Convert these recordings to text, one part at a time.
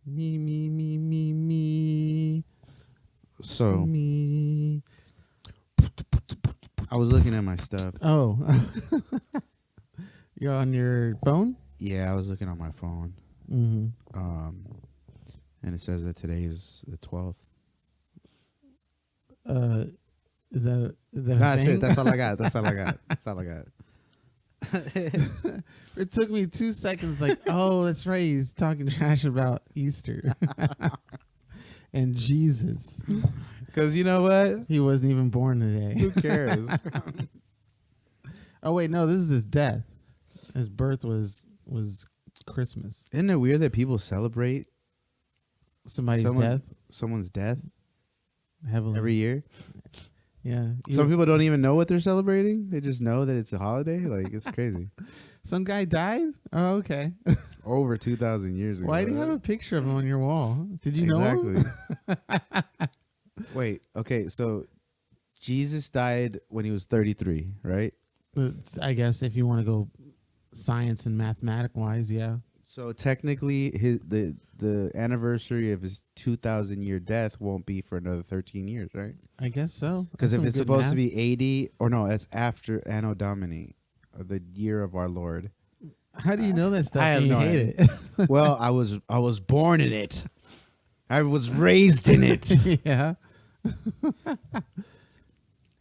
Me. So Me. I was looking at my stuff. Oh. You're on your phone? Yeah, I was looking on my phone. Mm-hmm. And it says that today is the 12th. Is that That's a thing? it. That's all I got. That's all I got. That's all I got. It took me 2 seconds. Like, oh, that's right. He's talking trash about Easter and Jesus. Because you know what? He wasn't even born today. Who cares? Oh wait, no, this is his death. His birth was Christmas. Isn't it weird that people celebrate Somebody's death someone's death heavily every year? Yeah. Some people don't even know what they're celebrating. They just know that it's a holiday. Like, it's crazy. Some guy died? Oh, okay. Over 2,000 years ago. Why do you have a picture of him on your wall? Did you know him? Wait, okay, so Jesus died when he was 33, right? I guess if you want to go science and mathematic wise, yeah. So technically the anniversary of his 2,000-year death won't be for another 13 years, right? I guess so. Because if it's supposed to be 80, or no, that's after Anno Domini, the year of our Lord. How do you know that stuff? I have and you no hate idea. it. Well, I was born in it. I was raised in it. Yeah.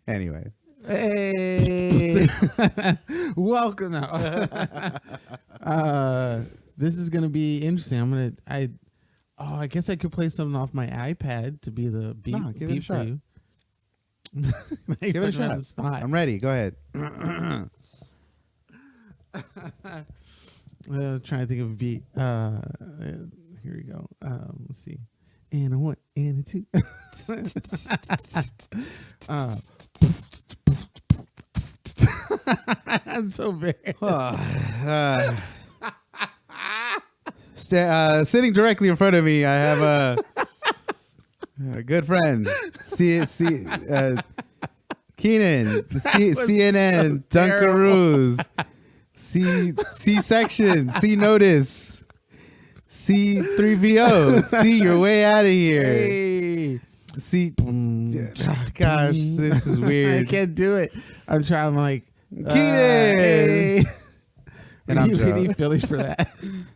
Anyway. Hey. Welcome now. This is gonna be interesting. I guess I could play something off my iPad to be the beat, No, give it a beat for shot. you. Give it a shot. I'm ready. Go ahead. Trying to think of a beat. Here we go. Let's see. And a one, and a two. I'm so bad. Sitting directly in front of me, I have a good friend, Cianan, CNN, Dunkaroos, C-section, C-notice, C3VO, C your way out of here. Hey. See, gosh, this is weird. I can't do it. I'm trying. I'm like, Keenan. Hey. And I'm we need Phillies for that.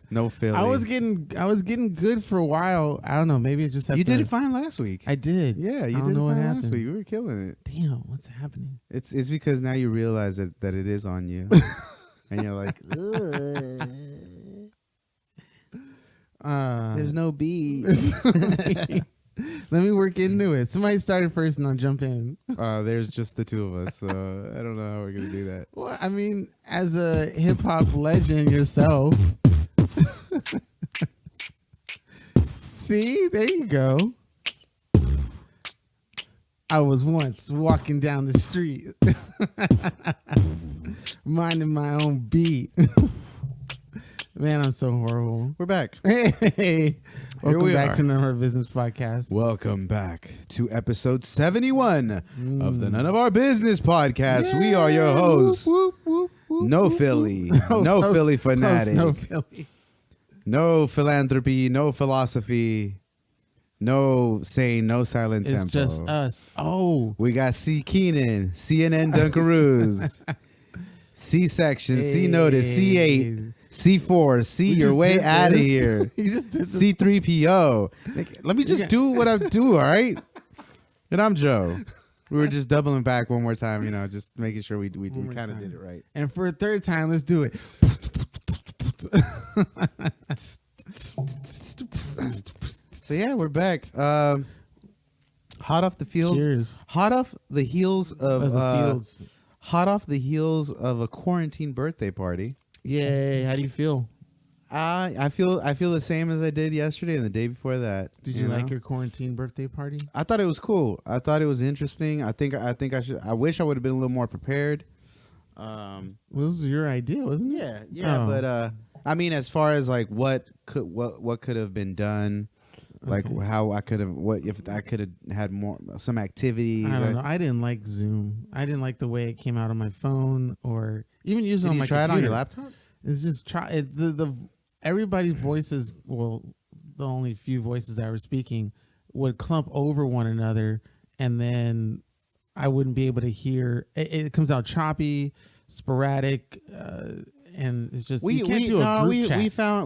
No Philly. I was getting good for a while. I don't know. Maybe it just You did it fine last week. I did. Yeah, you I don't did know it what fine last happened. week. You were killing it. Damn, what's happening? It's because now you realize that it is on you, and you're like, there's no beat. Let me work into it. Somebody started first, and I'll jump in. There's just the two of us, so I don't know how we're gonna do that. Well, I mean, as a hip hop legend yourself. See, there you go. I was once walking down the street, minding my own beat. Man, I'm so horrible. We're back. Hey, welcome back are. to None of Our Business podcast. Welcome back to episode 71 of the None of Our Business podcast. Yeah. We are your hosts. Whoop, whoop, whoop, No whoop, Philly. whoop. No Host- Philly host fanatic. No Philly. No philanthropy, no philosophy, no saying, no silent It's tempo. just us. Oh. We got C. Keenan, CNN Dunkaroos, C-section, C-notice, C8, C4, C We your just way did out of this. here, You just did this. C3PO. Let me just do what I do, all right? And I'm Joe. We were just doubling back one more time, just making sure we One more kind of time. did it right. And for a third time, let's do it. So yeah, we're back. Hot off the fields. Cheers. Hot off the heels of Of the fields. hot off the heels of a quarantine birthday party. Yay. How do you feel? I feel the same as I did yesterday and the day before that. Did you like your quarantine birthday party? I thought it was cool. I thought it was interesting. I wish I would have been a little more prepared. Well, this was your idea, wasn't it? Yeah. Oh. But I mean, as far as like what could have been done, like Okay. how I could have, what if I could have had some activities. I don't know. I didn't like Zoom. I didn't like the way it came out on my phone or even using it on my try computer. it on your laptop? It's just everybody's voices. Well, the only few voices that were speaking would clump over one another, and then I wouldn't be able to hear. It comes out choppy, sporadic, and it's just you can't do a group chat.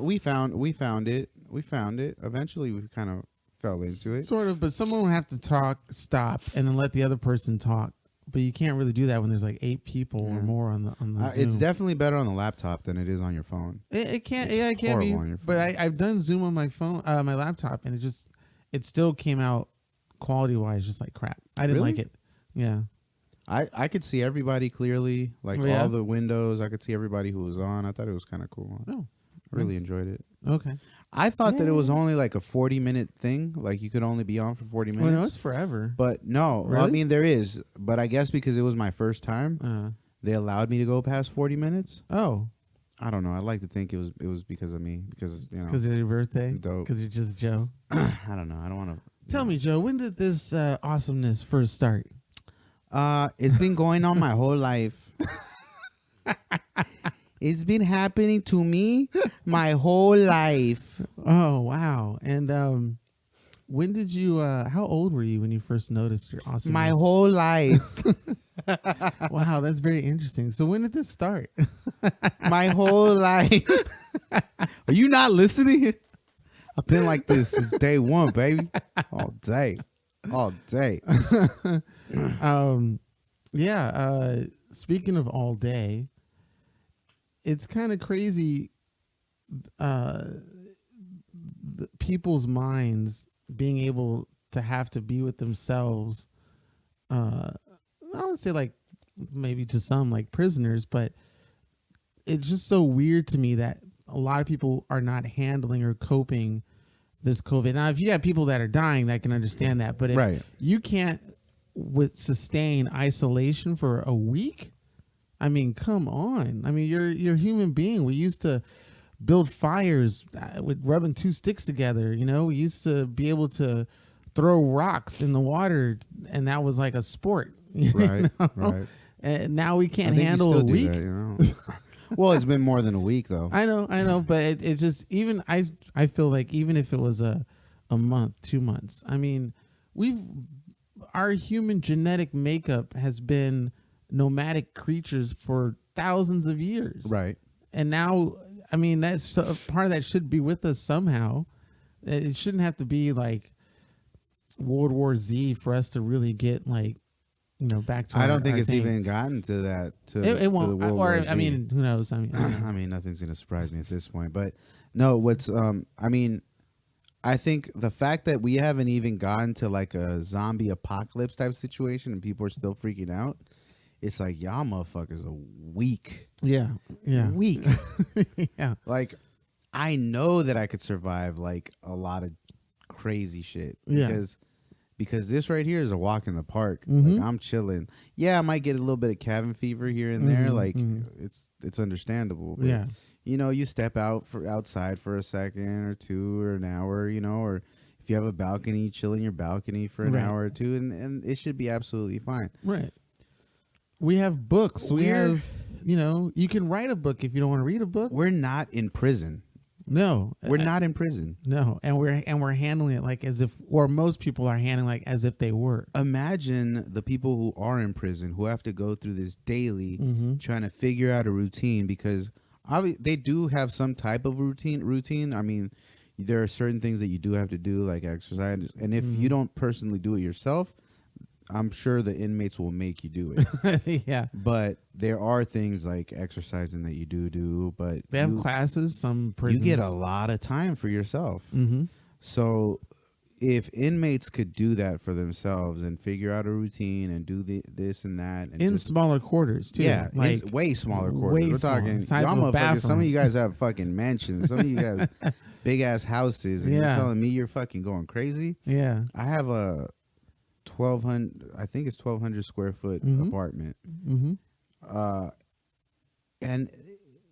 We found it. Eventually, we kind of fell into it. Sort of, but someone would have to stop, and then let the other person talk. But you can't really do that when there's like 8 people or more on the Zoom. It's definitely better on the laptop than it is on your phone. It can't. It can be. But I've done Zoom on my phone, my laptop, and it still came out quality wise just like crap. I didn't like it. Yeah. I could see everybody clearly, like all the windows. I could see everybody who was on. I thought it was kind of cool. Oh, really enjoyed it. Okay. I thought that it was only like a 40-minute thing. Like you could only be on for 40 minutes. Well, no, it's forever. But no, really? I mean there is. But I guess because it was my first time, they allowed me to go past 40 minutes. Oh. I don't know. I'd like to think it was because of me. Because Because of your birthday. Dope. Because you're just Joe. I don't know. I don't want to. Tell me, Joe, when did this awesomeness first start? It's been going on my whole life. It's been happening to me my whole life. Oh, wow. And when did you, how old were you when you first noticed your awesomeness? My whole life. Wow, that's very interesting. So when did this start? My whole life. Are you not listening? I've been like this since day one, baby. All day. Yeah. Speaking of all day, it's kind of crazy. People's minds being able to have to be with themselves. I would say like maybe to some like prisoners, but it's just so weird to me that a lot of people are not handling or coping this COVID. Now, if you have people that are dying, I can understand that. But if you can't sustain isolation for a week, I mean, come on. I mean, you're a human being. We used to build fires with rubbing 2 sticks together. You know, we used to be able to throw rocks in the water, and that was like a sport. Right. And now we can't handle a week. Well, it's been more than a week though. I know, but it just even I feel like even if it was a month, 2 months, I mean, our human genetic makeup has been nomadic creatures for thousands of years. Right. And now, I mean, that's part of that should be with us somehow. It shouldn't have to be like World War Z for us to really get like, back to. I don't think it's even gotten to that. It won't. To the World War Z. I mean, who knows? I mean, nothing's gonna surprise me at this point. But no, I think the fact that we haven't even gotten to like a zombie apocalypse type situation and people are still freaking out, it's like y'all motherfuckers are weak. Yeah. Weak. Yeah. Like, I know that I could survive like a lot of crazy shit. Yeah. Because this right here is a walk in the park. Mm-hmm. Like, I'm chilling. Yeah, I might get a little bit of cabin fever here and there. Like, it's understandable. But, yeah. You step outside for a second or two or an hour, or if you have a balcony, you chill in your balcony for an hour or two, and it should be absolutely fine. Right. We have books. We have, you can write a book if you don't want to read a book. We're not in prison. No, we're not in prison. No, and we're handling it like as if, or most people are handling like as if they were. Imagine the people who are in prison who have to go through this daily, trying to figure out a routine, because they do have some type of routine. I mean, there are certain things that you do have to do, like exercise, and if you don't personally do it yourself, I'm sure the inmates will make you do it. Yeah. But there are things like exercising that you do, but they have classes, some prisons. You get a lot of time for yourself. Mm-hmm. So if inmates could do that for themselves and figure out a routine and do this and that. And in smaller quarters, too. Yeah, like way smaller quarters. We're talking, y'all motherfuckers, some of you guys have fucking mansions. Some of you guys big-ass houses. And you're telling me you're fucking going crazy? Yeah. I have a 1,200 square foot apartment, and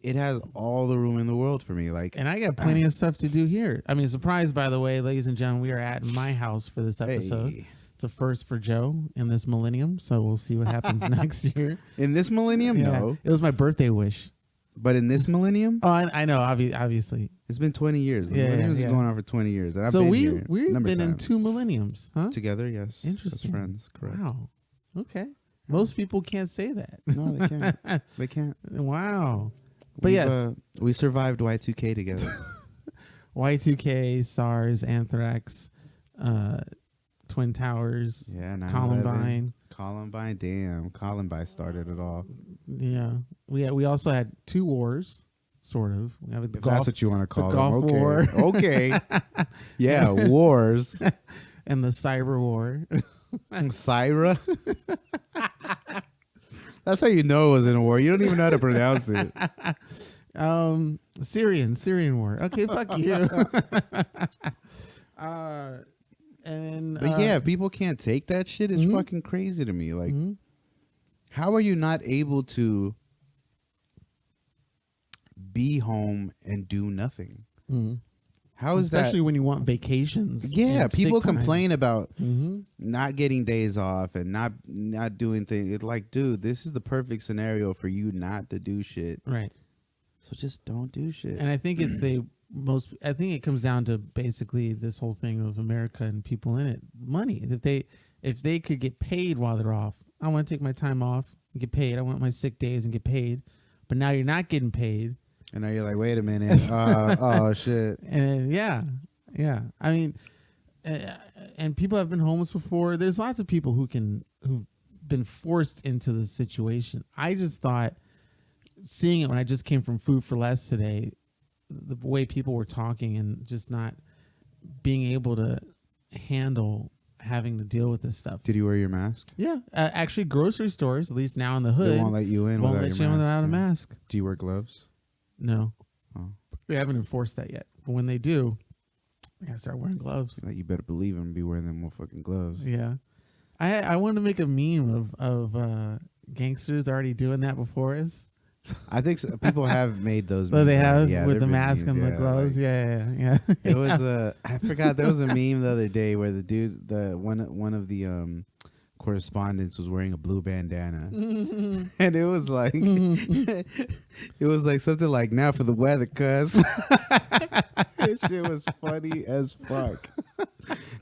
it has all the room in the world for me. Like, and I got plenty of stuff to do here. I mean, surprise, by the way, ladies and gentlemen, we are at my house for this episode. Hey. It's a first for Joe in this millennium, so we'll see what happens next year. In this millennium, no, it was my birthday wish. But in this millennium, Oh, I know. Obviously, it's been 20 years. The Yeah, millennium's yeah. been going on for 20 years. And I've so been we've here a number been of in times. 2 millenniums, huh? Together, yes. Interesting. As friends, correct. Wow. Okay. Most people can't say that. No, they can't. They can't. Wow. But yes, we survived Y2K together. Y2K, SARS, Anthrax, Twin Towers, Yeah, 9/11. Columbine. Columbine, damn. Columbine started it all. Yeah. We also had 2 wars, sort of. We have the If Gulf, that's what you want to call the them. Gulf Okay. War. Okay. Yeah, wars. and the Cyber War. Syra. That's how you know it was in a war. You don't even know how to pronounce it. Syrian War. Okay, fuck you. And But yeah, if people can't take that shit, it's fucking crazy to me. Like, how are you not able to be home and do nothing? How is especially that? when you want vacations. Yeah, and people sick time. complain about not getting days off and not doing things. It's like, dude, this is the perfect scenario for you not to do shit. Right. So just don't do shit. And I think it's I think it comes down to basically this whole thing of America and people in it. Money. If they could get paid while they're off, I want to take my time off and get paid. I want my sick days and get paid. But now you're not getting paid. And now you're like, wait a minute. Oh shit. And yeah. I mean, and people have been homeless before. There's lots of people who've been forced into the situation. I just thought, seeing it when I just came from Food for Less today, the way people were talking and just not being able to handle having to deal with this stuff. Did you wear your mask? Yeah, actually, grocery stores, at least now in the hood, They won't let you in won't without let your you in mask. without a mask. Do you wear gloves? No, Oh. they haven't enforced that yet. But when they do, I gotta start wearing gloves. Like, you better believe them. Be wearing them motherfucking gloves. Yeah, I wanted to make a meme of gangsters already doing that before us. I think people have made those. So they memes. have Yeah, with there the been mask memes, and the yeah, gloves. like- Yeah. It was I forgot, there was a meme the other day where the dude, one of the correspondents was wearing a blue bandana, and it was like it was like something like, now for the weather, cuz. This shit was funny as fuck.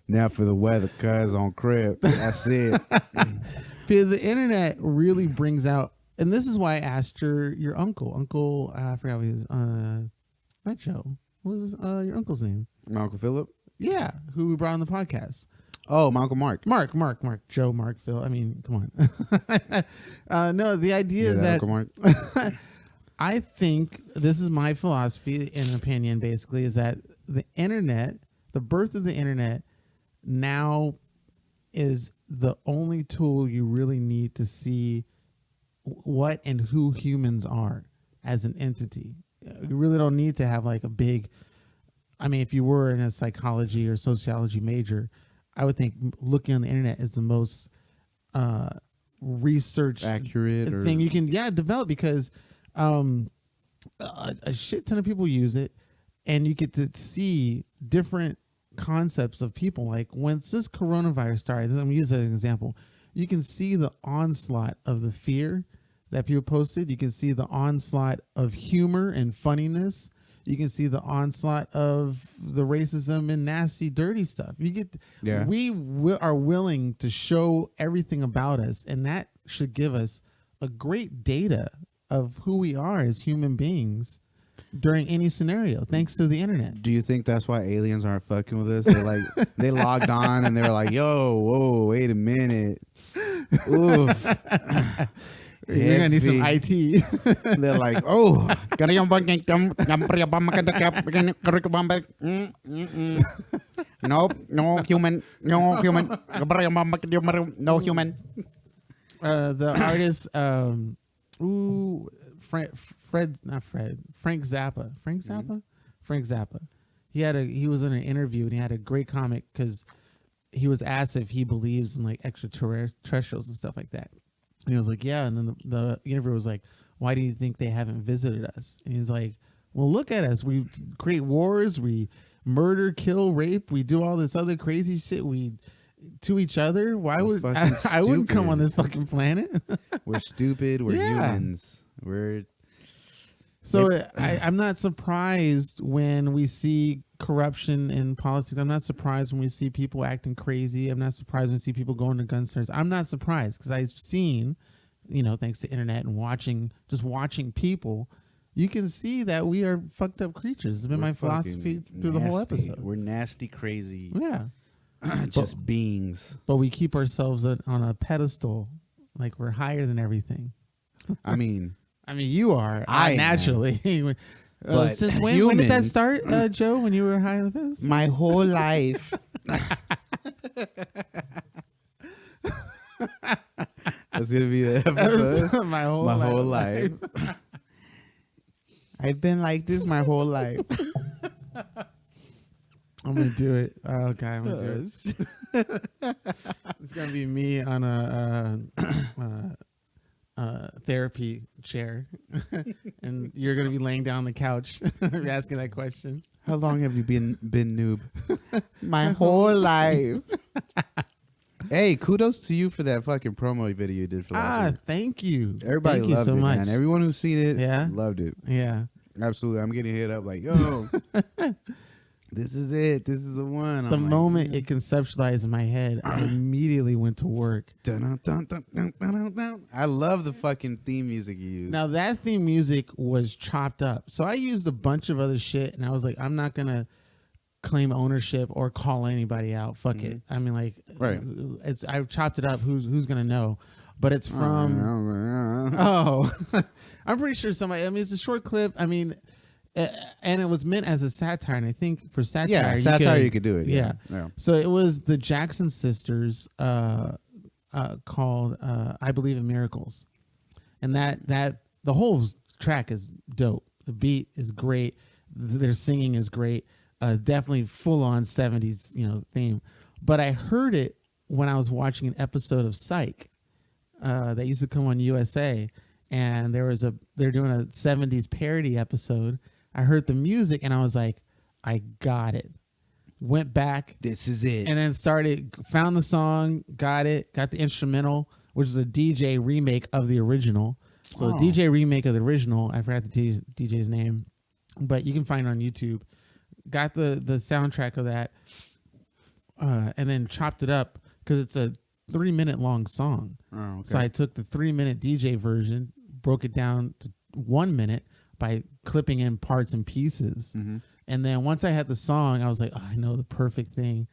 Now for the weather, cuz, on crib. That's it. The internet really brings out, and this is why I asked your uncle. I forgot what he was. Not Joe. What was your uncle's name? My Uncle Philip. Yeah, who we brought on the podcast. Oh, my Uncle Mark. Mark, Joe, Mark, Phil. I mean, come on. No, the idea is that Uncle Mark. I think this is my philosophy and opinion, basically, is that the internet, the birth of the internet, now is the only tool you really need to see what and who humans are as an entity. You really don't need to have like a big, I mean, if you were in a psychology or sociology major, I would think looking on the internet is the most research Accurate thing you can develop, because a shit ton of people use it, and you get to see different concepts of people. Like once this coronavirus started, I'm gonna use that as an example, you can see the onslaught of the fear that people posted. You can see the onslaught of humor and funniness. You can see the onslaught of the racism and nasty, dirty stuff. You get, we are willing to show everything about us, and that should give us a great data of who we are as human beings during any scenario, thanks to the internet. Do you think that's why aliens aren't fucking with us? They like they logged on and they were like, "Yo, whoa, wait a minute, oof." You're gonna need some IT. They're like, "Oh, no human, no human, no human." The artist, Frank Zappa. Frank Zappa. He was in an interview and he had a great comic because he was asked if he believes in like extraterrestrials and stuff like that. And he was like, yeah. And then the interviewer was like, why do you think they haven't visited us? And he's like, well, look at us. We create wars. We murder, kill, rape. We do all this other crazy shit. We to each other. Why would I wouldn't come on this fucking planet? We're stupid. We're humans. We're So I'm not surprised when we see corruption in politics. I'm not surprised when we see people acting crazy. I'm not surprised when we see people going to gun stores. I'm not surprised because I've seen, thanks to internet and watching people, you can see that we are fucked up creatures. It's been my philosophy through the whole episode. We're nasty, crazy. Yeah. Just beings. But we keep ourselves on a pedestal like we're higher than everything. I mean, you are. I naturally. But since when did that start, Joe? When you were high on the fence? My whole life. That's gonna be the episode. my whole life. I've been like this my whole life. I'm gonna do it. Okay, I'm gonna do it. It's gonna be me on a therapy chair, and you're gonna be laying down on the couch, asking that question. How long have you been noob? My whole life. Hey, kudos to you for that fucking promo video you did for last week. Thank you. Everybody loved it, man. Everyone who's seen it, loved it. Yeah, absolutely. I'm getting hit up like, yo, this is it. This is the one. The moment it conceptualized in my head, I immediately went to work. Dun, dun, dun, dun, dun, dun, dun. I love the fucking theme music you used. Now that theme music was chopped up, so I used a bunch of other shit, and I was like, I'm not gonna claim ownership or call anybody out. Fuck it. I mean, like, right. I chopped it up. Who's gonna know? But it's from. I'm pretty sure somebody. I mean, it's a short clip. I mean, and it was meant as a satire. And I think for satire, you could do it. Yeah. So it was the Jackson sisters, called "I Believe in Miracles," and that the whole track is dope. The beat is great. Their singing is great. Definitely full on 70s, theme. But I heard it when I was watching an episode of Psych that used to come on USA, and they're doing a 70s parody episode. I heard the music and I was like, I got it. Went back. This is it. And then found the song, got the instrumental, which is a DJ remake of the original. So a DJ remake of the original, I forgot the DJ's name, but you can find it on YouTube. Got the soundtrack of that, and then chopped it up because it's a 3-minute long song. Oh, okay. So I took the 3-minute DJ version, broke it down to 1 minute by clipping in parts and pieces. Mm-hmm. And then once I had the song, I was like, I know the perfect thing.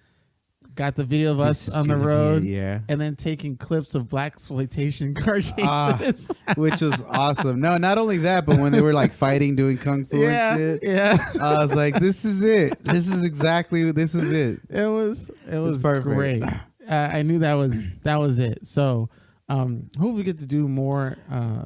Got the video of us on the road, and then taking clips of blaxploitation car chases, which was awesome. No, not only that, but when they were like fighting, doing kung fu and shit, I was like, "This is it. This is it." It was perfect. Great. I knew that was it. So, hope we get to do more.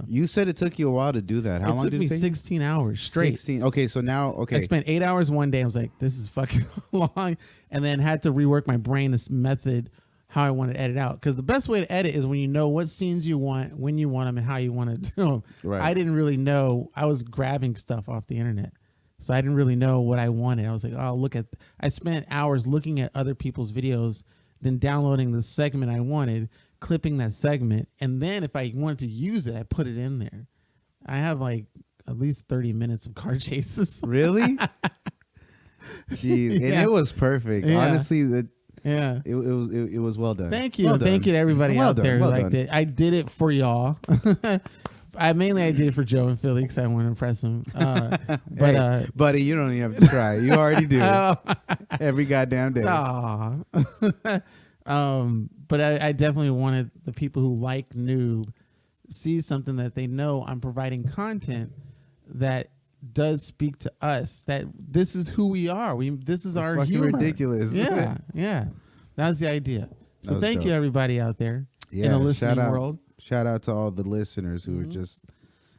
You said it took you a while to do that. How long did it take? It took me 16 hours straight. 16. Okay, so now, I spent 8 hours one day. I was like, this is fucking long. And then had to rework my brain, this method, how I want to edit out. Because the best way to edit is when you know what scenes you want, when you want them, and how you want to do them. Right. I didn't really know. I was grabbing stuff off the internet. So I didn't really know what I wanted. I was like, I spent hours looking at other people's videos, then downloading the segment I wanted, clipping that segment, and then if I wanted to use it, I put it in there. I have like at least 30 minutes of car chases. Really? Jeez, and it was perfect. Honestly, it was well done. Thank you. Thank you to everybody out there who liked it. I did it for y'all. I did it for Joe and Philly because I want to impress them. But hey, buddy, you don't even have to try. You already do. Every goddamn day. But I definitely wanted the people who like Noob see something that they know I'm providing content that does speak to us, that this is who we are. This is our humor. Ridiculous. Yeah. That was the idea. So thank you everybody out there in the listening world. Shout out to all the listeners who are just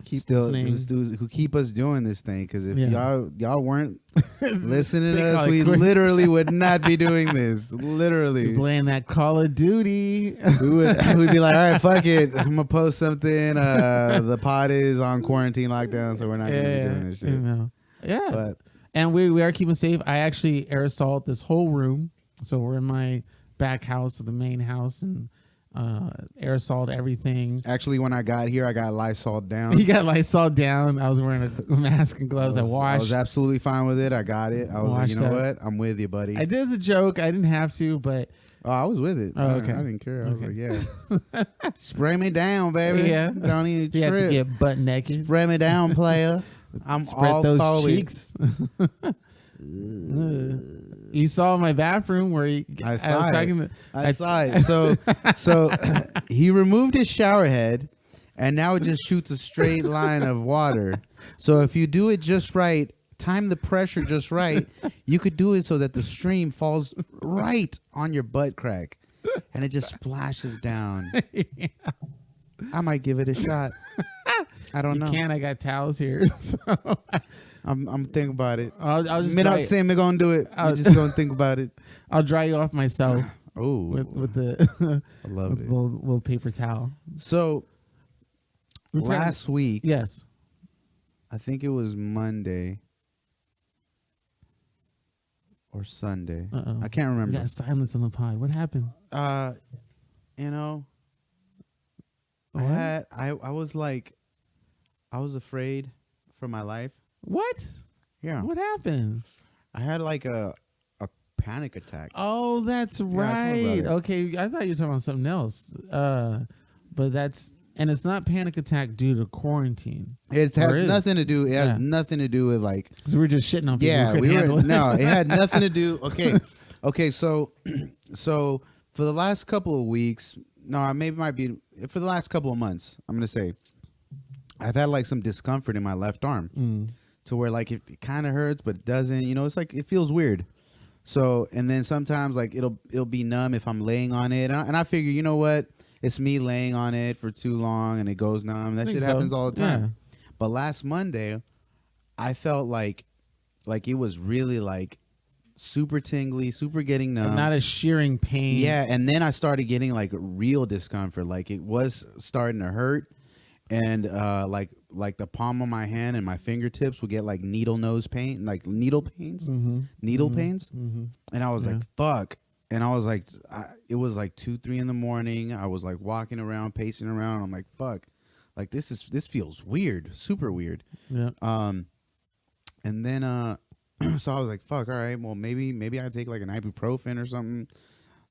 who keep us doing this thing, because if y'all weren't listening to us, we literally would not be doing this. Literally playing that Call of Duty. We'd be like, all right, fuck it, I'm gonna post something. The pod is on quarantine lockdown, so we're not gonna be doing this shit. And we are keeping safe. I actually aerosol this whole room, so we're in my back house of the main house, and aerosoled everything. Actually, when I got here, I got Lysol down. You got Lysol down. I was wearing a mask and gloves. I washed. I was absolutely fine with it. I got it. I was like, you know what? I'm with you, buddy. I did as a joke. I didn't have to, but oh, I was with it. Oh, okay. I didn't care. I was like, yeah. Spray me down, baby. Yeah. Don't even you trip. have to get butt naked. Spray me down, player. I'm Spread all those for it. cheeks. You saw my bathroom where I saw it. I saw it. So he removed his shower head, and now it just shoots a straight line of water. So if you do it just right, time the pressure just right, you could do it so that the stream falls right on your butt crack, and it just splashes down. Yeah. I might give it a shot. I don't know. You can. I got towels here. So. I'm thinking about it. I'll just me not saying me gonna do it. I'm just gonna think about it. I'll dry you off myself. Oh, with the I love with it. Little paper towel. So last week, yes, I think it was Monday or Sunday. Uh-oh. I can't remember. We got silence on the pod. What happened? You know, what? I was like, I was afraid for my life. What? Yeah. What happened? I had like a panic attack. Oh, that's right. Okay, I thought you were talking about something else. But and it's not panic attack due to quarantine. It has nothing to do. It has nothing to do with like. Because we were just shitting on people. Yeah, we were. No, it had nothing to do. Okay. So for the last couple of weeks, no, maybe it might be for the last couple of months. I'm gonna say, I've had like some discomfort in my left arm, to where like it kind of hurts, but it doesn't. You know, it's like it feels weird. So, and then sometimes like it'll be numb if I'm laying on it, and I figure, you know what, it's me laying on it for too long and it goes numb. That shit happens all the time. Yeah. But last Monday, I felt like it was really like super tingly, super getting numb. Not a shearing pain. Yeah, and then I started getting like real discomfort. Like it was starting to hurt, and like the palm of my hand and my fingertips would get like needle nose pain, like needle pains, pains. Mm-hmm. And I was like, fuck. And I was like, it was like 2-3 in the morning. I was like walking around, pacing around. I'm like, fuck, like this feels weird, super weird. Yeah. And then so I was like, fuck, all right, well maybe I take like an ibuprofen or something,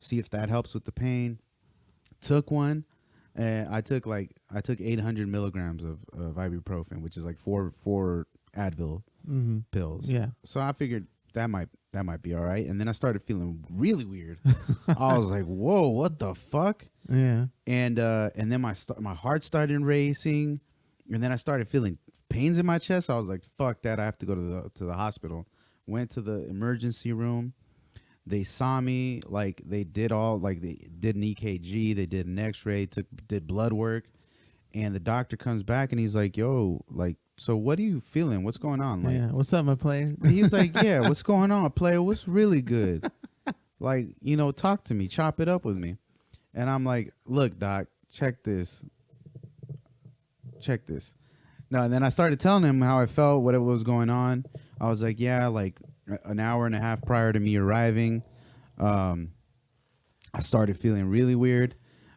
see if that helps with the pain. Took one. I took 800 milligrams of ibuprofen, which is like four Advil pills. Yeah. So I figured that might be all right. And then I started feeling really weird. I was like, whoa, what the fuck? Yeah. And then my heart started racing, and then I started feeling pains in my chest. I was like, fuck that, I have to go to the hospital. Went to the emergency room. They saw me, like they did an EKG, they did an X-ray, did blood work, and the doctor comes back and he's like, yo, like, so what are you feeling? What's going on? Like, yeah, what's up, my player? He's like, yeah, what's going on, player? What's really good? Like, you know, talk to me, chop it up with me. And I'm like, look, doc, check this. No, and then I started telling him how I felt, what was going on. I was like, yeah, like an hour and a half prior to me arriving, I started feeling really weird.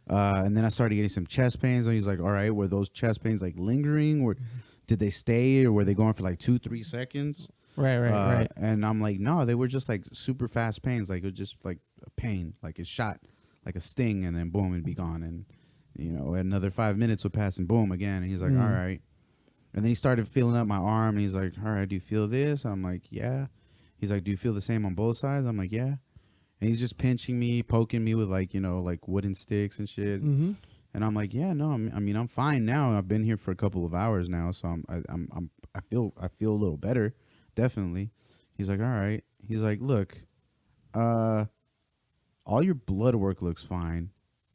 And then I started getting some chest pains. And he's like, all right, were those chest pains like lingering, or did they stay, or were they going for like 2-3 seconds? Right. And I'm like, no, they were just like super fast pains. Like it was just like a pain, like it shot like a sting, and then boom, it'd be gone. And, you know, another 5 minutes would pass and boom again. And he's like, all right. And then he started feeling up my arm, and he's like, all right, do you feel this? I'm like, yeah. He's like, do you feel the same on both sides? I'm like, yeah. And he's just pinching me, poking me with like, you know, like wooden sticks and shit. Mm-hmm. And I'm like, yeah, no, I mean, I'm fine now. I've been here for a couple of hours now, so I feel a little better, definitely. He's like, all right. He's like, look, all your blood work looks fine.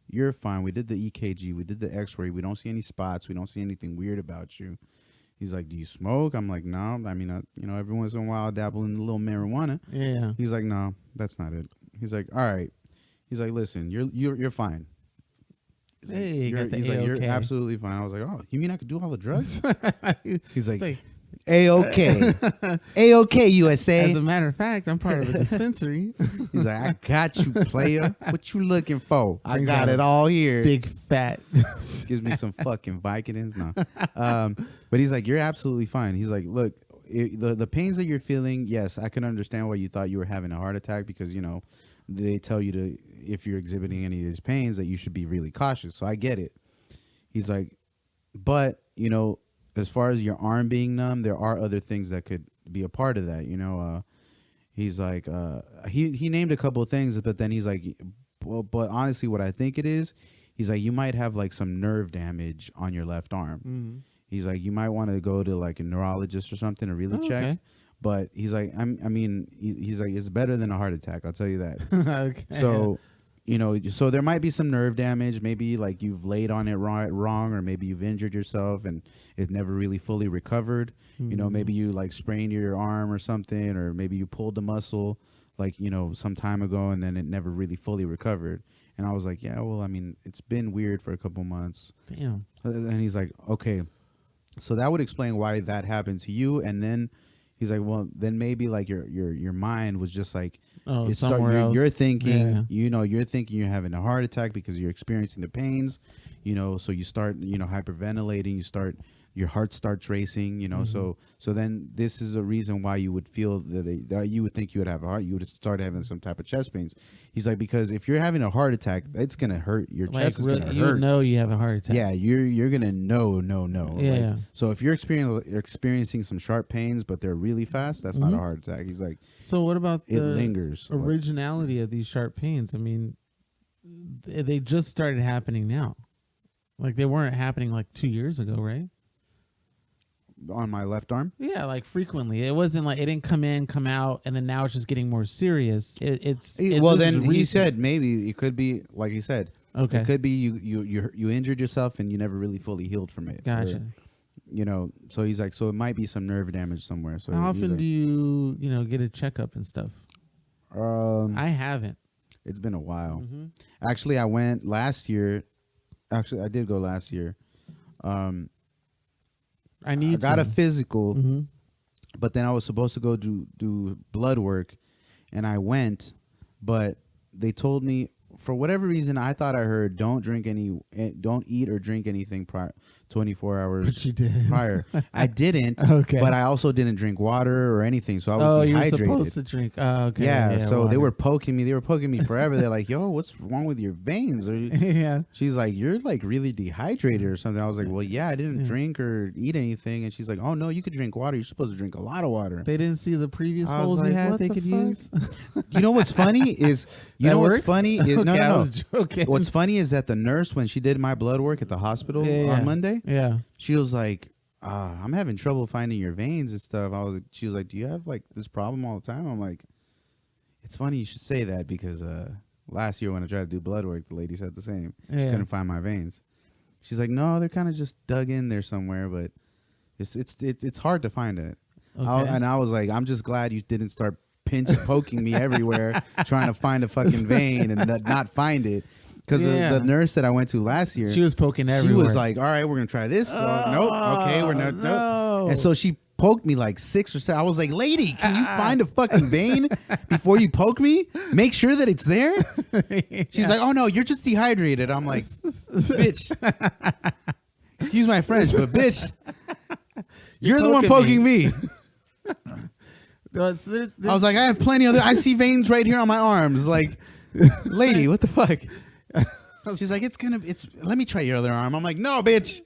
You're fine. We did the EKG. We did the X-ray. We don't see any spots. We don't see anything weird about you. He's like, do you smoke? I'm like, no. I mean, you know, every once in a while I dabble in a little marijuana. Yeah. He's like, no, that's not it. He's like, all right. He's like, listen, you're fine. Hey, he's like, you're absolutely fine. I was like, oh, you mean I could do all the drugs? He's like, A-OK. A-OK, USA. As a matter of fact, I'm part of a dispensary. He's like, I got you, player. What you looking for? I Brings got out it all here. Big fat. Gives me some fucking Vicodins. No. But he's like, you're absolutely fine. He's like, look, the pains that you're feeling, yes, I can understand why you thought you were having a heart attack because, you know, they tell you to, if you're exhibiting any of these pains, that you should be really cautious. So I get it. He's like, but, you know, as far as your arm being numb, there are other things that could be a part of that. You know, he's like, he named a couple of things, but then he's like, well, but honestly, what I think it is, he's like, you might have like some nerve damage on your left arm. Mm-hmm. He's like, you might want to go to like a neurologist or something to really check. Okay. But he's like, he's like, it's better than a heart attack. I'll tell you that. Okay. So, you know, so there might be some nerve damage. Maybe like you've laid on it wrong, or maybe you've injured yourself and it never really fully recovered. Mm-hmm. You know, maybe you like sprained your arm or something, or maybe you pulled the muscle like, you know, some time ago and then it never really fully recovered. And I was like, yeah, well, I mean, it's been weird for a couple months. Damn. And he's like, okay, so that would explain why that happened to you. And then he's like, well, then maybe like your mind was just like, you're thinking, you know, you're thinking you're having a heart attack because you're experiencing the pains, you know, so you start, you know, hyperventilating, your heart starts racing, you know, mm-hmm. so then this is a reason why you would feel that you would think you would have a heart, you would start having some type of chest pains. He's like, because if you're having a heart attack, it's gonna hurt. Your chest is gonna hurt. You know you have a heart attack. Yeah, you're gonna know. Yeah. Like, so if you're experiencing some sharp pains, but they're really fast, that's mm-hmm. not a heart attack. He's like, so what about it lingers? Originality of these sharp pains? I mean, they just started happening now. Like they weren't happening like 2 years ago, right? On my left arm? Yeah, like frequently. It wasn't like it didn't come in, come out, and then now it's just getting more serious. Well, then he said maybe it could be like he said. Okay, it could be you injured yourself and you never really fully healed from it. Gotcha. Or, you know, so he's like, so it might be some nerve damage somewhere. So how often do you get a checkup and stuff? I haven't. It's been a while. Mm-hmm. Actually, I went last year. Actually, I did go last year. I got a physical, mm-hmm. but then I was supposed to go do blood work, and I went, but they told me for whatever reason I thought I heard don't eat or drink anything 24 hours but you did. prior. I didn't, okay. But I also didn't drink water or anything, so I was dehydrated. You were supposed to drink. Oh, okay. Yeah, so water. They were poking me forever. They're like, yo, what's wrong with your veins? Yeah. She's like, you're like really dehydrated or something. I was like, well, yeah, I didn't drink or eat anything. And she's like, oh, no, you could drink water. You're supposed to drink a lot of water. They didn't see the previous holes you had they could use? You know what's funny is, what's funny is, okay, no. I was joking. What's funny is that the nurse, when she did my blood work at the hospital on Monday, she was like, I'm having trouble finding your veins and stuff. She was like, do you have like this problem all the time? I'm like, it's funny you should say that because last year when I tried to do blood work, the lady said the same. She couldn't find my veins. She's like, no, they're kind of just dug in there somewhere, but it's hard to find it. Okay. And I was like, I'm just glad you didn't start poking me everywhere trying to find a fucking vein and not find it. Because the nurse that I went to last year, she was poking everywhere. She was like, all right, we're going to try this. Nope. Okay, we're not. Nope. And so she poked me like 6 or 7. I was like, lady, can you find a fucking vein before you poke me? Make sure that it's there. She's like, oh, no, you're just dehydrated. I'm like, bitch. Excuse my French, but bitch, you're the one poking me. I was like, I have plenty of I see veins right here on my arms. Like, lady, what the fuck? She's like, let me try your other arm. I'm like, no, bitch.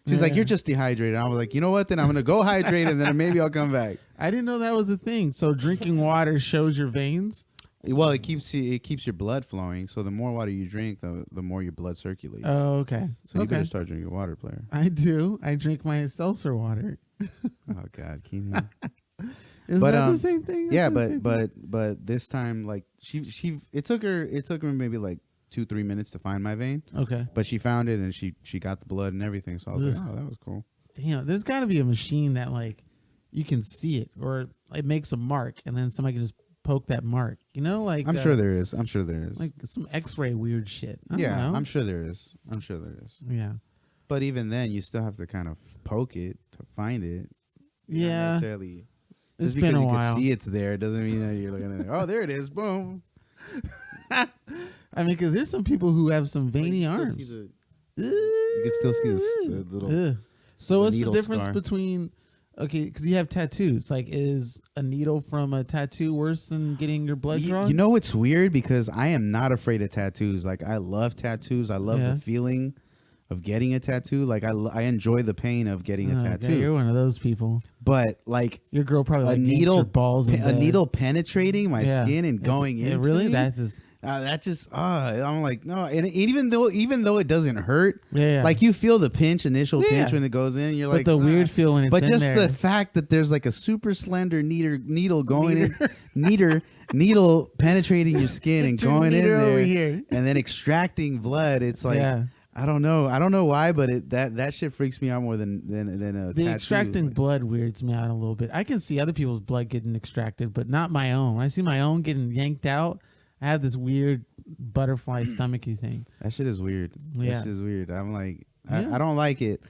She's like, you're just dehydrated. I was like, you know what? Then I'm going to go hydrate and then maybe I'll come back. I didn't know that was a thing. So drinking water shows your veins? Well, it keeps your blood flowing. So the more water you drink, the more your blood circulates. Oh, okay. So you better start drinking water, player. I do. I drink my seltzer water. Oh, God. Keenan. Isn't that the same thing? Yeah, but this time, like it took her maybe like 2-3 minutes to find my vein. Okay. But she found it and she got the blood and everything. So I was like, oh, that was cool. Damn, there's got to be a machine that like you can see it or it makes a mark and then somebody can just poke that mark. You know, like I'm sure there is. Like some X-ray weird shit. Yeah, I'm sure there is. Yeah. But even then, you still have to kind of poke it to find it. You're not Yeah. necessarily. It's Just been because a you while. can see it's there doesn't mean that you're looking at it. Oh, there it is. Boom. I mean, because there's some people who have some veiny You arms. can still see the little. Ugh. So what's the needle difference scar. between? Okay, because you have tattoos. Like, is a needle from a tattoo worse than getting your blood drawn? You know it's weird because I am not afraid of tattoos. Like I love tattoos. I love Yeah. the feeling of getting a tattoo. Like I enjoy the pain of getting a Okay, tattoo. you're one of those people. But like Your girl probably a like yanks needle, your balls. In a bed. needle penetrating my Yeah. skin and going Yeah, into really? me, That's just that just I'm like no. And even though it doesn't hurt, yeah. like you feel the initial pinch Yeah. when it goes in. You're but like the weird feel when it's But in just there. the fact that there's like a super slender needle going in, needle penetrating your skin and Your going in needle there over here. and then extracting blood. It's like Yeah. I don't know why, but that shit freaks me out more than a The tattoo. extracting blood weirds me out a little bit. I can see other people's blood getting extracted, but not my own. When I see my own getting yanked out, I have this weird butterfly stomachy thing. That shit is weird. Yeah. That shit is weird. I'm like Yeah. I don't like it.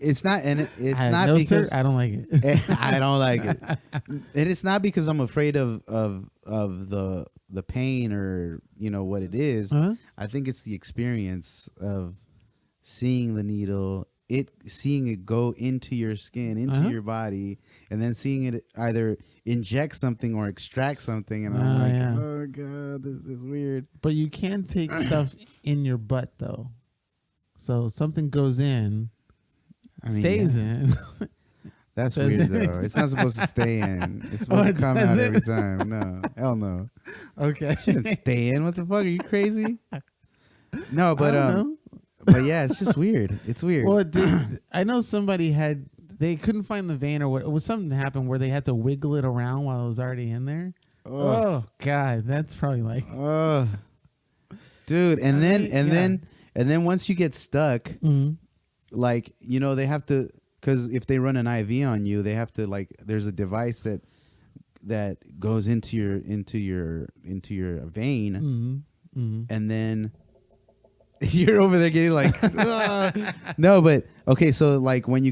It's not not no, because sir, I don't like it. I don't like it. And it's not because I'm afraid of the pain or what it is. Huh? I think it's the experience of seeing the needle, seeing it go into your skin, into your body, and then seeing it either inject something or extract something. And I'm like, yeah. oh God, this is weird. But you can take stuff in your butt though. So something goes in, stays in. That's Does weird it? though. It's not supposed to stay in. It's supposed to come out every time. No, hell no. Okay. It shouldn't stay in. What the fuck? Are you crazy? No, but I don't know. but yeah, it's just weird. It's weird. Well, I know somebody they couldn't find the vein or what. It was something that happened where they had to wiggle it around while it was already in there. Oh God, that's probably like. Dude, and then once you get stuck, Mhm. like they have to, because if they run an IV on you, they have to there's a device that goes into your vein, and then you're over there getting like no, but okay, so like when you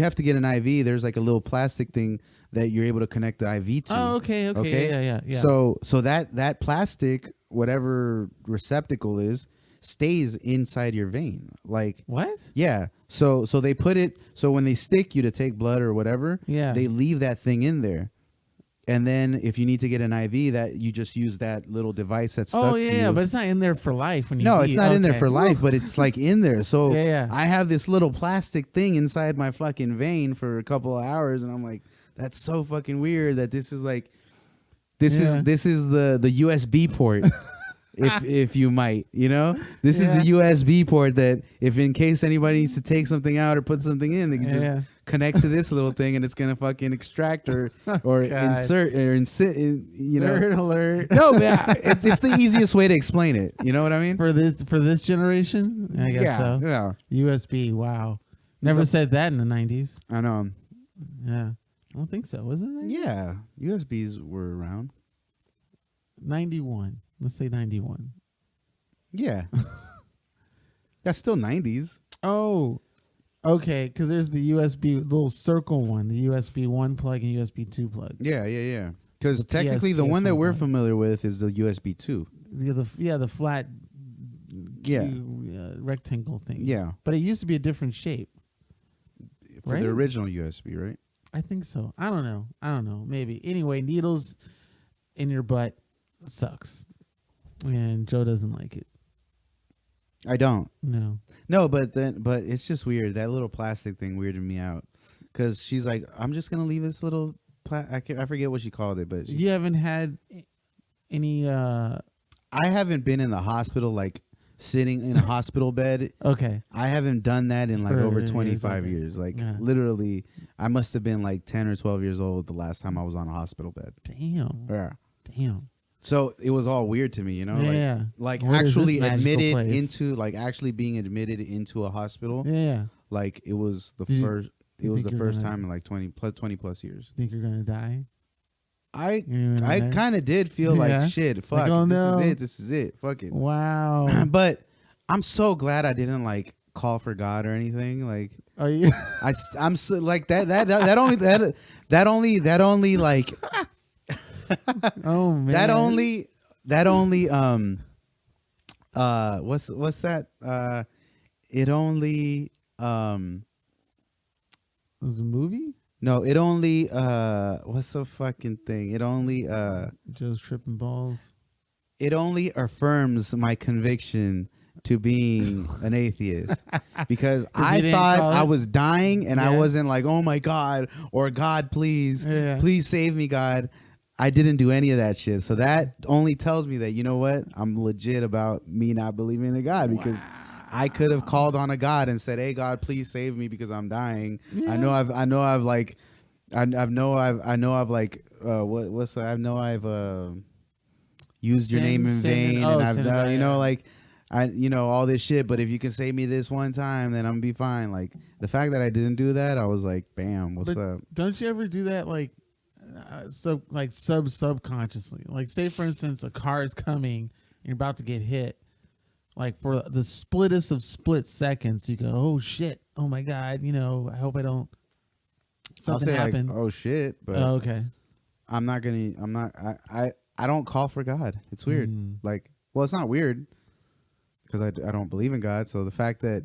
have to get an IV, there's like a little plastic thing that you're able to connect the IV to. Oh, okay. Yeah. So that plastic, whatever receptacle is, stays inside your vein. Like What? yeah. So they put it, so when they stick you to take blood or whatever, Yeah. they leave that thing in there. And then if you need to get an IV, that you just use that little device that's stuck to you. but it's not in there for life when you No, eat. it's not in there Okay. for life, but it's like in there. So Yeah. I have this little plastic thing inside my fucking vein for a couple of hours, and I'm like, that's so fucking weird that this is like this is the USB port. If you might, this is a USB port that if in case anybody needs to take something out or put something in, they can just connect to this little thing and it's gonna fucking extract or insert or insert. Nerd alert. No, man, it's the easiest way to explain it. You know what I mean? For this generation, I guess so. Yeah, USB. Wow. Never said that in the 90s. I know. Yeah. I don't think so. Was it? 90s? Yeah, USBs were around. 91. Let's say 91. Yeah, that's still 90s. Oh, okay. Because there's the USB little circle one, the USB 1 plug and USB 2 plug. Yeah. Because The technically, the PS one that we're one. familiar with is the USB 2. The flat Yeah. rectangle thing. Yeah, But it used to be a different shape. for Right? the original USB, right? I think so. I don't know. Maybe. Anyway, needles in your butt sucks. And Joe doesn't like it. I don't. No. But it's just weird. That little plastic thing weirded me out. Because she's like, I'm just gonna leave this little. I forget what she called it, but You haven't had any. I haven't been in the hospital, like sitting in a hospital bed. Okay. I haven't done that in like For over years, 25 okay. years. Like Yeah. literally, I must have been like 10 or 12 years old the last time I was on a hospital bed. Damn. So it was all weird to me, Yeah. Like Where is this actually magical admitted place? into like actually being admitted into a hospital. Yeah. Like it was the Did you- first. It you was think the you're first gonna- time in like 20 plus years. Think you're gonna die? I You're gonna die? kind of did feel Yeah. like shit. Fuck, oh, no. This is it. Fuck it. Wow. But I'm so glad I didn't like call for God or anything. Like Oh yeah. I'm so, like that only like Oh man. that only what's that it only It was a movie. no it only what's the fucking thing Joe's tripping balls. it only affirms my conviction to being an atheist because I thought I was dying and I wasn't like, oh my God, or God, please save me, God. I didn't do any of that shit. So that only tells me that, you know what? I'm legit about me not believing in God because I could have called on a God and said, hey, God, please save me because I'm dying. Yeah. I know I've used your name in vain, and I've done, like, all this shit. But if you can save me this one time, then I'm gonna be fine. Like the fact that I didn't do that, I was like, bam, what's up? Don't you ever do that, like, subconsciously? Like, say for instance, a car is coming, and you're about to get hit. Like for the splittest of split seconds, you go, oh shit, oh my God, I hope I don't. Something I'll say happened. Like, oh shit, but okay. I'm not. I don't call for God. It's weird. Like, well, it's not weird because I don't believe in God. So the fact that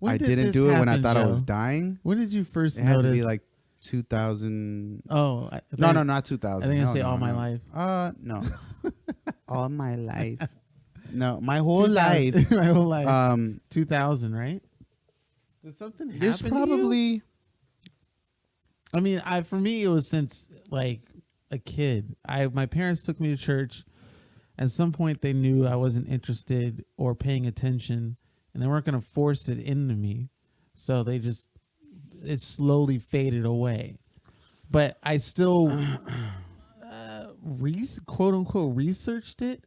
I didn't do it when I thought I was dying. When did you first it notice? Had to be like 2000. Oh, no, not 2000. I think I say all my life. No, all my life. No, my whole life. My whole life. 2000, right? Did something happen? There's probably. I mean, for me, it was since like a kid. My parents took me to church. At some point, they knew I wasn't interested or paying attention, and they weren't going to force it into me. So it slowly faded away. But I still, quote unquote, researched it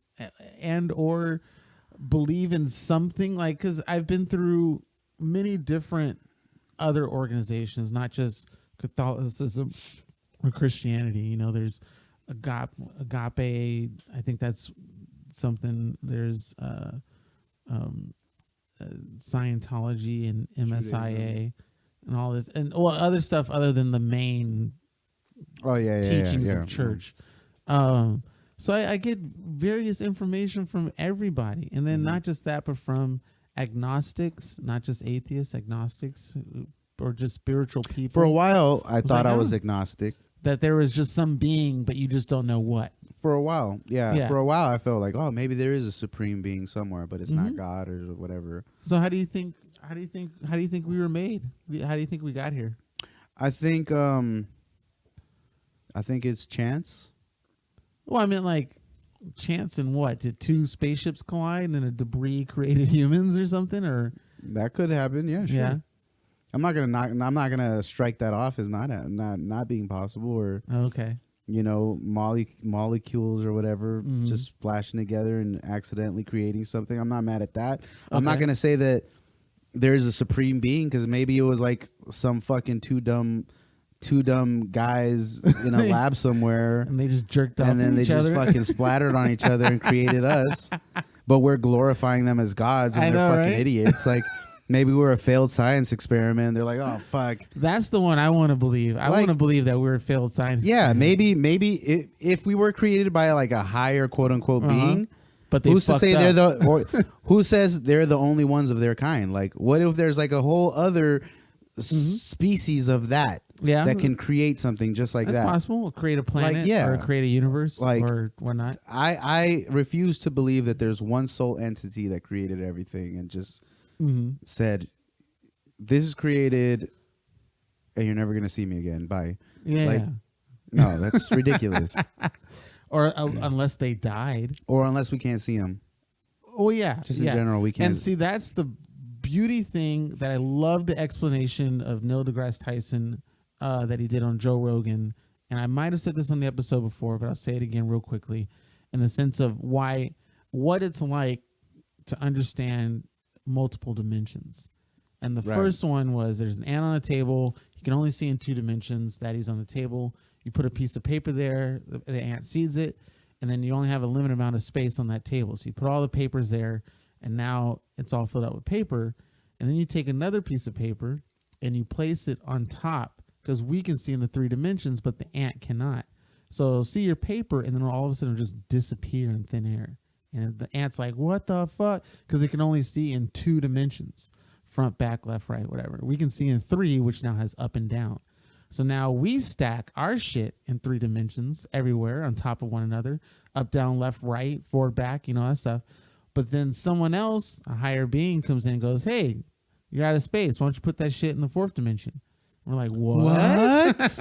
and or believe in something, like, because I've been through many different other organizations, not just Catholicism or Christianity. There's agape. I think that's something. There's Scientology and MSIA and all this, and other stuff other than the main teachings of church. So I get various information from everybody, and then not just that, but from agnostics, not just atheists, agnostics, or just spiritual people. For a while, I thought I was agnostic. That there was just some being, but you just don't know what. For a while, yeah. For a while, I felt like, oh, maybe there is a supreme being somewhere, but it's not God or whatever. So how do you think we were made? How do you think we got here? I think it's chance. Well, I mean, like, chance in what? Did two spaceships collide and then a debris created humans or something? Or that could happen. Yeah, sure. Yeah. I'm not gonna strike that off as not being possible, or okay, molecules or whatever just splashing together and accidentally creating something. I'm not mad at that. Okay. I'm not gonna say that there's a supreme being, because maybe it was like some fucking two dumb guys in a lab somewhere, and they just jerked off, and then they just fucking splattered on each other and created us. But we're glorifying them as gods when they're fucking idiots. Like, maybe we're a failed science experiment. They're like, oh fuck. That's the one I want to believe. I want to believe that we're a failed science. Yeah, experiment. maybe if we were created by like a higher quote unquote being. But who's to say who says they're the only ones of their kind? Like, what if there's like a whole other species of that that can create something just like that? That's possible. We'll create a planet, or create a universe, or whatnot. I refuse to believe that there's one sole entity that created everything and just said, "This is created, and you're never gonna see me again. Bye." Yeah. No, that's ridiculous. Or unless they died. Or unless we can't see them. Oh, yeah. Just in general, we can't. And see, that's the beauty thing that I love, the explanation of Neil deGrasse Tyson that he did on Joe Rogan. And I might have said this on the episode before, but I'll say it again real quickly, in the sense of what it's like to understand multiple dimensions. And the first one was, there's an ant on a table. You can only see in 2 dimensions that he's on the table. You put a piece of paper there, the ant seeds it, and then you only have a limited amount of space on that table. So you put all the papers there, and now it's all filled out with paper. And then you take another piece of paper, and you place it on top, because we can see in the 3 dimensions, but the ant cannot. So it'll see your paper, and then all of a sudden it'll just disappear in thin air. And the ant's like, what the fuck? Because it can only see in 2 dimensions, front, back, left, right, whatever. We can see in 3, which now has up and down. So now we stack our shit in 3 dimensions everywhere on top of one another, up, down, left, right, forward, back, that stuff. But then someone else, a higher being, comes in and goes, hey, you're out of space. Why don't you put that shit in the 4th dimension? We're like, what?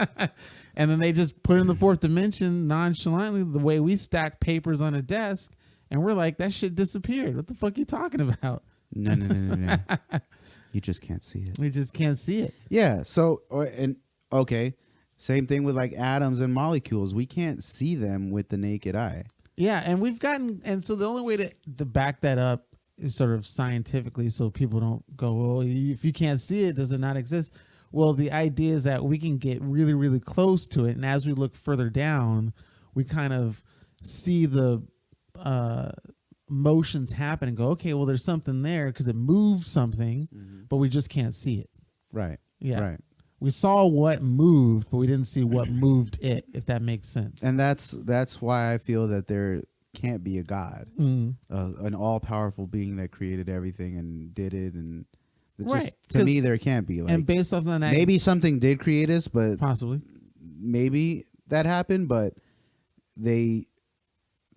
And then they just put it in the 4th dimension nonchalantly, the way we stack papers on a desk. And we're like, that shit disappeared. What the fuck are you talking about? No. You just can't see it. We just can't see it. Yeah. So, okay. Same thing with like atoms and molecules. We can't see them with the naked eye. Yeah. And so the only way to back that up is sort of scientifically, so people don't go, well, if you can't see it, does it not exist? Well, the idea is that we can get really, really close to it. And as we look further down, we kind of see the motions happen and go, okay, well, there's something there because it moved something, but we just can't see it. Right. Yeah. Right. We saw what moved, but we didn't see what moved it, if that makes sense. And that's why I feel that there can't be a God, an all-powerful being that created everything and did it. And right. To me, there can't be. Like, and based off on that, maybe something did create us, but possibly, maybe that happened, but maybe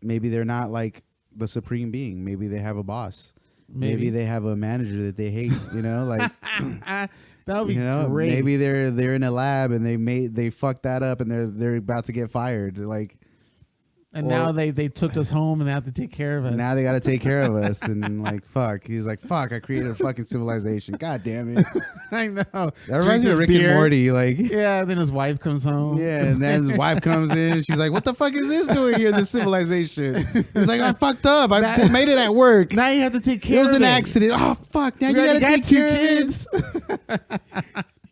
they're not like the supreme being. Maybe they have a boss. Maybe they have a manager that they hate. Like that would be great. Maybe they're in a lab and they fucked that up and they're about to get fired. Like, and now they took us home and they have to take care of us. Now they got to take care of us and like fuck. He's like, fuck, I created a fucking civilization. God damn it. I know. That reminds me of Rick and Morty. Like, yeah. Then his wife comes home. Yeah, and then his wife comes in. She's like, what the fuck is this doing here? This civilization. He's like, I fucked up. I made it at work. Now you have to take care of it. It was an accident. Oh fuck. Now you gotta take 2 care of kids.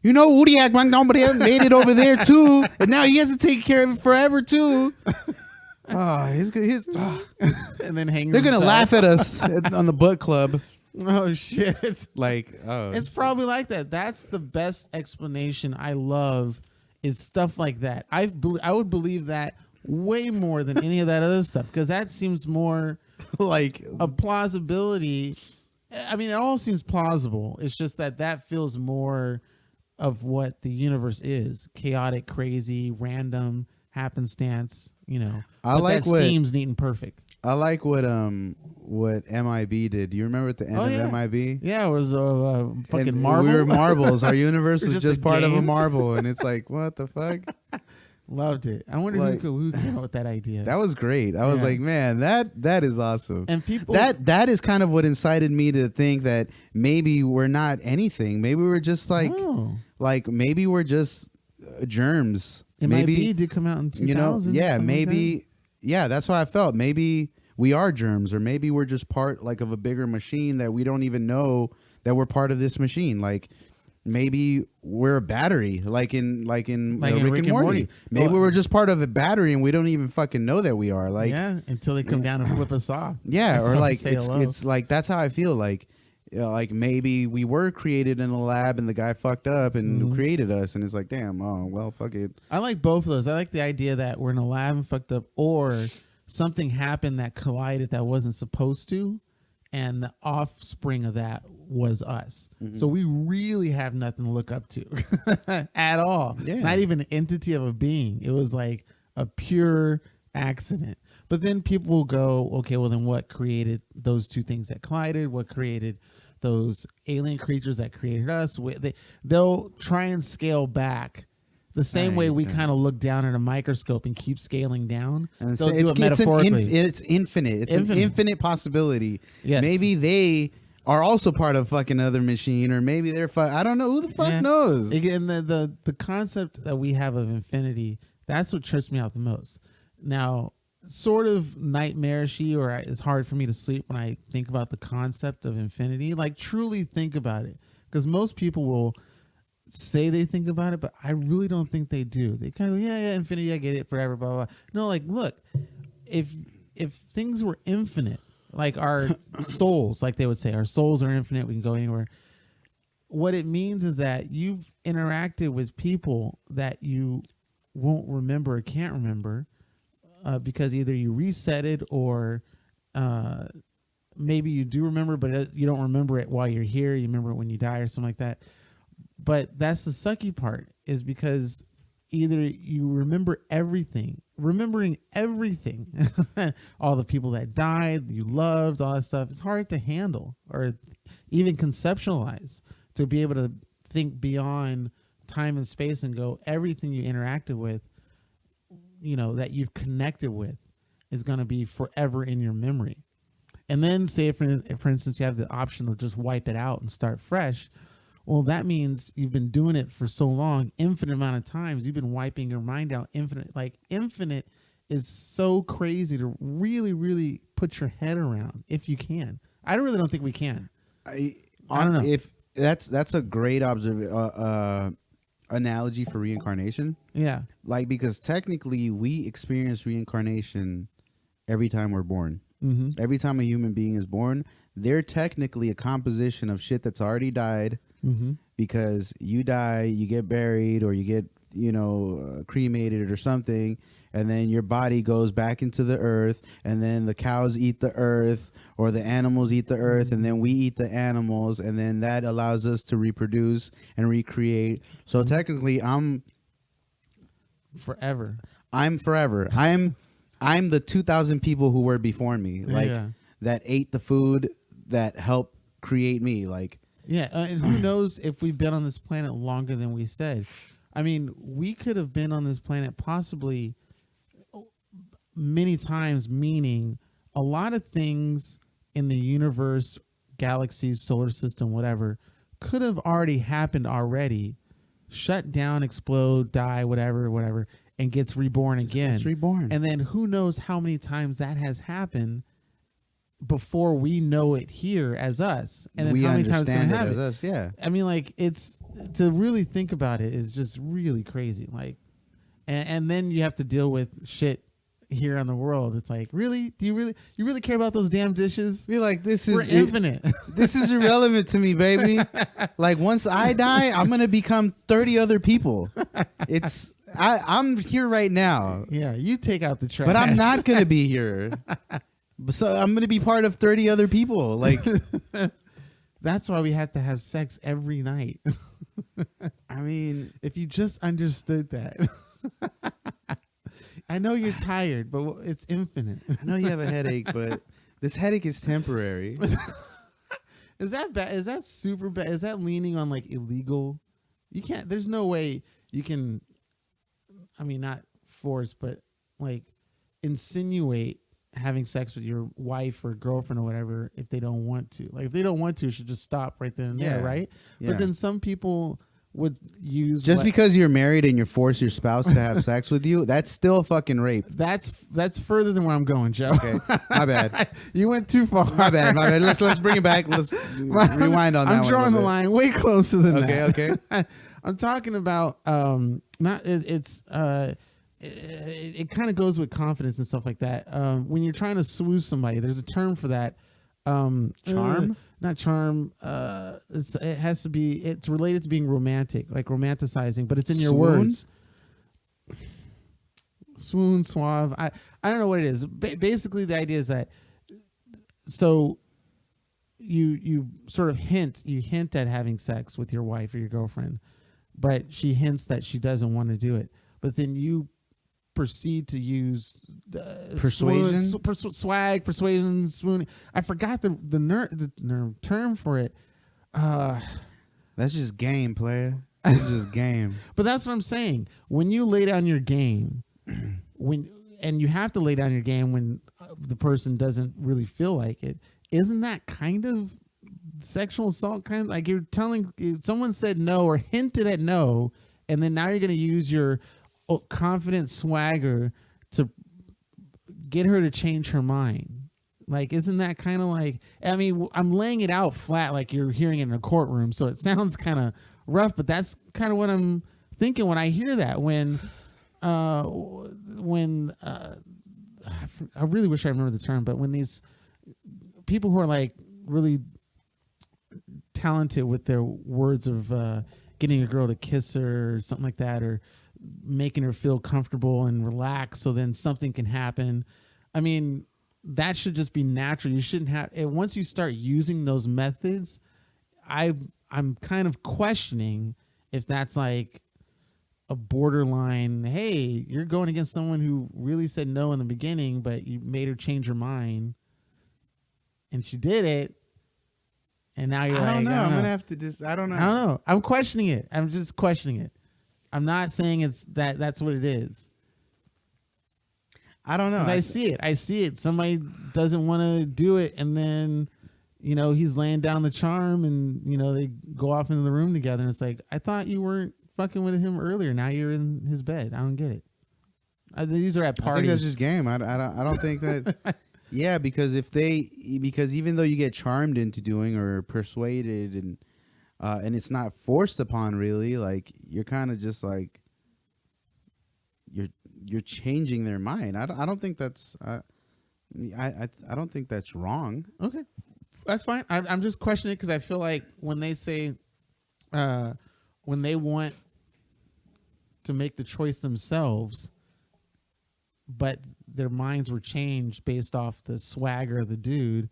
Uriak Magnombre made it over there too, and now he has to take care of it forever too. Oh, and then hang. They're gonna laugh at us on the book club. Oh shit! Like, oh, it's probably like that. That's the best explanation. I love is stuff like that. I would believe that way more than any of that other stuff, because that seems more like a plausibility. I mean, it all seems plausible. It's just that feels more of what the universe is: chaotic, crazy, random, happenstance. I like what seems neat and perfect. I like what MIB did. Do you remember at the end of MIB? Yeah, it was a fucking marble. We were marbles. Our universe was just part of a game. marble, and it's like, what the fuck? Loved it. I wonder who came up with that idea. That was great. I was like, man, that is awesome. And people that is kind of what incited me to think that maybe we're not anything. Maybe we're just like maybe we're just germs. Maybe did come out in 2000. Maybe that's how I felt. Maybe we are germs, or maybe we're just part like of a bigger machine that we don't even know that we're part of this machine. Like, maybe we're a battery, like in Rick and Morty. Maybe we're just part of a battery and we don't even fucking know that we are. Like, until they come down and flip us off. Yeah, that's or like it's like that's how I feel. Like maybe we were created in a lab and the guy fucked up and created us, and it's like, damn, oh well, fuck it. I like both of those. I like the idea that we're in a lab and fucked up, or something happened that collided that wasn't supposed to, and the offspring of that was us. So we really have nothing to look up to at all. Yeah. Not even an entity of a being. It was like a pure accident. But then people will go, okay, well then what created those two things that collided? What created those alien creatures that created us? They'll try and scale back the same way we kind of look down at a microscope and keep scaling down. And they'll do it metaphorically. It's infinite. It's an infinite possibility. Yes. Maybe they are also part of fucking other machine, or maybe they're I don't know. Who the fuck knows? And the concept that we have of infinity, that's what trips me out the most. Now, sort of nightmarishy, or it's hard for me to sleep when I think about the concept of infinity. Like, truly think about it, because most people will say they think about it, but I really don't think they do. They kind of go, yeah, infinity, I get it, forever, blah, blah, blah. No, like, look, if things were infinite, like our souls, like they would say, our souls are infinite, we can go anywhere. what it means is that you've interacted with people that you won't remember or can't remember because either you reset it or uh, maybe you do remember, but you don't remember it while you're here. You remember it when you die or something like that. But that's the sucky part, is because either you remember everything, remembering everything, all the people that died, you loved, all that stuff. It's hard to handle or even conceptualize, to be able to think beyond time and space and go, everything you interacted with, that you've connected with is going to be forever in your memory. And then say, if for instance, you have the option to just wipe it out and start fresh. Well, that means you've been doing it for so long, infinite amount of times. You've been wiping your mind out infinite. Like, infinite is so crazy to really, really put your head around, if you can. I really don't think we can. I don't know. If that's a great analogy for reincarnation. Yeah. Like, because technically we experience reincarnation every time we're born. Mm-hmm. Every time a human being is born, they're technically a composition of shit that's already died. Mm-hmm. Because you die, you get buried, or you get cremated or something, and then your body goes back into the earth, and then the cows eat the earth, or the animals eat the earth, and then we eat the animals, and then that allows us to reproduce and recreate. So technically, I'm forever. I'm the 2,000 people who were before me, that ate the food that helped create me, like. Yeah, and who knows if we've been on this planet longer than we said. I mean, we could have been on this planet possibly many times, meaning a lot of things in the universe, galaxies, solar system, whatever, could have already happened already, shut down, explode, die, whatever, and gets reborn again. It's reborn. And then who knows how many times that has happened before we know it here as us, and then we how many times it's understand gonna it happen. as us. Yeah, I mean, like, it's, to really think about it is just really crazy. Like, and then you have to deal with shit here on the world. It's like, really, do you really care about those damn dishes? be like, We're infinite. This is irrelevant to me, baby. Like, once I die, I'm gonna become 30 other people. I'm here right now. Yeah, you take out the trash, but I'm not gonna be here. So I'm going to be part of 30 other people. Like, that's why we have to have sex every night. I mean, if you just understood that. I know you're tired, but it's infinite. I know you have a headache, but this headache is temporary. Is that bad? Is that super bad? Is that leaning on like illegal? You can't, there's no way you can, I mean, not force, but like insinuate having sex with your wife or girlfriend or whatever if they don't want to. Like, if they don't want to, it should just stop right then and there, right? Yeah. But then some people would use just because you're married and you force your spouse to have sex with you, that's still fucking rape. That's further than where I'm going, Joe. Okay, my bad. You went too far. My bad. Let's bring it back. Let's rewind on that. I'm drawing the line way closer than that. Okay. I'm talking about it kind of goes with confidence and stuff like that. When you're trying to swoosh somebody, there's a term for that. Charm? Not charm. It has to be. It's related to being romantic, like romanticizing, but it's in your words. Swoon, suave. I don't know what it is. Basically, the idea is that so you sort of hint at having sex with your wife or your girlfriend, but she hints that she doesn't want to do it. But then you proceed to use persuasion, swag, persuasion, swooning. I forgot the term for it. That's just game, player. That's just game. But that's what I'm saying. When you lay down your game, and you have to lay down your game when the person doesn't really feel like it, isn't that kind of sexual assault? Kind of like you're telling someone said no or hinted at no, and then now you're going to use your confident swagger to get her to change her mind. Like, isn't that kind of like, I mean, I'm laying it out flat like you're hearing it in a courtroom, so it sounds kind of rough, but that's kind of what I'm thinking when I hear that. I really wish I remember the term, but when these people who are like really talented with their words of getting a girl to kiss her or something like that, or making her feel comfortable and relaxed so then something can happen. I mean, that should just be natural. You shouldn't have, and once you start using those methods, I'm kind of questioning if that's like a borderline, hey, you're going against someone who really said no in the beginning, but you made her change her mind and she did it. And now you're I don't know. I don't I'm know. gonna have to just. I don't know. I don't know. I'm questioning it. I'm just questioning it. I'm not saying it's that's what it is. I don't know. I see it. I see it. Somebody doesn't want to do it, and then, you know, he's laying down the charm, and, you know, they go off into the room together, and it's like, I thought you weren't fucking with him earlier. Now you're in his bed. I don't get it. These are at parties. I think that's just game. I don't think that. Yeah, because because even though you get charmed into doing or persuaded and it's not forced upon, really, like, you're kind of just like you're changing their mind. I don't think that's I don't think that's wrong. Okay, that's fine. I'm just questioning it because I feel like when they say when they want to make the choice themselves, but their minds were changed based off the swagger of the dude,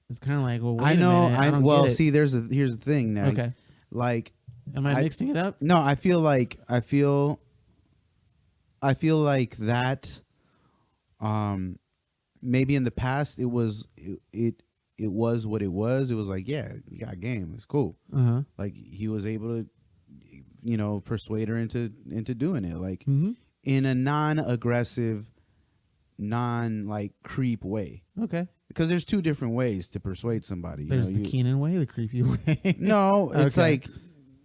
it's kind of like, well, wait a minute. I don't get it. See, here's the thing now. Okay, like, am I mixing it up? No, I feel like that. Maybe in the past it was what it was. It was like, yeah, you got game. It's cool. Like, he was able to, you know, persuade her into doing it, like, in a non-aggressive, like, creep way. Okay. Because there's two different ways to persuade somebody. There's the Cianan way, the creepy way. No, it's like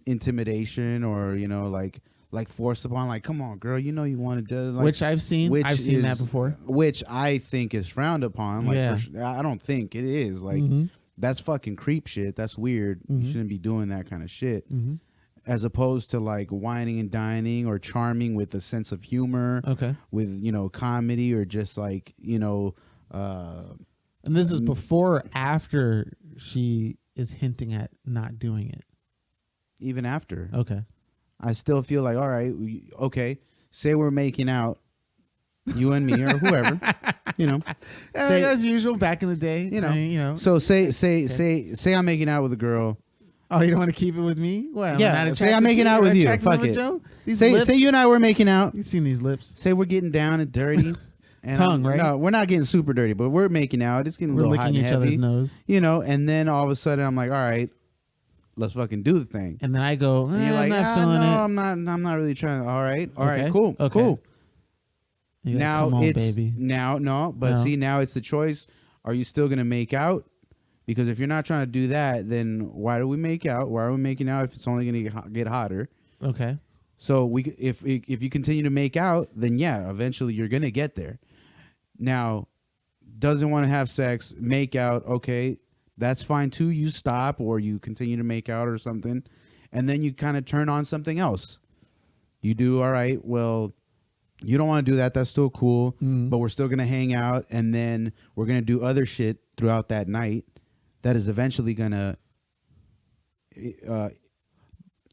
intimidation, or, you know, like forced upon, like, come on, girl, you know you want to do, like, which I've seen. I've seen that before. Which I think is frowned upon. Like, yeah. I don't think it is. Like, that's fucking creep shit. That's weird. You shouldn't be doing that kind of shit. As opposed to, like, whining and dining or charming with a sense of humor. Okay. With, you know, comedy, or just, like, you know. And this is before or after she is hinting at not doing it? Even after. Okay. I still feel like, all right, okay, say we're making out, you and me or whoever, you know. Say, as usual, back in the day, you know. I mean, you know. So say I'm making out with a girl. Oh, you don't want to keep it with me? Well, yeah. Say I'm making out with you. Fuck it. Joe? Say you and I were making out. You've seen these lips. Say we're getting down and dirty. And tongue, right? No, we're not getting super dirty, but we're making out. It's getting a little hot and heavy. We're licking each other's nose. You know, and then all of a sudden I'm like, all right, let's fucking do the thing. And then I go, and you're like, I'm not feeling it. I'm not really trying. All right, cool, okay. Cool. Now come on, it's baby. See, now it's the choice. Are you still gonna make out? Because if you're not trying to do that, then why do we make out? Why are we making out if it's only gonna get hotter? Okay. So if you continue to make out, then yeah, eventually you're gonna get there. Now, doesn't want to have sex, make out, okay, that's fine too. You stop, or you continue to make out or something, and then you kind of turn on something else. You do, all right, well, you don't want to do that. That's still cool, but we're still going to hang out, and then we're going to do other shit throughout that night that is eventually going to...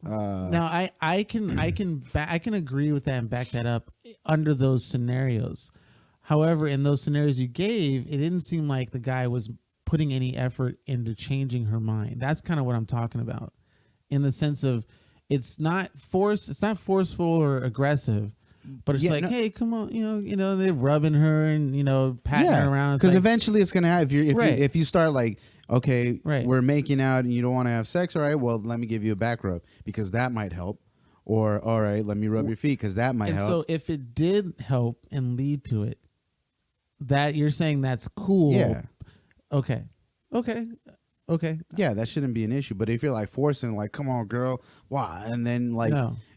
now, I can agree with that and back that up under those scenarios. However, in those scenarios you gave, it didn't seem like the guy was putting any effort into changing her mind. That's kind of what I'm talking about, in the sense of it's not forceful or aggressive, but it's hey, come on, you know, they're rubbing her and, you know, patting her around. Because eventually it's gonna have if you start like, okay, we're making out and you don't want to have sex, all right, well, let me give you a back rub because that might help. Or, all right, let me rub your feet because that might help. So if it did help and lead to it, that you're saying that's cool. Yeah. Okay. Yeah, that shouldn't be an issue. But if you're like forcing, like, come on, girl, why? And then like,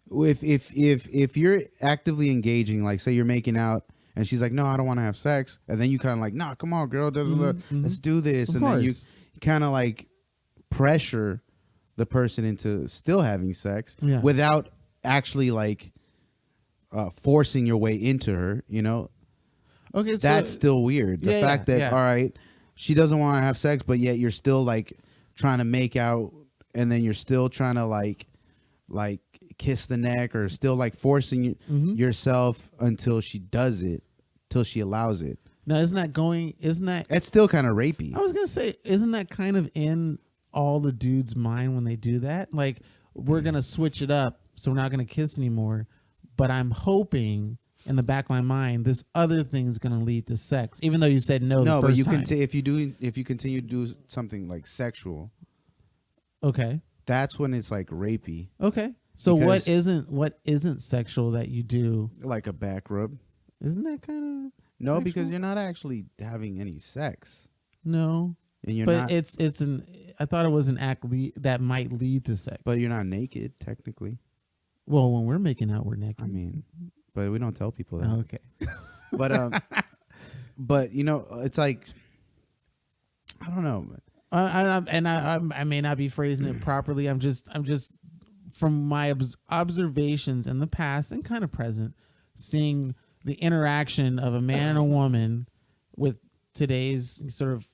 if you're actively engaging, like, say you're making out, and she's like, no, I don't want to have sex, and then you kind of like, nah, come on, girl, let's do this, and then you kind of like pressure the person into still having sex without actually like forcing your way into her, you know. Okay, that's still weird. The fact that all right, she doesn't want to have sex, but yet you're still like trying to make out and then you're still trying to like kiss the neck or still like forcing yourself until she does it, till she allows it. Now, isn't that It's still kind of rapey. I was gonna say, isn't that kind of in all the dudes' mind when they do that? Like, we're gonna switch it up, so we're not gonna kiss anymore. But I'm hoping in the back of my mind, this other thing is gonna lead to sex, even though you said no. No, the but first time. if you continue to do something like sexual, Okay. that's when it's like rapey. Okay. So Because- what isn't sexual that you do? Like a back rub. Isn't that kind of No, sexual? because you're not actually having any sex, no? and you're But not. it's an. I thought it was an act that might lead to sex. But you're not naked technically. well, when we're making out, we're naked. I mean, but we don't tell people that. Oh, okay. But but you know, it's like I don't know. I may not be phrasing it properly. I'm just from my observations in the past and kind of present, seeing the interaction of a man and a woman with today's sort of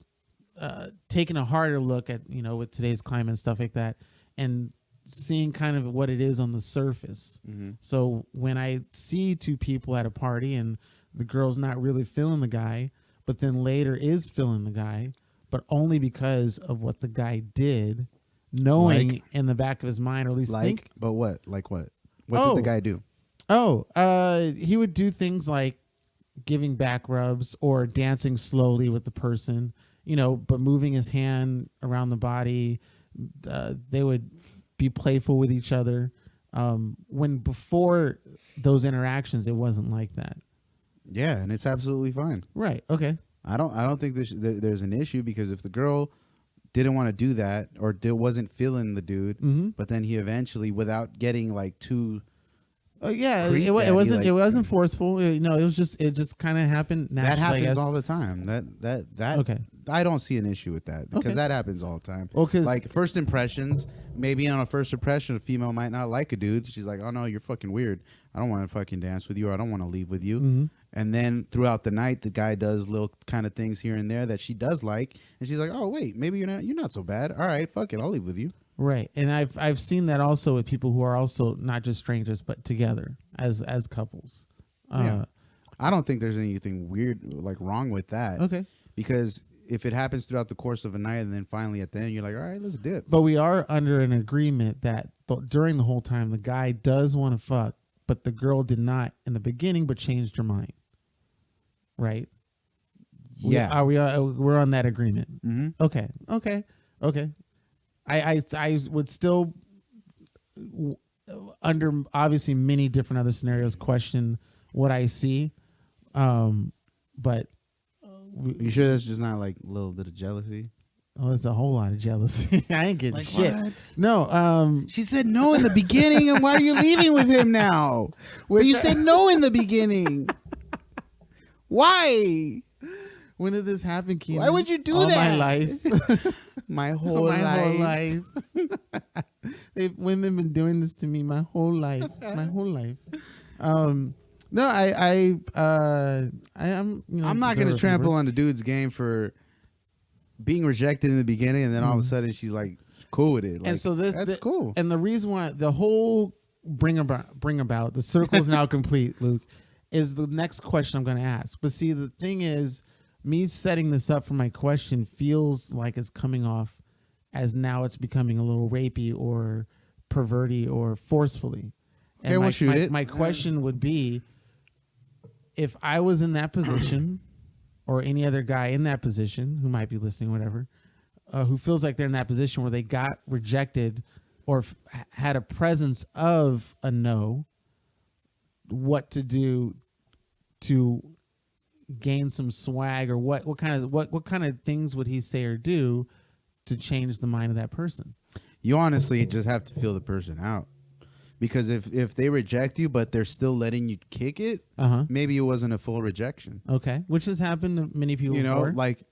taking a harder look at, with today's climate and stuff like that, and seeing kind of what it is on the surface. Mm-hmm. So when I see two people at a party and the girl's not really feeling the guy, but then later is feeling the guy, but only because of what the guy did, knowing in the back of his mind, or at least think. But what? Like what? What did the guy do? He would do things like giving back rubs or dancing slowly with the person, but moving his hand around the body. They would be playful with each other. When before those interactions, it wasn't like that. Yeah, and it's absolutely fine. Right. Okay. I don't think there's an issue, because if the girl didn't want to do that or wasn't feeling the dude, but then he eventually, without getting like too, it wasn't forceful. It just kind of happened naturally. that happens I guess. all the time. That Okay. I don't see an issue with that, because Okay. that happens all the time. Well, 'cause- like first impressions, maybe on a first impression, a female might not like a dude. She's like, "Oh no, you're fucking weird. I don't want to fucking dance with you, or I don't want to leave with you." And then throughout the night, the guy does little kind of things here and there that she does like, and she's like, "Oh wait, maybe you're not so bad. All right, fuck it, I'll leave with you." Right. And I've seen that also with people who are also not just strangers but together as couples. Yeah. I don't think there's anything weird like wrong with that. Okay. Because if it happens throughout the course of a night and then finally at the end you're like, "All right, let's dip." But we are under an agreement that during the whole time the guy does want to fuck, but the girl did not in the beginning, but changed her mind. Right? Yeah. We're on that agreement. Mm-hmm. Okay. I would still, under obviously many different other scenarios, question what I see. But You sure that's just not like a little bit of jealousy? oh, it's a whole lot of jealousy. I ain't getting Like shit. what? No. She said no in the beginning, and why are you leaving with him now? But you said no in the beginning. Why? When did this happen, Keenan? Why would you do All that? my life. My whole Whole life. life. Women been doing this to me my whole life. My whole life. No, I am. I'm not going to trample on the dude's game for being rejected in the beginning, and then all of a sudden she's like cool with it. Like, And so that's cool. And the reason why the whole bring about the circle is now complete, Luke, is the next question I'm going to ask. But see, the thing is, me setting this up for my question feels like it's coming off as now it's becoming a little rapey or perverty or forcefully. Okay, we'll shoot it. My question would be, if I was in that position, or any other guy in that position who might be listening, whatever, who feels like they're in that position where they got rejected or had a presence of a no, what to do to gain some swag, or what kind of things would he say or do to change the mind of that person? You honestly just have to feel the person out, because if they reject you but they're still letting you kick it, maybe it wasn't a full rejection. Okay, which has happened to many people. Before. Like,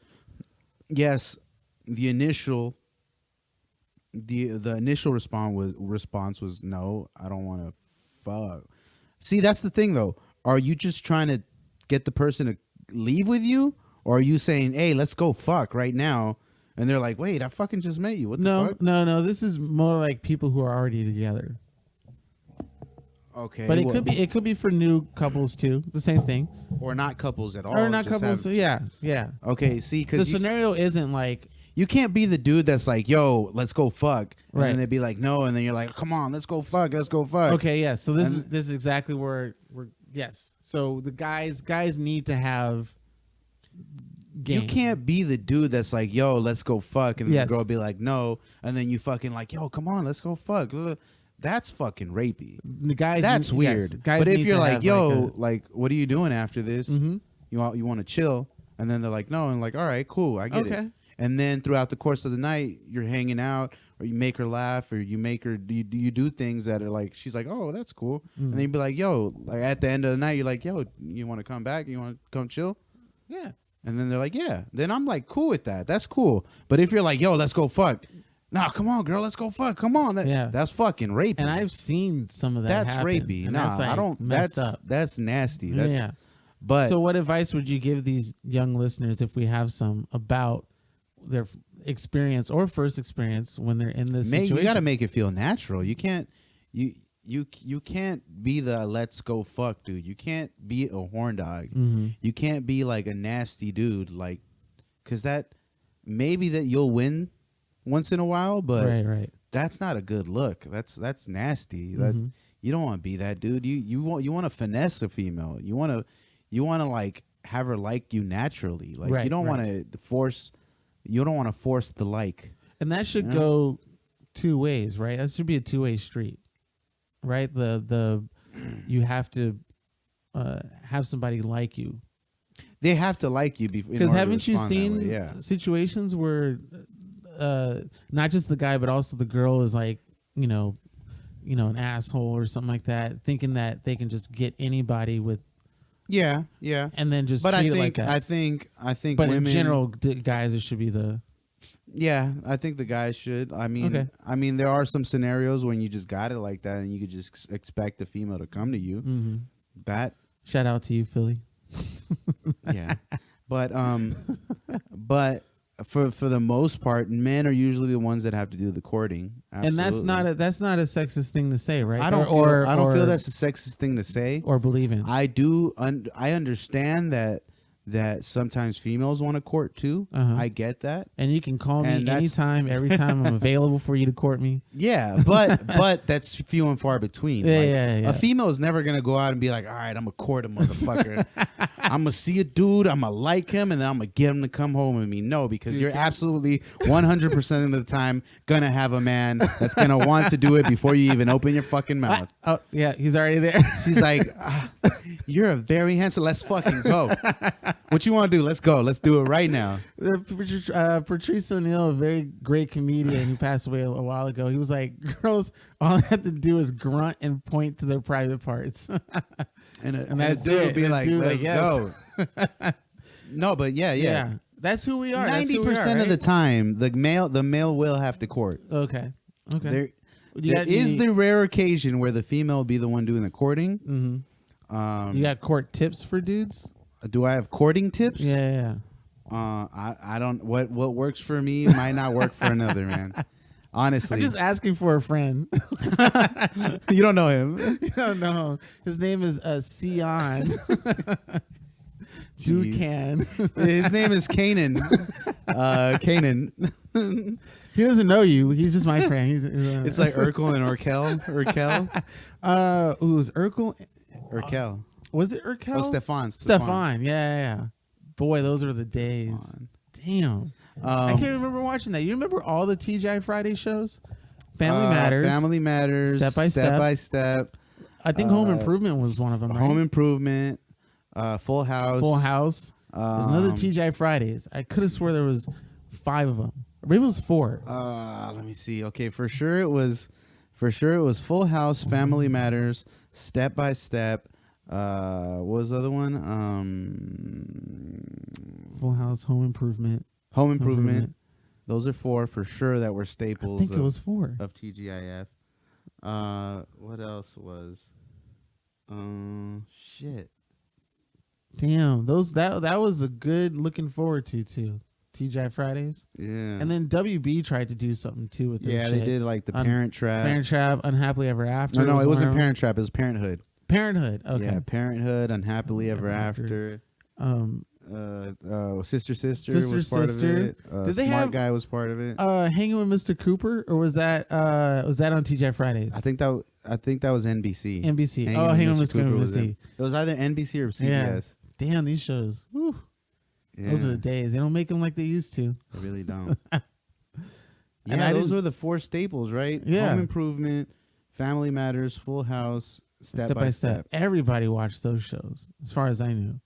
yes, the initial response was no, I don't want to fuck. See, that's the thing though. Are you just trying to get the person to leave with you, or are you saying, "Hey, let's go fuck right now," and they're like, wait, I fucking just met you. What the No, fuck? no. This is more like people who are already together. Okay, But it could be for new couples too. The same thing. or not couples at all, Or not just couples. Yeah. Okay, see, The because scenario isn't like you can't be the dude that's like, yo, let's go fuck, and Right. then they'd be like, no, and then you're like, come on, let's go fuck. okay, yeah. So this is exactly where we're yes. So the guys need to have game. You can't be the dude that's like, yo, let's go fuck, and then Yes. the girl be like, no, and then you fucking like, yo, come on, let's go fuck. That's fucking rapey. The guys That's weird. Yes, guys but if need you're to like, have yo, like, what are you doing after this? Mm-hmm. You want to chill, and then they're like, no, and like, all right, cool, I get Okay. it. And then throughout the course of the night, you're hanging out, or you make her laugh, or you make her you do things that are like, she's like, oh, that's cool, and then you'd be like, yo, like at the end of the night, you're like, yo, you want to come back? You want to come chill? Yeah. And then they're like, yeah. Then I'm like, cool with that. That's cool. But if you're like, yo, let's go fuck. Nah, come on, girl, let's go fuck. Come on. That's fucking rapey. And I've seen some of that. That's happen, rapey. and Nah, that's, like, I don't. Messed up. That's nasty. That's, yeah. But So what advice would you give these young listeners, if we have some, about their experience or first experience when they're in this situation? you got to make it feel natural. You can't. You can't be the let's go fuck dude. You can't be a horn dog. Mm-hmm. You can't be like a nasty dude, like, because that maybe that you'll win once in a while, but right. that's not a good look. That's nasty. That Mm-hmm. you don't want to be that dude. You want to finesse a female. You want to like have her like you naturally. Like Right, you don't right. want to force. You don't want to force the like. And that should Yeah. go two ways, right? That should be a two-way street, right? The you have to have somebody like you, They have to like you because haven't you seen Yeah. situations where not just the guy but also the girl is like an asshole or something like that, thinking that they can just get anybody with Yeah. and then just But treat I it think like that. I think But women, in general, guys, it should be the yeah, I think the guys should. I mean, Okay. There are some scenarios when you just got it like that, and you could just expect the female to come to you. mm-hmm. That Shout out to you, Philly. yeah, but for the most part, men are usually the ones that have to do the courting. Absolutely. And that's not a sexist thing to say, right? I don't feel that's a sexist thing to say or believe in. I understand that sometimes females want to court too. Uh-huh. I get that. And you can call me And that's- anytime, every time I'm available for you to court me. Yeah, but that's few and far between. Yeah, Like, yeah. A female is never gonna go out and be like, all right, I'm gonna court a motherfucker. I'm gonna see a dude, I'm gonna like him, and then I'm gonna get him to come home with me. No, because you're absolutely 100% of the time gonna have a man that's gonna want to do it before you even open your fucking mouth. Oh, yeah, he's already there. She's like, you're a very handsome. Let's fucking go. What you want to do? Let's go. Let's do it right now. Patrice O'Neal, a very great comedian who passed away a while ago, he was like, girls, all they have to do is grunt and point to their private parts. And that's dude it. would be And like, dude, let's yes. go. No, but yeah. That's who we are. 90% of the time, the male will have to court. Okay. There is the rare occasion where the female will be the one doing the courting. Mm-hmm. You got court tips for dudes? Do I have courting tips? Yeah. I don't. What works for me might not work for another, man. Honestly, I'm just asking for a friend. You don't know him. No, his name is Cian. Dude can. His name is Cianan. Cianan. He doesn't know you. He's just my friend. It's like Urkel and Urkel. It was Urkel. Urkel. Was it Urkel? Oh, Stefan. Yeah. Boy, those are the days. Damn. I can't remember watching that. You remember all the TGI Friday shows? Family Matters. Step by Step. I think Home Improvement was one of them, right? Home Improvement. Full House. There's another TGI Fridays. I could have swore there was 5 of them. Or maybe it was 4. Let me see. Okay, for sure it was Full House, Family Matters, Step by Step. What was the other one? Full House, Home Improvement. Home Improvement. Those are 4 for sure that were staples. I think it was 4 of TGIF. What else was? Shit. Damn, that was a good looking forward to too. TGI Fridays. Yeah. And then WB tried to do something too with their Yeah, shit. they did like the Parent Trap. Parent Trap, Unhappily Ever After. No, it wasn't Parent Trap. It was Parenthood. Parenthood. Okay. Yeah, Parenthood, Unhappily Ever After. Sister was part of it. Did they Smart have Guy was part of it. Hanging with Mr. Cooper, or was that on TGI Fridays? I think that was NBC. NBC. Hanging with Mr. Cooper was it was either NBC or CBS. Yeah. Damn, these shows. Whew. Yeah. Those are the days. They don't make them like they used to. They really don't. And those were the 4 staples, right? Yeah. Home Improvement, Family Matters, Full House, Step by Step. Everybody watched those shows, as far as I knew.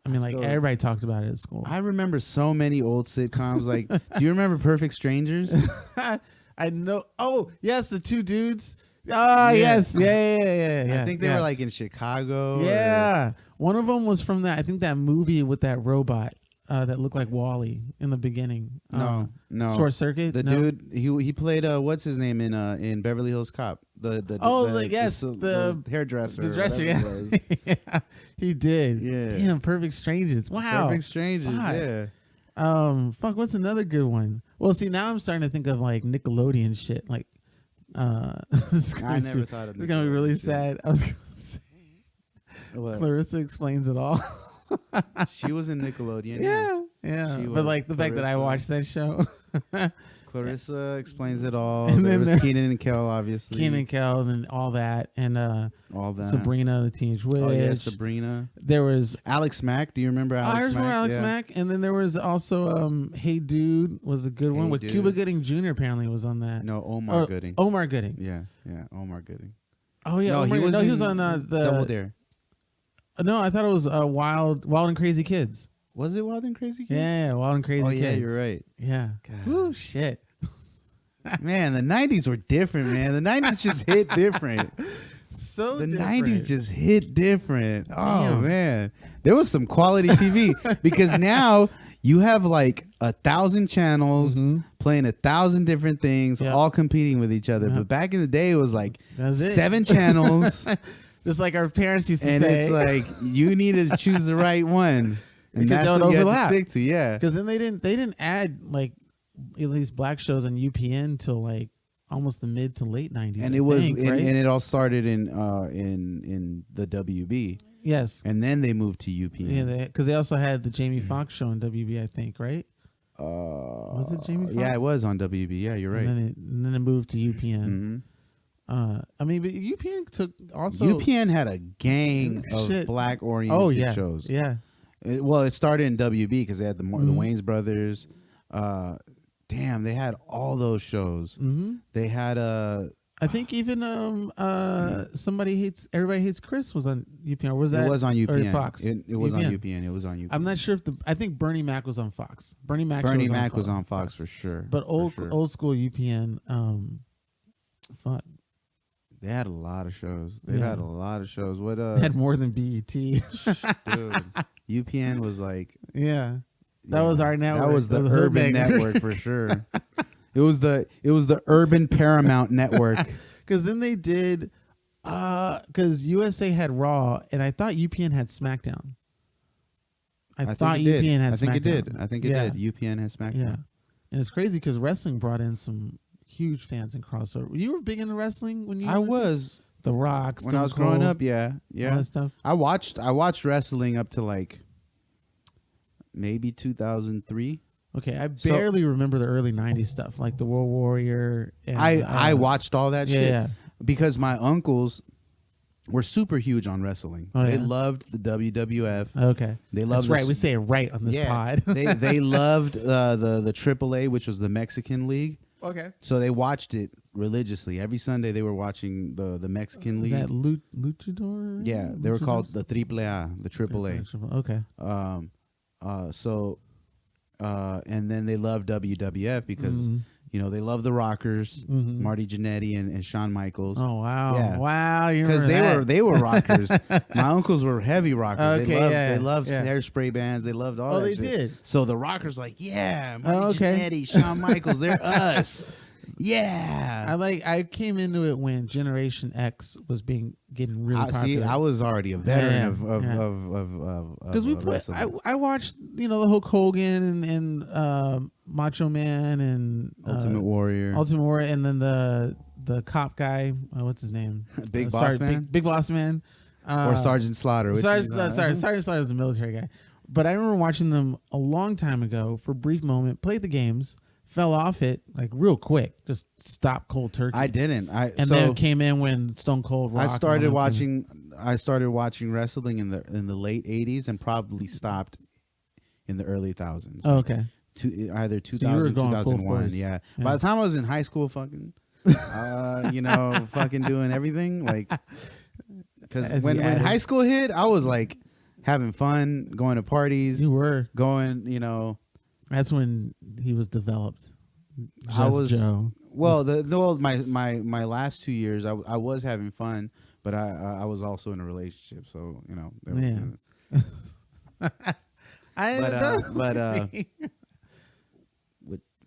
I mean, like, everybody talked about it at school. I remember so many old sitcoms. Like, do you remember Perfect Strangers? I know. Oh, yes, the 2 dudes. Ah, yes. Yeah. I think they were like in Chicago. Yeah. One of them was from that, I think that movie with that robot that looked like Wall-E in the beginning. No. Short Circuit? The dude, he played, what's his name in Beverly Hills Cop? The hairdresser. The dresser, yeah. Yeah. He did. Yeah. Damn, Perfect Strangers. Wow. Perfect Strangers, yeah. Fuck, what's another good one? Well, see, now I'm starting to think of like Nickelodeon shit. Like, I never thought of it. It's gonna be really sad. I was gonna say, what? Clarissa Explains It All. She was in Nickelodeon. Yeah. But like the fact that I watched that show. Clarissa Explains It All. And there then was Kenan and Kel, obviously. Kenan and Kel, and all that, and all that. Sabrina the Teenage Witch. Oh yeah, Sabrina. There was Alex Mack. Do you remember Alex Mack? I remember Alex Mack, and then there was also Hey Dude was a good one with Cuba Gooding Jr. Apparently was on that. No, Omar Gooding. Omar Gooding. Yeah, Omar Gooding. Oh yeah, no, he was on the Double Dare. No, I thought it was Wild and Crazy Kids. Was it Wild and Crazy Kids? Yeah, Wild and Crazy Kids. Oh yeah, you're right. Yeah. Woo, shit. Man, the 90s were different, man. The 90s just hit different. The 90s just hit different. Damn. Oh man, there was some quality TV because now you have like 1,000 channels playing 1,000 different things, all competing with each other. But back in the day, it was like 7 channels. Just like our parents used to say. And it's like you need to choose the right one. And because that's what you have to stick to, yeah. Because then they didn't add like at least black shows on UPN till like almost the mid to late 90s. And and it all started in the WB. Yes. And then they moved to UPN. Yeah, because they also had the Jamie Foxx show on WB, I think, right? Was it Jamie Foxx? Yeah, it was on WB. Yeah, you're right. And then it moved to UPN. I mean, but UPN took also. UPN had a gang of black-oriented shows. Yeah. It started in WB because they had the Wayans Brothers. Damn, they had all those shows. They had I think even Everybody Hates Chris was on UPN. Or was that? It was on UPN. Or Fox. It was on UPN. It was on UPN. I'm not sure if I think Bernie Mac was on Fox. Bernie Mac was on Fox for sure. But old school UPN. Fuck. They had a lot of shows. They had a lot of shows. What they had more than BET. Dude, UPN was like that was our network. That was the urban network for sure. It was the urban Paramount network. Because then they did because USA had Raw and I thought UPN had SmackDown. I thought UPN had SmackDown. I think it did. I think it did. UPN had SmackDown. Yeah. And it's crazy because wrestling brought in some huge fans and crossover. You were big into wrestling when you I was. The Rock, when I was growing up, yeah. All that stuff. I watched wrestling up to like maybe 2003. Okay, I barely remember the early 90s stuff, like the World Warrior. And, I watched all that shit because my uncles were super huge on wrestling. They loved the WWF. Okay. They loved That's right. We say it right on this pod. they loved the AAA, which was the Mexican League. Okay. So they watched it religiously. Every Sunday they were watching the Mexican League. Is that Luchador? Yeah, they were called the AAA, the AAA. Okay. And then they loved WWF because they love the Rockers, Marty Jannetty and Shawn Michaels. Oh wow, wow! Because they were rockers. My uncles were heavy rockers. Okay, they loved hairspray bands. They loved all that. Oh, they shit. did. So the rockers Marty Jannetty, Shawn Michaels, they're us. Yeah. I came into it when Generation X was getting really popular. See, I was already a veteran of because we put I watched the Hulk Hogan and Macho Man and Ultimate Warrior, and then the cop guy, what's his name? Big Boss Man, Big Boss Man, or Sergeant Slaughter. Sergeant Slaughter was a military guy, but I remember watching them a long time ago for a brief moment. Played the games. Fell off it like real quick, just stopped cold turkey. I didn't. Then came in when Stone Cold Rock. I started watching wrestling in the late '80s and probably stopped in the early 2000s. Oh, okay. Either 2000, 2001. Yeah. By the time I was in high school, fucking doing everything like. Because when high school hit, I was like having fun, going to parties. You were going, That's when he was developed. I was Joe. Well, my last 2 years, I was having fun, but I was also in a relationship, so which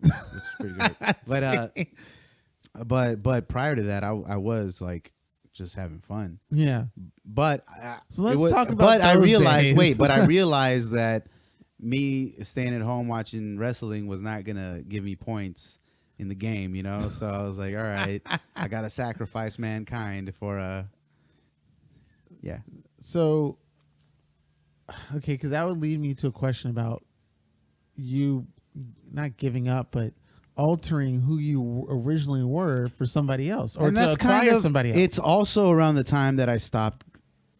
is pretty good. But prior to that, I was like just having fun. Yeah. But so let's talk about. But I realized. But I realized that. Me staying at home watching wrestling was not gonna give me points in the game, So I was like, all right, I gotta sacrifice mankind for yeah. So, okay, because that would lead me to a question about you not giving up, but altering who you originally were for somebody else, or to acquire somebody else. It's also around the time that I stopped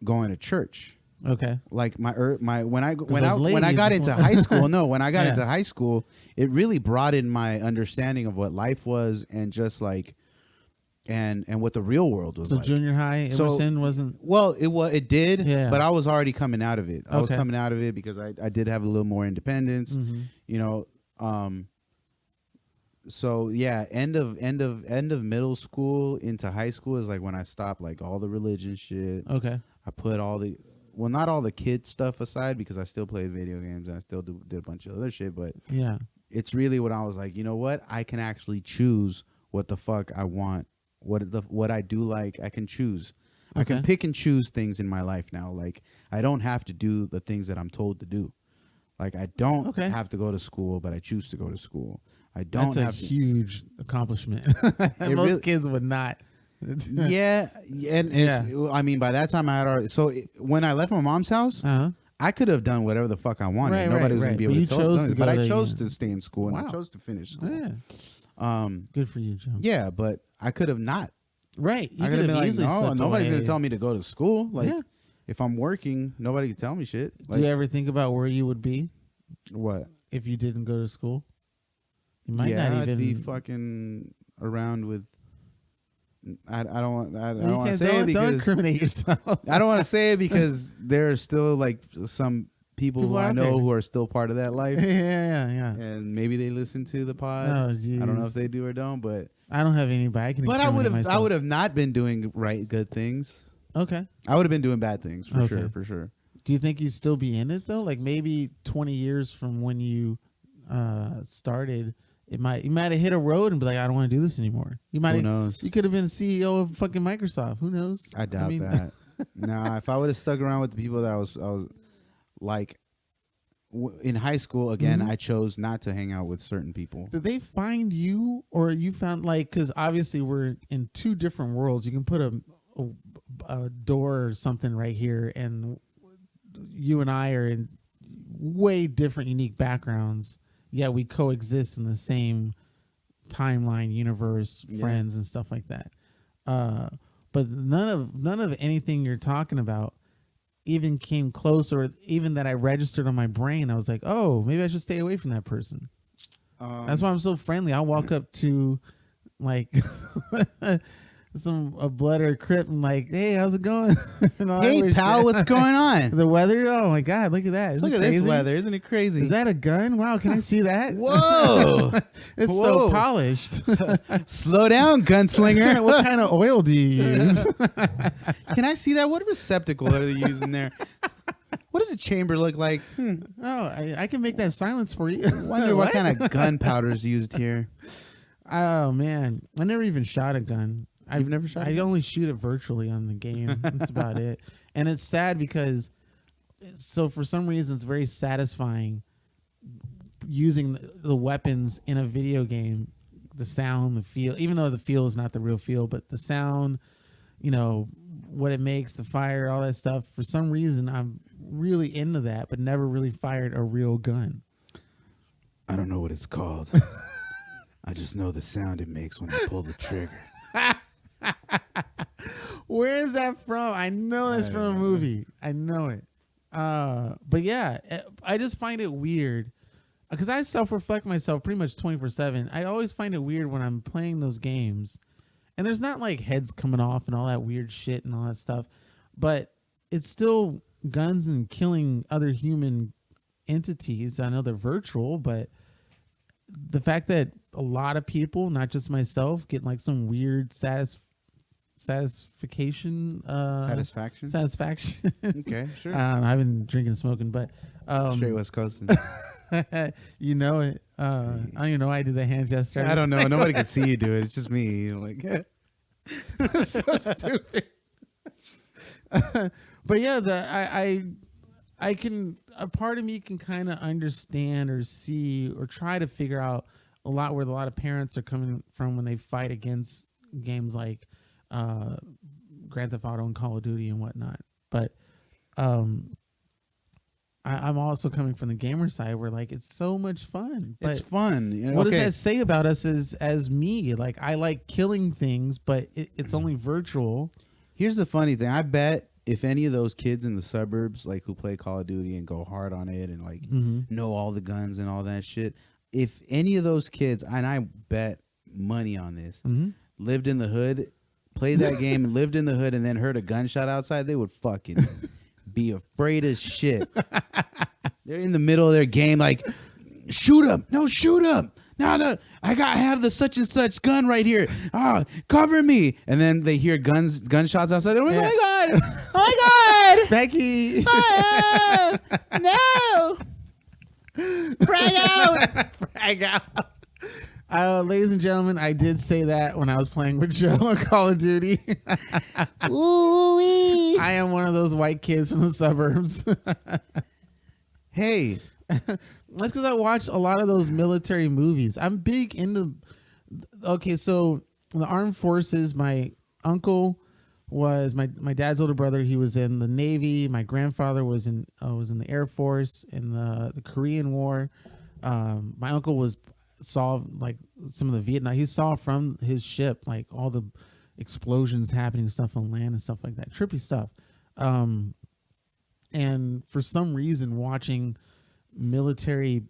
going to church. Okay. Like when I got into high school, when I got into high school, it really broadened my understanding of what life was and just like and what the real world was like. So junior high, Emerson wasn't. Well, it did, yeah. But I was already coming out of it. I was coming out of it because I did have a little more independence, So yeah, end of middle school into high school is like when I stopped like all the religion shit. Okay. I put not all the kid stuff aside because I still played video games and I still did a bunch of other shit, but yeah, it's really when I was like, you know what? I can actually choose what the fuck I want. What I do like, I can choose. Okay. I can pick and choose things in my life now. Like I don't have to do the things that I'm told to do. Like I don't have to go to school, but I choose to go to school. I don't That's a huge accomplishment. Most kids would not. Yeah, and I mean, by that time I had already. So when I left my mom's house, I could have done whatever the fuck I wanted. Right, Nobody was gonna be able to tell me. But I chose to to stay in school and I chose to finish school. Yeah. Good for you, Joe. Yeah, but I could have not. Right. I could have been like, no, nobody's gonna tell me to go to school. Like, if I'm working, nobody can tell me shit. Like, do you ever think about where you would be? What if you didn't go to school? You might not even I'd be fucking around with. I don't want to say it because don't incriminate yourself. I don't want to say it because there are still like some people who I know who are still part of that life. Yeah. And maybe they listen to the pod. Oh, geez. I don't know if they do or don't, but I don't have anybody. But I would have not been doing good things. Okay. I would have been doing bad things for sure. Do you think you'd still be in it though? Like maybe 20 years from when you started. You might have hit a road and be like, I don't want to do this anymore. Who knows? You could have been CEO of fucking Microsoft. Who knows? I doubt that. Nah, if I would have stuck around with the people that I was like in high school again, I chose not to hang out with certain people. Did they find you, or you found because obviously we're in two different worlds. You can put a door or something right here, and you and I are in way different, unique backgrounds. Yeah, we coexist in the same timeline, universe, friends, and stuff like that. But none of anything you're talking about even came close, or even that I registered on my brain. I was like, oh, maybe I should stay away from that person. That's why I'm so friendly. I'll walk up to like a blood or a crip and like, hey, how's it going? Hey, pal, what's going on? The weather? Oh my God, look at that. Look at this weather. Isn't it crazy? Is that a gun? Wow, can I see that? Whoa. It's so polished. Slow down, gunslinger. What kind of oil do you use? Can I see that? What receptacle are they using there? What does a chamber look like? Oh, I can make that silence for you. I wonder what kind of gunpowder is used here. Oh man, I never even shot a gun. You've never shot a I gun? only shoot it virtually on the game. That's about it. And it's sad because so for some reason it's very satisfying using the weapons in a video game. The sound, the feel, even though the feel is not the real feel, but the sound, you know, what it makes, the fire, all that stuff. For some reason, I'm really into that, but never really fired a real gun. I don't know what it's called. I just know the sound it makes when I pull the trigger. Where is that from? I know that's from a movie. I know it. But yeah, I just find it weird because I self-reflect myself pretty much 24/7. I always find it weird when I'm playing those games, and there's not like heads coming off and all that weird shit and all that stuff, but it's still guns and killing other human entities. I know they're virtual, but the fact that a lot of people, not just myself, get like some weird satisfaction. Satisfaction? Okay, sure. I've been drinking and smoking, but Straight West Coast. you know it. I don't even know why I did the hand gesture. I don't know. Nobody can see you do it. It's just me. Like, so stupid. But yeah, I can, a part of me can kind of understand or see or try to figure out a lot where a lot of parents are coming from when they fight against games like Grand Theft Auto and Call of Duty and whatnot. But I'm also coming from the gamer side where like it's so much fun. But it's fun. You know, what does that say about us as me? Like I like killing things, but it's only virtual. Here's the funny thing. I bet if any of those kids in the suburbs like who play Call of Duty and go hard on it and like know all the guns and all that shit, if any of those kids, and I bet money on this, lived in the hood, played that game and lived in the hood and then heard a gunshot outside, they would fucking be afraid as shit. They're in the middle of their game like, shoot him. No, shoot him. No, I have the such and such gun right here. Cover me. And then they hear gunshots outside. They're like, oh my God. Oh my God. Becky. No. Frag out. Frag out. Ladies and gentlemen, I did say that when I was playing with Joe on Call of Duty. Ooh-wee. I am one of those white kids from the suburbs. Hey. That's because I watched a lot of those military movies. I'm big into. Okay, so the armed forces. My uncle was my dad's older brother. He was in the Navy. My grandfather was in the Air Force in the Korean War. My uncle saw like some of the Vietnam. He saw from his ship like all the explosions happening, stuff on land and stuff like that. Trippy stuff. And for some reason, watching military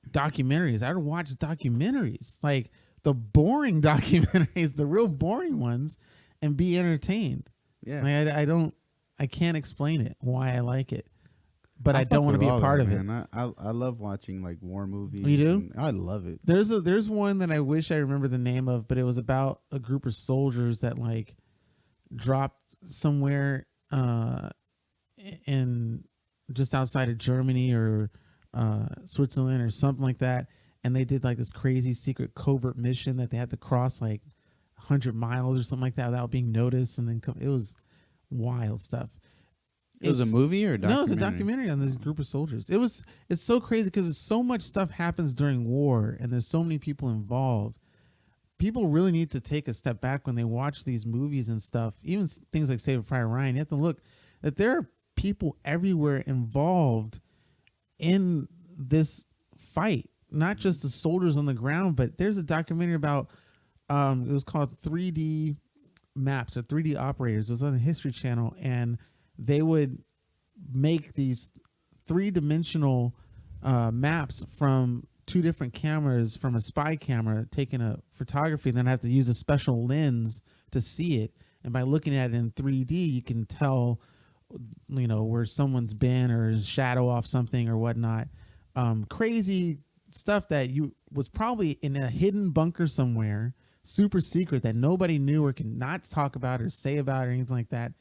documentaries, I would watch documentaries, like the boring documentaries, the real boring ones, and be entertained. Yeah, like I can't explain it why I like it, but I don't want to be a part of it. I love watching like war movies. You do? I love it. There's one that I wish I remember the name of, but it was about a group of soldiers that like dropped somewhere in just outside of Germany or Switzerland or something like that, and they did like this crazy secret covert mission that they had to cross like 100 miles or something like that without being noticed, and then it was wild stuff. It was a movie or a documentary? No, it's a documentary on this group of soldiers. It's so crazy because so much stuff happens during war and there's so many people involved. People really need to take a step back when they watch these movies and stuff, even things like Saving Private Ryan. You have to look that there are people everywhere involved in this fight, not just the soldiers on the ground, but there's a documentary about it was called 3D Maps or 3D Operators. It was on the History Channel, and they would make these three-dimensional maps from two different cameras, from a spy camera taking a photography, and then have to use a special lens to see it. And by looking at it in 3D, you can tell, you know, where someone's been or shadow off something or whatnot. Crazy stuff that was probably in a hidden bunker somewhere, super secret, that nobody knew or could not talk about or say about or anything like that.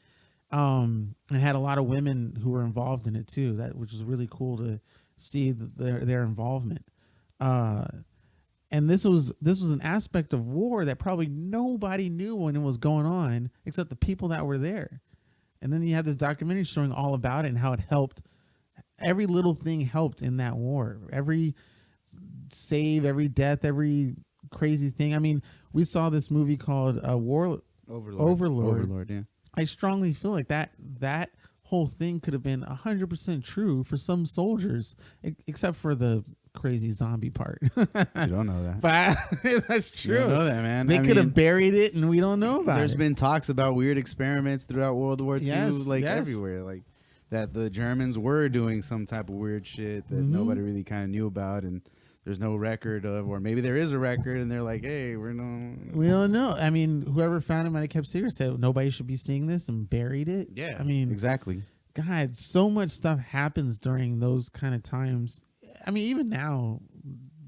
And had a lot of women who were involved in it too, which was really cool to see their involvement. And this was an aspect of war that probably nobody knew when it was going on except the people that were there. And then you have this documentary showing all about it and how it helped. Every little thing helped in that war. Every save, every death, every crazy thing. I mean, we saw this movie called Overlord. Yeah. I strongly feel like that whole thing could have been 100% true for some soldiers, except for the crazy zombie part. You don't know that. But that's true. You don't know that, man. They could have buried it and we don't know about There's it. been talks about weird experiments throughout World War II, Yes, everywhere. Like that the Germans were doing some type of weird shit that nobody really kind of knew about, and there's no record of, or maybe there is a record and they're like, hey, we don't know. I mean, whoever found it might have kept secret, said nobody should be seeing this, and buried it. Yeah. I mean, exactly. God, so much stuff happens during those kind of times. I mean, even now,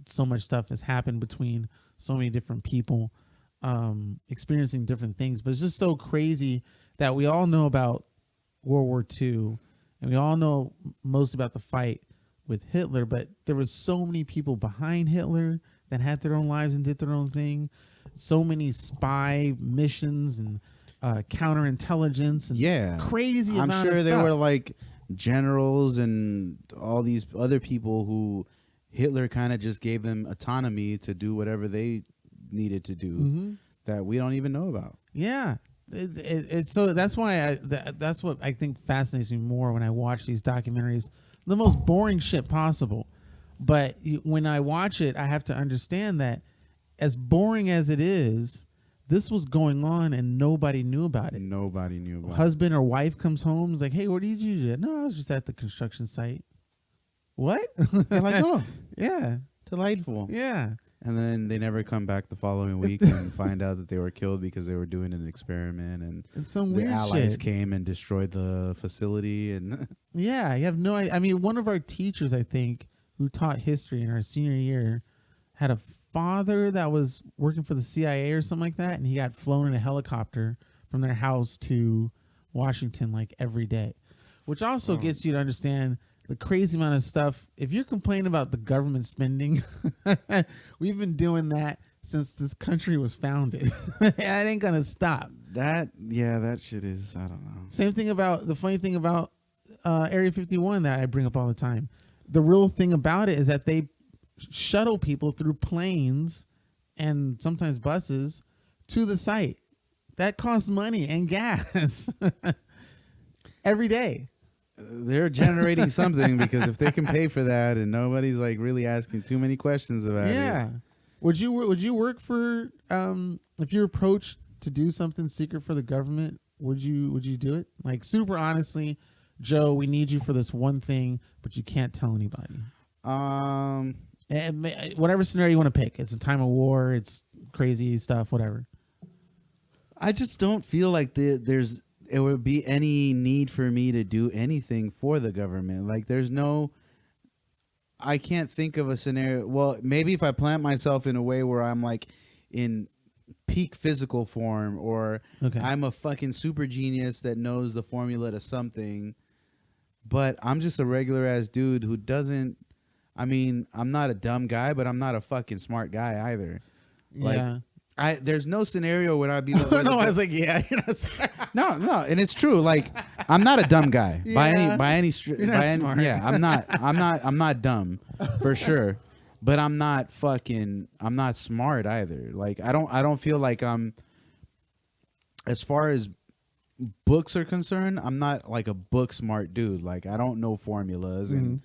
so much stuff has happened between so many different people experiencing different things. But it's just so crazy that we all know about World War II, and we all know most about the fight with Hitler, but there was so many people behind Hitler that had their own lives and did their own thing. So many spy missions and counterintelligence and crazy amount of stuff. I'm sure there were like generals and all these other people who Hitler kind of just gave them autonomy to do whatever they needed to do that we don't even know about. Yeah. It's so that's why that's what I think fascinates me more when I watch these documentaries. The most boring shit possible. But when I watch it, I have to understand that as boring as it is, this was going on and nobody knew about it. Nobody knew about it. Husband or wife comes home, is like, hey, what did you do? No, I was just at the construction site. What? They're like, oh, yeah. Delightful. Yeah. And then they never come back the following week and find out that they were killed because they were doing an experiment, and some the weird Allies shit came and destroyed the facility. And yeah, you have no idea. I mean, one of our teachers, I think, who taught history in our senior year, had a father that was working for the CIA or something like that, and he got flown in a helicopter from their house to Washington like every day, which also gets you to understand the crazy amount of stuff. If you're complaining about the government spending, we've been doing that since this country was founded. That ain't gonna stop. That shit is, I don't know. Same thing about the funny thing about Area 51 that I bring up all the time. The real thing about it is that they shuttle people through planes and sometimes buses to the site. That costs money and gas every day. They're generating something, because if they can pay for that and nobody's like really asking too many questions about it. Yeah. Would you work for if you're approached to do something secret for the government, would you do it? Like, super honestly, Joe, we need you for this one thing, but you can't tell anybody. Whatever scenario you want to pick. It's a time of war, it's crazy stuff, whatever. I just don't feel like it would be any need for me to do anything for the government. Like, I can't think of a scenario. Well, maybe if I plant myself in a way where I'm like in peak physical form, or I'm a fucking super genius that knows the formula to something, but I'm just a regular ass dude who doesn't, I mean, I'm not a dumb guy, but I'm not a fucking smart guy either. Yeah. There's no scenario where I'd be like, I was like, yeah, you're not smart. No, and it's true. Like, I'm not a dumb guy by any smart. Yeah, I'm not dumb for sure, but I'm not smart either. Like, I don't feel like I'm, as far as books are concerned, I'm not like a book smart dude. Like, I don't know formulas, and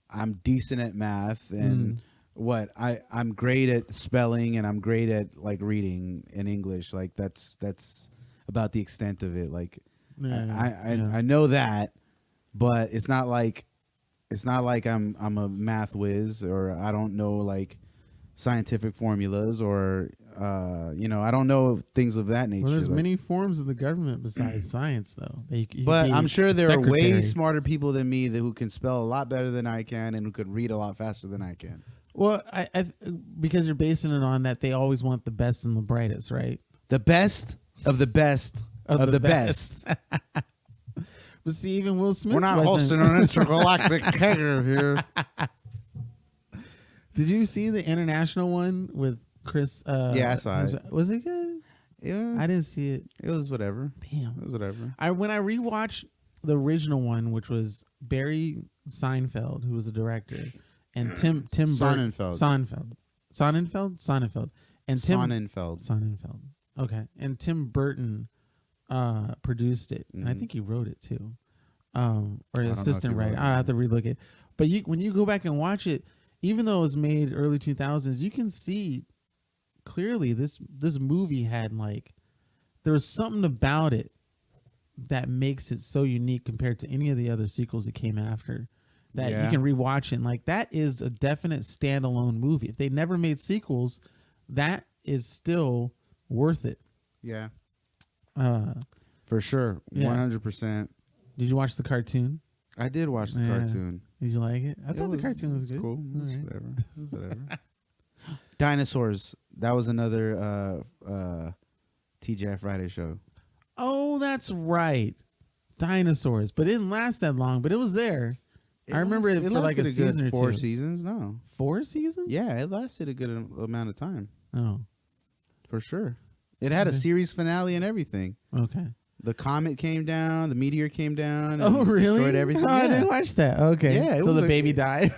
I'm decent at math, and I'm great at spelling, and I'm great at like reading in English. Like, that's about the extent of it. Like, I know that, but it's not like I'm a math whiz, or I don't know like scientific formulas, or I don't know things of that nature. Well, there's many forms of the government besides science, though. But I'm sure there are way smarter people than me who can spell a lot better than I can, and who could read a lot faster than I can. Well, I because you're basing it on that they always want the best and the brightest, right? The best of the best of the best. But see, even Will Smith, we're not hosting an intergalactic kegger here. Did you see the international one with Chris? Yeah, I saw it. Was it good? Yeah, I didn't see it. it was whatever. Damn. It was whatever. When I rewatched the original one, which was Barry Seinfeld, who was the director, and Tim Sonnenfeld. Sonnenfeld, and Tim Sonnenfeld. Sonnenfeld. Okay, and Tim Burton produced it, and I think he wrote it too, or assistant writer. I have to relook it. But when you go back and watch it, even though it was made early 2000s, you can see clearly this movie had there was something about it that makes it so unique compared to any of the other sequels that came after. That you can rewatch it. And that is a definite standalone movie. If they never made sequels, that is still worth it. Yeah. For sure. 100%. Did you watch the cartoon? I did watch the cartoon. Did you like it? I thought the cartoon was good. Cool. It was whatever. Dinosaurs. That was another TGI Friday show. Oh, that's right. Dinosaurs. But it didn't last that long, but it was there. I remember it for like a season or 4 two. seasons? No. 4 seasons? Yeah, it lasted a good amount of time. Oh. For sure. It had a series finale and everything. Okay. The comet came down, the meteor came down. Oh, really? Destroyed everything. Oh, I didn't watch that. Okay. Yeah. So the baby died.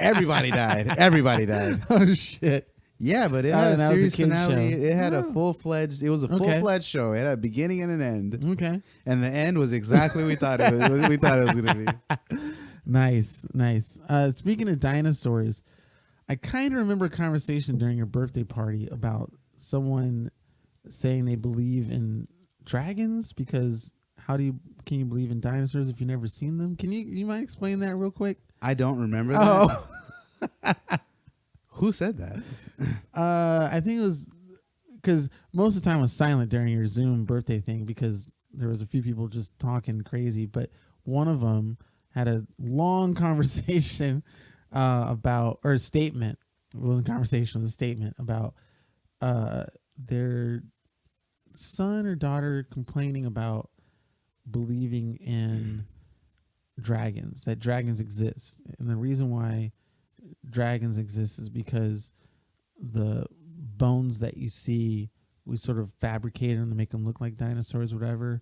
Everybody died. Everybody died. Oh, shit. Yeah, but it had a series finale. Show. It had a full-fledged. It was a full-fledged show. It had a beginning and an end. Okay. And the end was exactly what we thought it was. We thought it was going to be. Nice. Speaking of dinosaurs, I kind of remember a conversation during your birthday party about someone saying they believe in dragons because can you believe in dinosaurs if you've never seen them? Can you mind explain that real quick? I don't remember that. Who said that? I think it was because most of the time it was silent during your Zoom birthday thing because there was a few people just talking crazy, but one of them had a long conversation about, or a statement. It wasn't a conversation, it was a statement about their son or daughter complaining about believing in dragons, that dragons exist. And the reason why dragons exist is because the bones that you see, we sort of fabricate them to make them look like dinosaurs or whatever.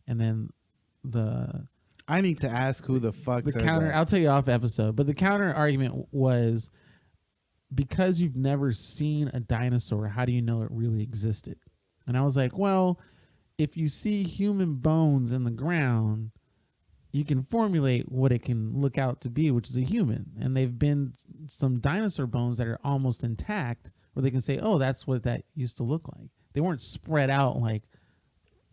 And then I need to ask who the fuck the said counter that. I'll tell you off episode, but the counter argument was because you've never seen a dinosaur, how do you know it really existed? And I was like, well, if you see human bones in the ground, you can formulate what it can look out to be, which is a human. And they've been some dinosaur bones that are almost intact where they can say, oh, that's what that used to look like. They weren't spread out like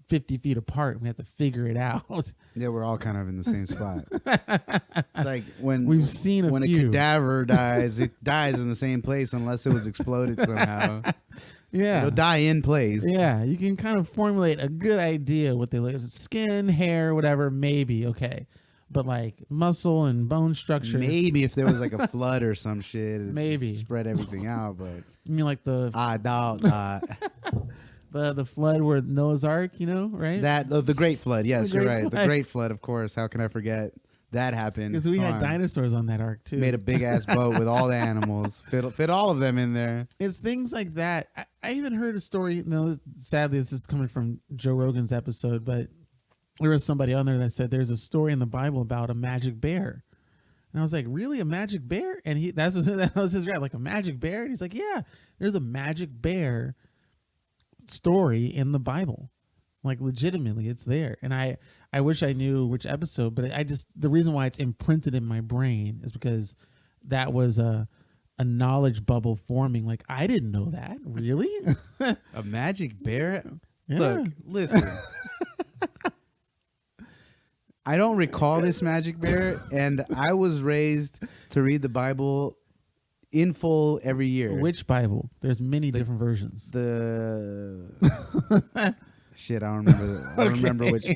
50 feet apart. We have to figure it out. Yeah, we're all kind of in the same spot. It's like when we've seen a few. A cadaver dies, it dies in the same place unless it was exploded somehow. Yeah. It'll die in place. Yeah, you can kind of formulate a good idea what they look like. Skin, hair, whatever, maybe, okay. But like muscle and bone structure. Maybe if there was like a flood or some shit. Maybe. Spread everything out, but. You mean like the. The flood where Noah's Ark, right? The Great Flood. Yes, you're right. Flood. The Great Flood, of course. How can I forget? That happened. Because we had dinosaurs on that ark, too. Made a big-ass boat with all the animals. Fit all of them in there. It's things like that. I even heard a story. No, sadly, this is coming from Joe Rogan's episode, but there was somebody on there that said there's a story in the Bible about a magic bear. And I was like, really? A magic bear? And that was his rap, like a magic bear? And he's like, yeah, there's a magic bear story in the Bible. Like legitimately it's there. And I wish I knew which episode, but the reason why it's imprinted in my brain is because that was a knowledge bubble forming. Like I didn't know that. Really? A magic bear? Yeah. Look, listen. I don't recall this magic bear, and I was raised to read the Bible in full every year. Which Bible? There's many different versions. Shit, I don't remember. I don't remember which.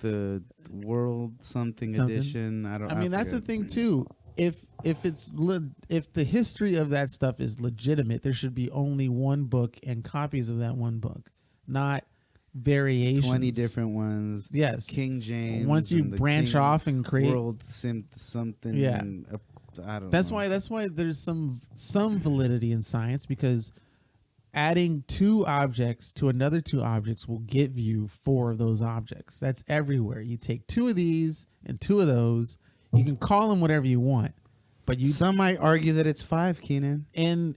The World something edition. I mean, that's the thing too. If the history of that stuff is legitimate, there should be only one book and copies of that one book, not variations. 20 different ones. Yes. King James. Once you branch off and create World something. Yeah. I don't That's know. why there's some validity in science, because adding two objects to another two objects will give you four of those objects. That's everywhere. You take two of these and two of those. You can call them whatever you want, but you Some might argue that it's 5, Keenan. in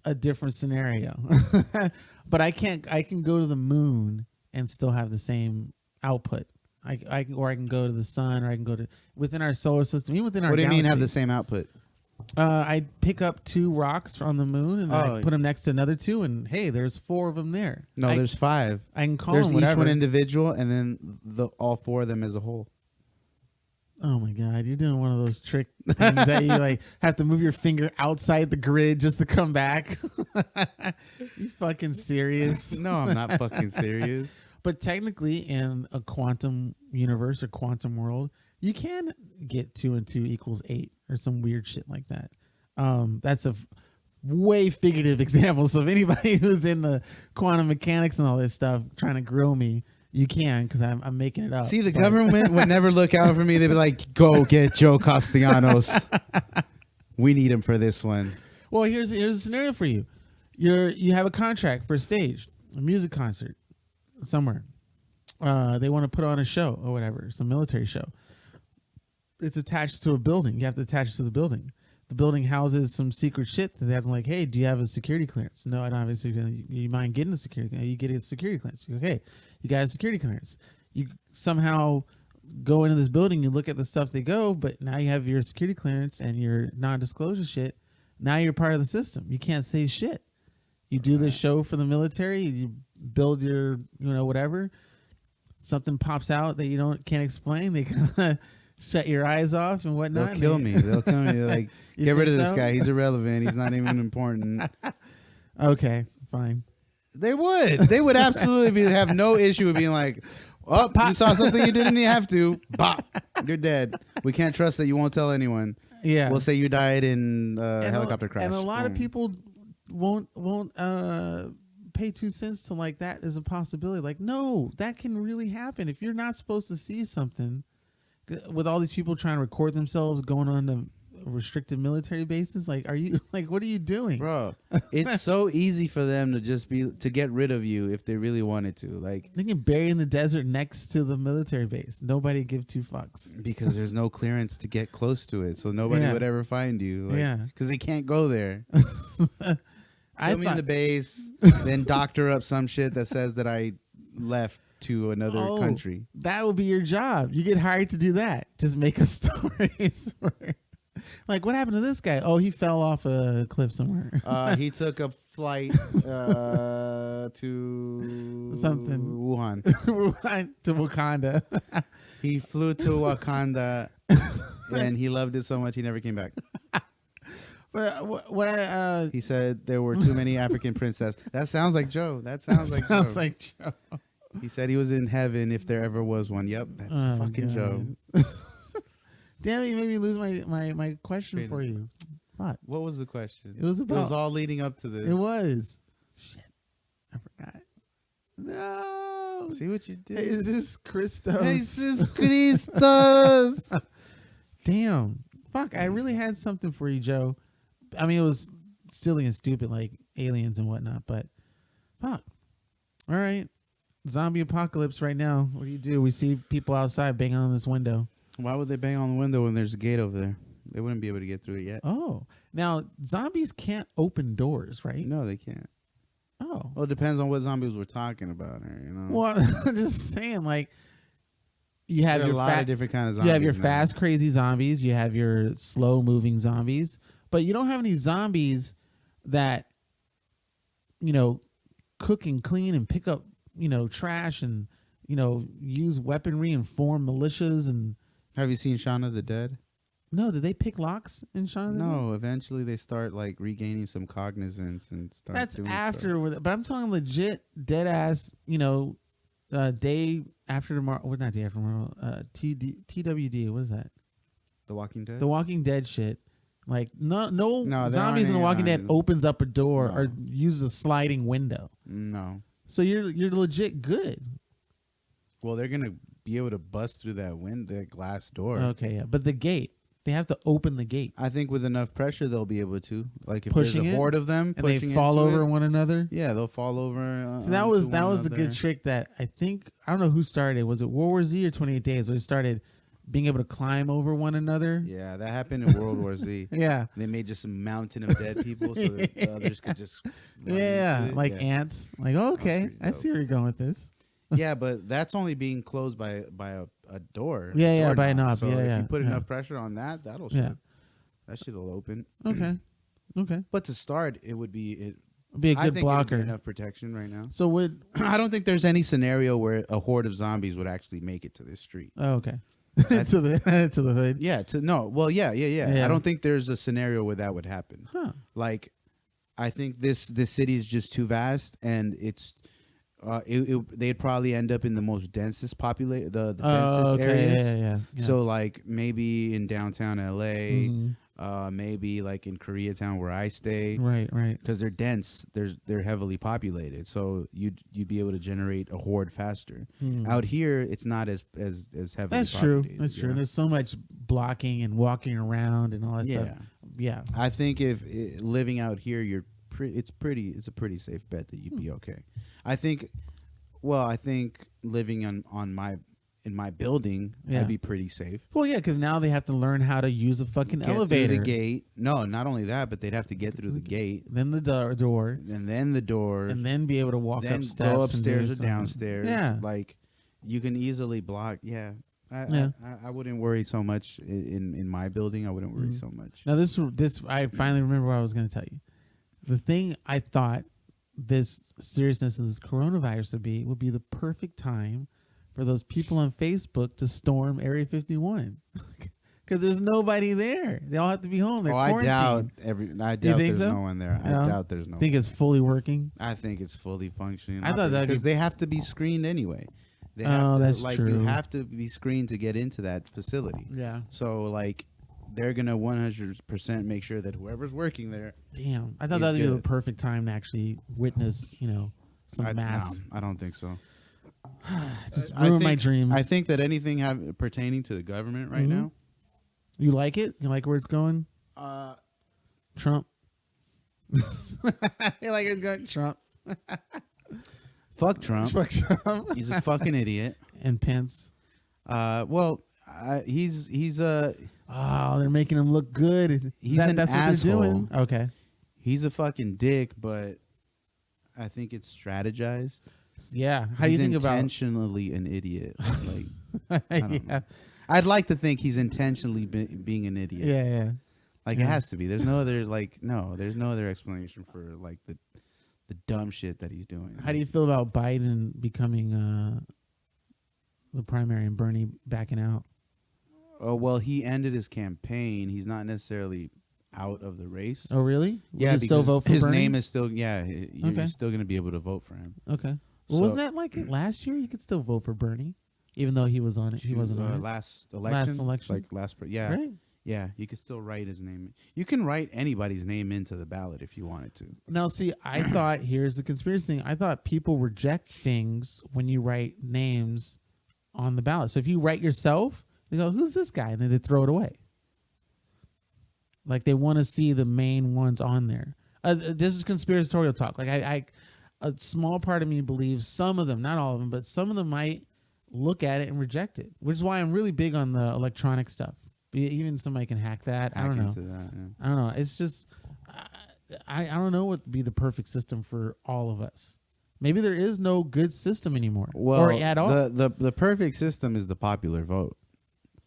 a different scenario. But I can go to the moon and still have the same output. I can go to the sun, or I can go to within our solar system, even within our What do you mean have the galaxy. same output? I pick up two rocks from the moon and I Oh. put them next to another two, and hey, there's four of them there. No, there's 5. I can call There's them each whatever. one individual, and then all 4 of them as a whole. Oh my god, you're doing one of those trick things that you like have to move your finger outside the grid just to come back. You fucking serious? No, I'm not fucking serious. But technically, in a quantum universe or quantum world, you can get 2 and 2 equals 8 or some weird shit like that. That's a way figurative example. So if anybody who's in the quantum mechanics and all this stuff trying to grill me, you can, because I'm making it up. See, the government would never look out for me. They'd be like, "Go get Joe Castellanos. We need him for this one." Well, here's a scenario for you. You have a contract for a stage, a music concert somewhere. They want to put on a show or whatever, some military show. It's attached to a building. You have to attach it to the building. The building houses some secret shit that they have to like, hey, do you have a security clearance? No, I don't have a security clearance. You mind getting a security clearance? You get a security clearance. Okay, you got a security clearance. You somehow go into this building, you look at the stuff they go, but now you have your security clearance and your non-disclosure shit. Now you're part of the system. You can't say shit. You do this show for the military, you build your, whatever. Something pops out that you can't explain. They kind of shut your eyes off and whatnot. They'll kill me. They'll kill me. They're like, You get rid of think this so? guy. He's irrelevant. He's not even important. Okay, fine. They would. They would absolutely have no issue with being like, "Oh, you saw something you didn't have to. Bop, you're dead. We can't trust that you won't tell anyone. Yeah. We'll say you died in a And helicopter crash." And a lot of Boom. people won't pay 2 cents to like that as a possibility. Like, no, that can really happen. If you're not supposed to see something, with all these people trying to record themselves going on to restricted military bases, like, are you like, what are you doing? Bro, it's so easy for them to get rid of you if they really wanted to. Like, They can bury in the desert next to the military base. Nobody give 2 fucks. because there's no clearance to get close to it, so nobody Yeah. would ever find you. Like, Yeah. because they can't go there. I Put me in the thought, base, then doctor up some shit that says that I left to another country. that will be your job. You get hired to do that. Just make a story. Like, what happened to this guy? Oh, he fell off a cliff somewhere. He took a flight to Something. Wuhan. To Wakanda. He flew to Wakanda, and he loved it so much he never came back. But what I He said there were too many African princesses. That sounds like Joe. That sounds like sounds Joe. like Joe. He said he was in heaven if there ever was one. Yep, that's Oh, fucking God. Joe. Damn it, you made me lose my question Crazy. for you. What? What was the question? It was It was about. all leading up to this. It was. Shit. I forgot. No. See what you did? Jesus Christos. Jesus Christos. Damn. Fuck, I really had something for you, Joe. I mean, it was silly and stupid, like aliens and whatnot, but fuck. All right. Zombie apocalypse right now. What do? We see people outside banging on this window. Why would they bang on the window when there's a gate over there? They wouldn't be able to get through it yet. Oh. Now, zombies can't open doors, right? No, they can't. Oh. Well, it depends on what zombies we're talking about here, you know? Well, I'm just saying, like, you have There are your a lot of different kinds of zombies. you have your now. fast, crazy zombies. You have your slow-moving zombies. But you don't have any zombies that, cook and clean and pick up, trash and, use weaponry and form militias. And Have you seen Shaun of the Dead? no, did they pick locks in Shaun of the Dead? No, eventually they start like regaining some cognizance and start That's doing after, but I'm talking legit, dead ass, day after tomorrow. What, not day after tomorrow? TWD. What is that? stuff. The Walking Dead? The Walking Dead shit. Like no No, there zombies aren't in The any- Walking Dead opens up a door No. or uses a sliding window. No. So you're legit good. Well, they're going to be able to bust through that glass door. Okay, yeah. But the gate, They have to open the gate. I think with enough pressure, they'll be able to. Like if Pushing there's a horde of them, and they pushing fall into over it, one another. yeah, they'll fall over. So that was the good trick that I think, I don't know who started. Was it World War Z or 28 Days? Where they started being able to climb over one another. Yeah, that happened in World War Z. Yeah. They made just a mountain of dead people so that the others could just like ants. Like, okay, I see where you're going with this. Yeah, but that's only being closed by a door. Yeah, by a knob. So yeah, if yeah. you put enough pressure on that, that'll shut. That shit'll open. Okay. But to start, it would be be a good blocker. It'd be enough protection right now. So would I don't think there's any scenario where a horde of zombies would actually make it to this street. Oh, okay. to the hood. Yeah. I don't think there's a scenario where that would happen. Huh. Like, I think this city is just too vast, and it's they'd probably end up in the most densest the densest areas. Yeah. So like maybe in downtown LA, maybe like in Koreatown where I stay. Right. Because they're dense, they're heavily populated, so you'd be able to generate a horde faster. Out here, it's not as heavily. That's populated. That's true. There's so much blocking and walking around and all that stuff. Yeah. I think if living out here, it's a pretty safe bet that you'd be okay. I think living in my building, I'd be pretty safe. Well, yeah, because now they have to learn how to use a fucking elevator. Through the gate. No, not only that, but they'd have to get through the gate. Then the door. And then the door. And then be able to walk up steps. Go upstairs or downstairs. Yeah. Like, you can easily block. Yeah. I wouldn't worry so much in my building. I wouldn't worry so much. Now, this I finally remember what I was going to tell you. The thing I thought this seriousness of this coronavirus would be the perfect time for those people on Facebook to storm Area 51 because there's nobody there. They all have to be home. They're quarantined. I doubt there's no one there. I doubt there's no. Think it's fully working? I think it's fully functioning. I thought that because they have to be screened anyway. That's true. You have to be screened to get into that facility. Yeah. So like, they're gonna 100% make sure that whoever's working there. Damn, I thought that would be the perfect time to actually witness, some mass. No, I don't think so. Just ruin my dreams. I think that anything pertaining to the government right now. You like it? You like where it's going? Trump. You like where it's going? Trump. Fuck Trump. Fuck Trump. He's a fucking idiot. And Pence. He's they're making him look good. That's what they're doing. Okay. He's a fucking dick, but I think it's strategized. Yeah. How do you think about intentionally an idiot? Like, I don't know. I'd like to think he's intentionally being an idiot. Yeah. Like it has to be. There's no other there's no other explanation for like the dumb shit that he's doing. How do you feel about Biden becoming the primary and Bernie backing out? Oh, well, he ended his campaign. He's not necessarily out of the race. Oh, really? Yeah, you still vote for his Bernie? name is still, you're still going to be able to vote for him. Okay. Well, wasn't that like it last year? You could still vote for Bernie, even though he was on it. He wasn't on it. Last election? Yeah. Right? Yeah, you could still write his name. You can write anybody's name into the ballot if you wanted to. Now, see, I thought, here's the conspiracy thing. I thought people reject things when you write names on the ballot. So if you write yourself, they go, who's this guy? And then they throw it away. Like they want to see the main ones on there. This is conspiratorial talk. Like a small part of me believes some of them, not all of them, but some of them might look at it and reject it, which is why I'm really big on the electronic stuff. Even somebody can hack that. I don't know. I don't know. It's just, I don't know what would be the perfect system for all of us. Maybe there is no good system anymore, or at all. The perfect system is the popular vote.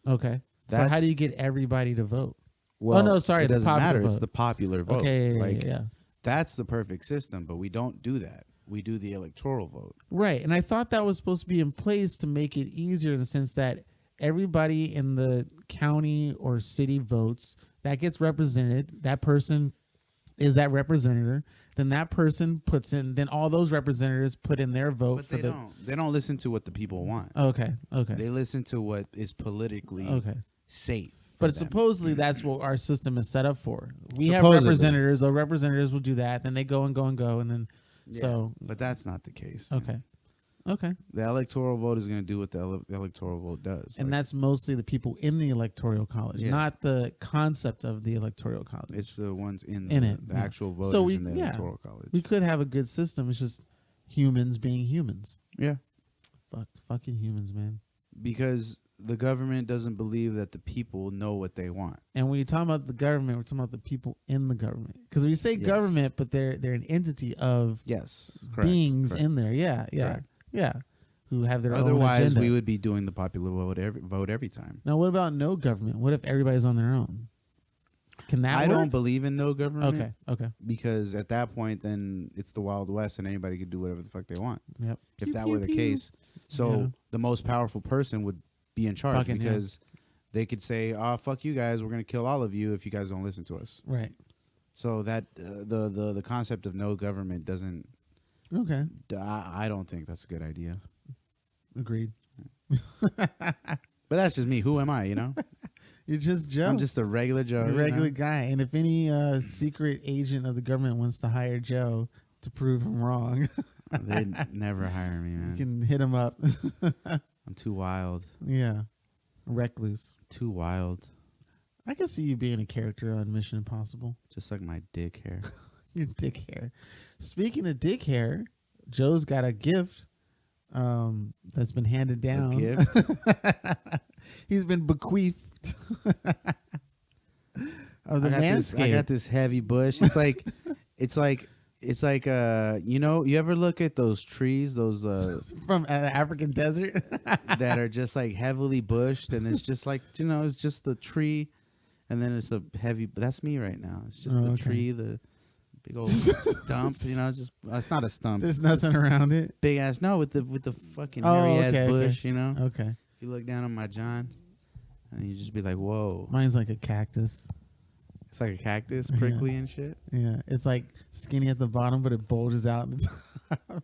Okay. But how do you get everybody to vote? Well, no, sorry. It doesn't matter. Vote. It's the popular vote. Okay, yeah. That's the perfect system, but we don't do that. We do the electoral vote. Right. And I thought that was supposed to be in place to make it easier in the sense that everybody in the county or city votes, that gets represented. That person is that representative. Then that person puts in, then all those representatives put in their vote. But they don't listen to what the people want. Okay. They listen to what is politically safe. But supposedly that's what our system is set up for. We have representatives. The representatives will do that. Then they go and go and go. And then, But that's not the case. Okay. Okay. The electoral vote is going to do what the electoral vote does. And that's mostly the people in the electoral college, not the concept of the electoral college. It's the ones in it, the actual voters so in the electoral college. We could have a good system. It's just humans being humans. Yeah. Fucking humans, man. Because the government doesn't believe that the people know what they want. And when you're talking about the government, we're talking about the people in the government. Because we say government, but they're an entity of beings in there. Yeah. Who have their own agenda. Otherwise, we would be doing the popular vote every time. Now, what about no government? What if everybody's on their own? Can that work? I don't believe in no government. Okay. Because at that point, then it's the Wild West and anybody could do whatever the fuck they want. Yep. If that were the case. So the most powerful person would be in charge because they could say, "Oh, fuck you guys, we're gonna kill all of you if you guys don't listen to us." Right. So that the concept of no government doesn't. Okay. I don't think that's a good idea. Agreed. But that's just me. Who am I? You know. You're just Joe. I'm just a regular Joe. A regular guy. And if any secret agent of the government wants to hire Joe to prove him wrong, they'd never hire me, man. You can hit him up. I'm too wild. Yeah. Recluse. Too wild. I can see you being a character on Mission Impossible. Just like my dick hair. Your dick hair. Speaking of dick hair, Joe's got a gift that's been handed down. A gift? He's been bequeathed of the Manscaped. I got this heavy bush. It's like you know, you ever look at those trees, those from an African desert that are just like heavily bushed, and it's just like, you know, it's just the tree, and then it's a heavy. That's me right now. It's just the tree, the big old stump. You know, just it's not a stump. There's nothing around it. Big ass with the fucking hairy ass bush. You know. Okay. If you look down on my John, and you just be like, whoa. Mine's like a cactus. It's like a cactus, prickly and shit. Yeah, it's like skinny at the bottom, but it bulges out at the top.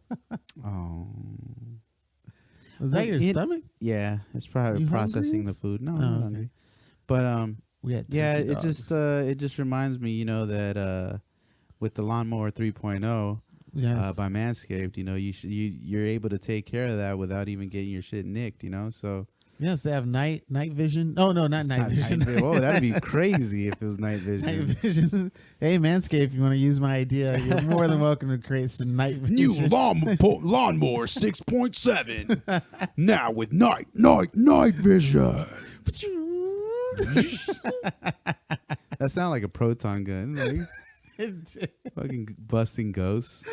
Oh. Was that your stomach? Yeah, it's probably processing the food. No, I'm not hungry. But it just reminds me, you know, that with the lawnmower 3.0 by Manscaped, you know, you're able to take care of that without even getting your shit nicked, you know. So yes, they have night vision. Oh no, not night vision. Whoa, that'd be crazy if it was night vision. Night vision. Hey, Manscaped, if you want to use my idea, you're more than welcome to create some night vision. New lawnmower 6.7. Now with night vision. That sounded like a proton gun. Like, fucking busting ghosts.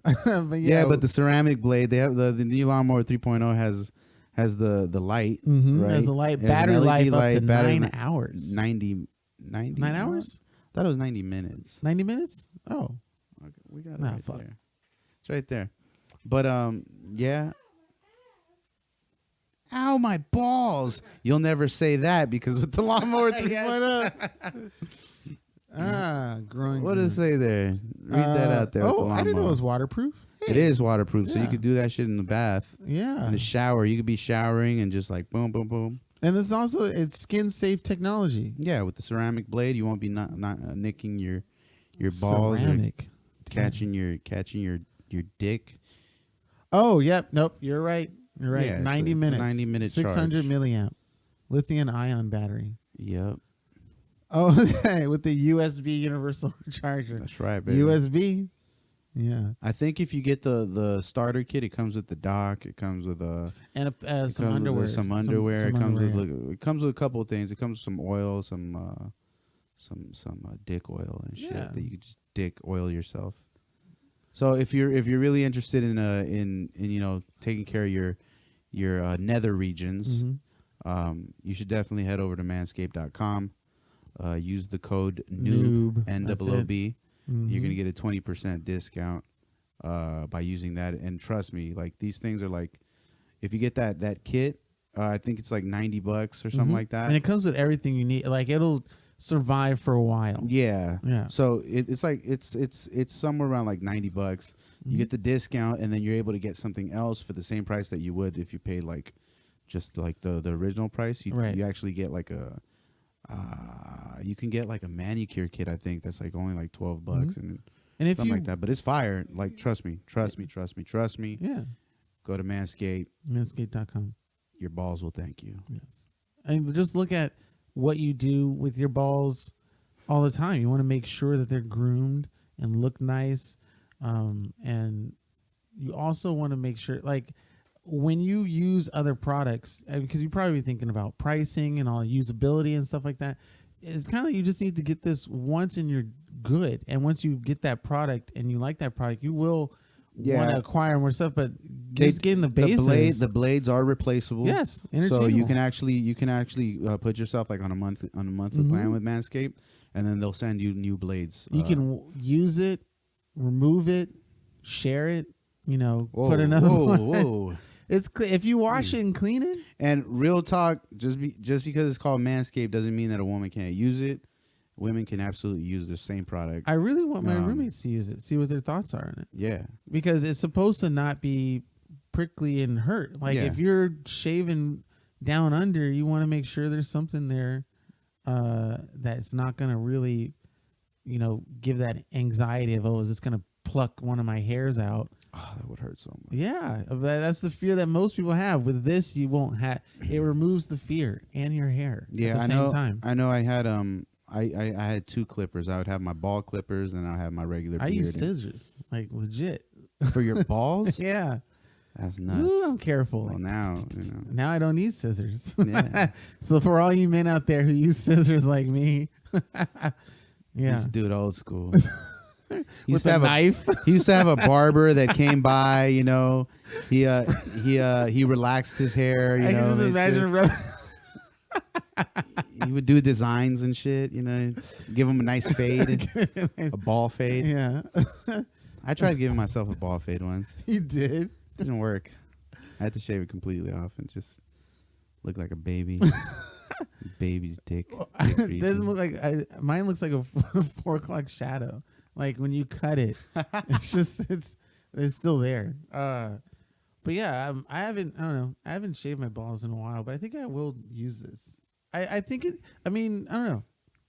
But the ceramic blade, they have the new lawnmower 3.0 has the light, right? Has a light, battery life up to 9 hours. 90 9 hours? I thought it was 90 minutes. 90 minutes? Oh. Okay, we got it right there. It's right there. But yeah. Ow, my balls. You'll never say that because with the lawnmower 3.0. Growing. What does it say there? Read that out there. Oh, I didn't know it was waterproof. Hey. It is waterproof, so you could do that shit in the bath. Yeah. In the shower, you could be showering and just like boom, boom, boom. And it's skin safe technology. Yeah, with the ceramic blade, you won't be not nicking your balls. Ceramic. Catching your dick. Oh, yep. Nope. You're right. You're right. Yeah, 90 minutes. 90 minutes. 600 milliamp. Lithium ion battery. Yep. Oh, with the USB universal charger. That's right, baby. USB. Yeah. I think if you get the starter kit, it comes with the dock. It comes with some underwear. Some underwear. It comes with a couple of things. It comes with some oil, some dick oil and shit that you can just dick oil yourself. So if you're really interested in you know, taking care of your nether regions, you should definitely head over to manscaped.com. Use the code NOOB NOOB. You're going to get a 20% discount by using that. And trust me, like, these things are like, if you get that kit, I think it's like $90 or something like that. And it comes with everything you need. Like, it'll survive for a while. Yeah. So it's like it's somewhere around like $90. You get the discount, and then you're able to get something else for the same price that you would if you paid like just like the original price. You actually get like you can get like a manicure kit, I think, that's like only like $12, And if something you like that. But it's fire. Like, trust me. yeah, Go to Manscaped. manscaped.com. Your balls will thank you. Yes. And just look at what you do with your balls all the time. You want to make sure that they're groomed and look nice. And you also want to make sure, like, when you use other products, because you're probably thinking about pricing and all usability and stuff like that, it's kind of like you just need to get this once and you're good. And once you get that product and you like that product, you will want to acquire more stuff. But just getting the basics. The blades are replaceable. Yes, so you can actually put yourself like on a monthly plan with Manscaped, and then they'll send you new blades. You can use it, remove it, share it. Put another one. Whoa. It's if you wash it and clean it. And real talk, just because it's called Manscaped doesn't mean that a woman can't use it. Women can absolutely use the same product. I really want my roommates to use it, see what their thoughts are on it. Yeah. Because it's supposed to not be prickly and hurt. Like if you're shaving down under, you want to make sure there's something there that's not going to really, give that anxiety of, is this going to pluck one of my hairs out? Oh, that would hurt so much. Yeah, that's the fear that most people have. With this, you won't have. It removes the fear and your hair at the same time. I know. I had I had two clippers. I would have my ball clippers, and I would have my regular. I use scissors, like legit, for your balls. Yeah, that's nuts. Ooh, I'm careful. Well, now now I don't need scissors. Yeah. So for all you men out there who use scissors like me, this dude old school. He with a knife. He used to have a barber that came by. He relaxed his hair. I can just imagine. He would do designs and shit. Give him a nice fade, a ball fade. Yeah. I tried giving myself a ball fade once. You did? Didn't work. I had to shave it completely off and just look like a baby. Baby's dick. Doesn't look like mine looks like a 4 o'clock shadow. Like when you cut it, it's still there. But yeah, I haven't shaved my balls in a while, but I think I will use this. I think it. I don't know.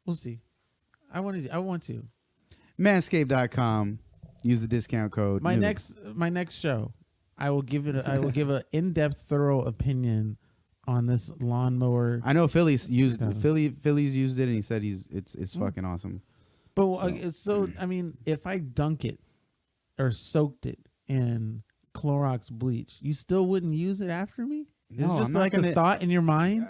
We'll see. I want to. Manscaped.com. Use the discount code. My next show, I will give an in-depth, thorough opinion on this lawnmower. I know Philly's used it, and he said it's fucking awesome. But if I dunk it or soaked it in Clorox bleach, you still wouldn't use it after me? Is it just like a thought in your mind?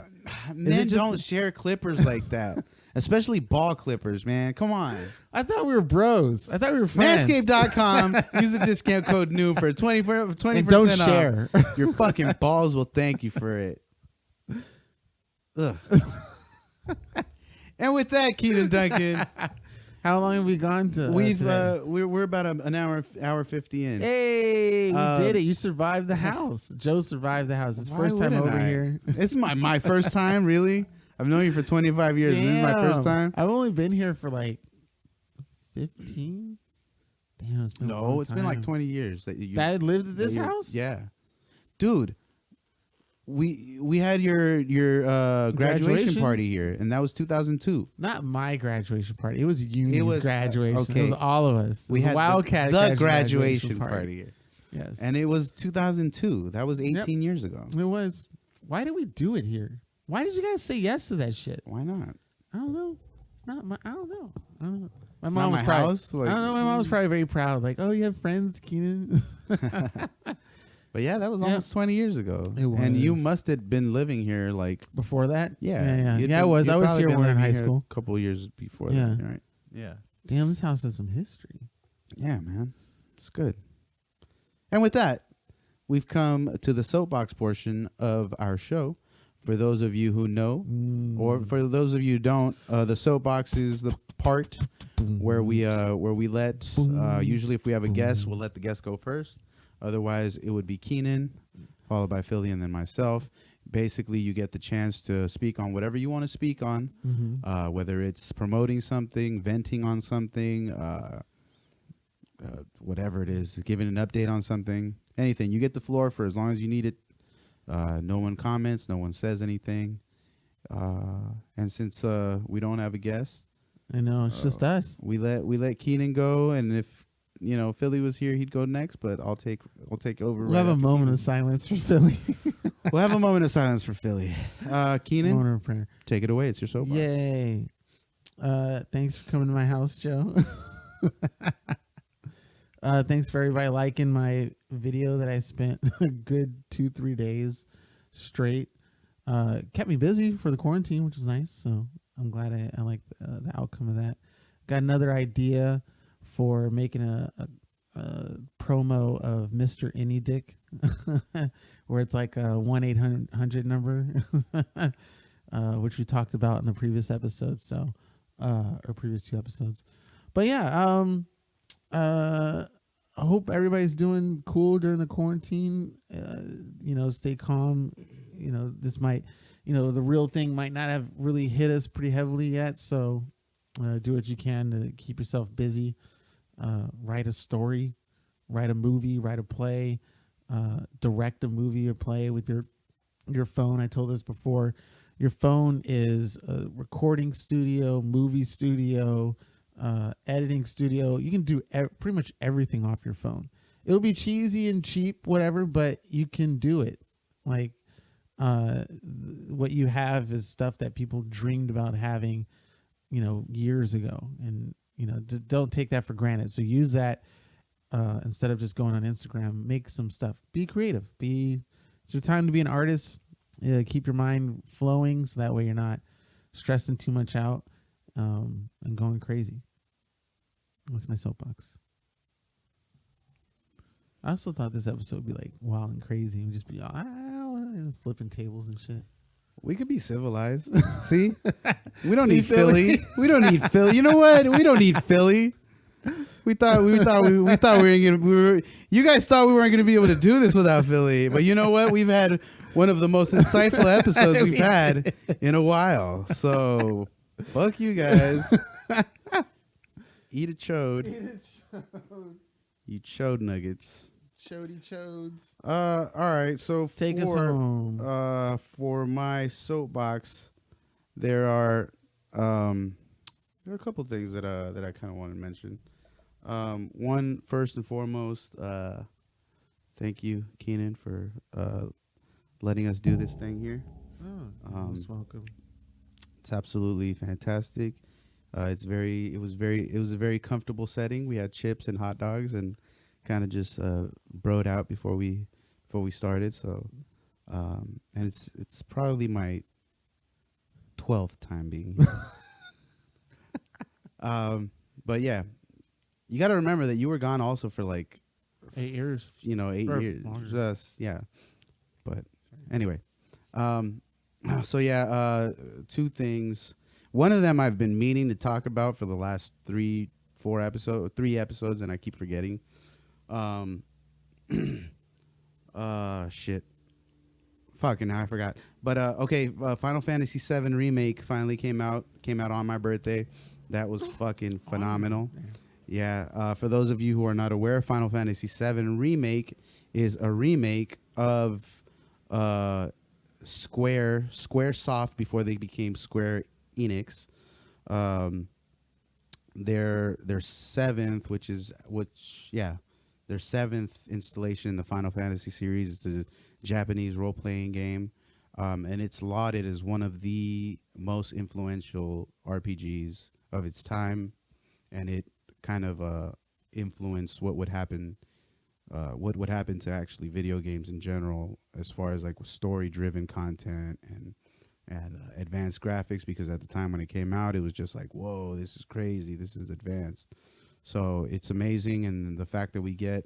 Men don't share clippers like that. Especially ball clippers, man. Come on. I thought we were bros. I thought we were friends. Manscaped.com. Use the discount code NEW for 20% and don't off. share. Your fucking balls will thank you for it. Ugh. And with that, Keaton Duncan. How long have we gone to? We're about an hour 50 in. Hey, we did it! You survived the house. Joe survived the house. It's first time over here. It's my first time, really. I've known you for 25 years. Damn. This is my first time. I've only been here for like 15. Damn, it's been a long time. Been like 20 years that you lived at this house. Yeah, dude. We had your graduation party here, and that was 2002. Not my graduation party. It was Uni's graduation. Okay. It was all of us. We had Wildcat the graduation party here. Yes, and it was 2002. That was 18 years ago. It was. Why did we do it here? Why did you guys say yes to that shit? Why not? I don't know. It's not my. I don't know. My it's mom was probably. House? Like, I don't know. My mom was probably very proud. Like, oh, you have friends, Keenan. But yeah, that was almost 20 years ago. It was. And you must have been living here like before that. Yeah, I was. I was here when we were in high school. A couple of years before that, right? Yeah. Damn, this house has some history. Yeah, man, it's good. And with that, we've come to the soapbox portion of our show. For those of you who know, or for those of you who don't, the soapbox is the part where we let usually if we have a guest, we'll let the guest go first. Otherwise, it would be Keenan, followed by Philly, and then myself. Basically, you get the chance to speak on whatever you want to speak on, whether it's promoting something, venting on something, whatever it is, giving an update on something, anything. You get the floor for as long as you need it. No one comments, no one says anything. And since we don't have a guest, I know it's just us. We let Keenan go, and if Philly was here, he'd go next, but I'll take over. We'll have a moment of silence for Philly. We'll have a moment of silence for Philly. Keenan, Moment of prayer. take it away. It's your soapbox. Yay. Thanks for coming to my house, Joe. Thanks for everybody liking my video that I spent a good 2-3 days straight. Kept me busy for the quarantine, which is nice. So I'm glad I like the outcome of that. Got another idea for making a promo of Mr. Any Dick, where it's like a 1-800 number, which we talked about in the previous episode. So, or previous 2 episodes. But yeah, I hope everybody's doing cool during the quarantine. Stay calm. This might, the real thing might not have really hit us pretty heavily yet. So do what you can to keep yourself busy. Write a story, write a movie, write a play, direct a movie or play with your phone. I told this before. Your phone is a recording studio, movie studio, editing studio. You can do pretty much everything off your phone. It'll be cheesy and cheap, whatever, but you can do it. Like what you have is stuff that people dreamed about having, years ago, and don't take that for granted. So use that instead of just going on Instagram. Make some stuff. Be creative. It's your time to be an artist. Keep your mind flowing, so that way you're not stressing too much out and going crazy. That's my soapbox. I also thought this episode would be like wild and crazy and just be flipping tables and shit. We could be civilized. See? We don't need Philly. We don't need Philly. You know what? We don't need Philly. You guys thought we weren't gonna be able to do this without Philly. But you know what? We've had one of the most insightful episodes we've had in a while. So fuck you guys. Eat a chode. You chode nuggets. Chody chodes. All right. So Take us home. For my soapbox, there are a couple things that I kind of want to mention. One, first and foremost, thank you, Keenan, for letting us do this thing here. You're most welcome. It's absolutely fantastic. It was a very comfortable setting. We had chips and hot dogs and kind of just broed out before we started. So, and it's probably my 12th time being here. But yeah, you got to remember that you were gone also for like 8 years. 8 Or years. longer. Just yeah. But anyway, so yeah, 2 things. One of them I've been meaning to talk about for the last 3 episodes, and I keep forgetting. Shit. Fucking now I forgot. But okay, Final Fantasy VII Remake finally came out on my birthday. That was fucking phenomenal. Yeah, for those of you who are not aware, Final Fantasy VII Remake is a remake of Squaresoft before they became Square Enix. Their 7th, their 7th installation in the Final Fantasy series. It's a Japanese role-playing game, and it's lauded as one of the most influential RPGs of its time, and it kind of influenced what would happen to actually video games in general, as far as like story-driven content and advanced graphics, because at the time when it came out, it was just like, whoa, this is crazy, this is advanced. So it's amazing, and the fact that we get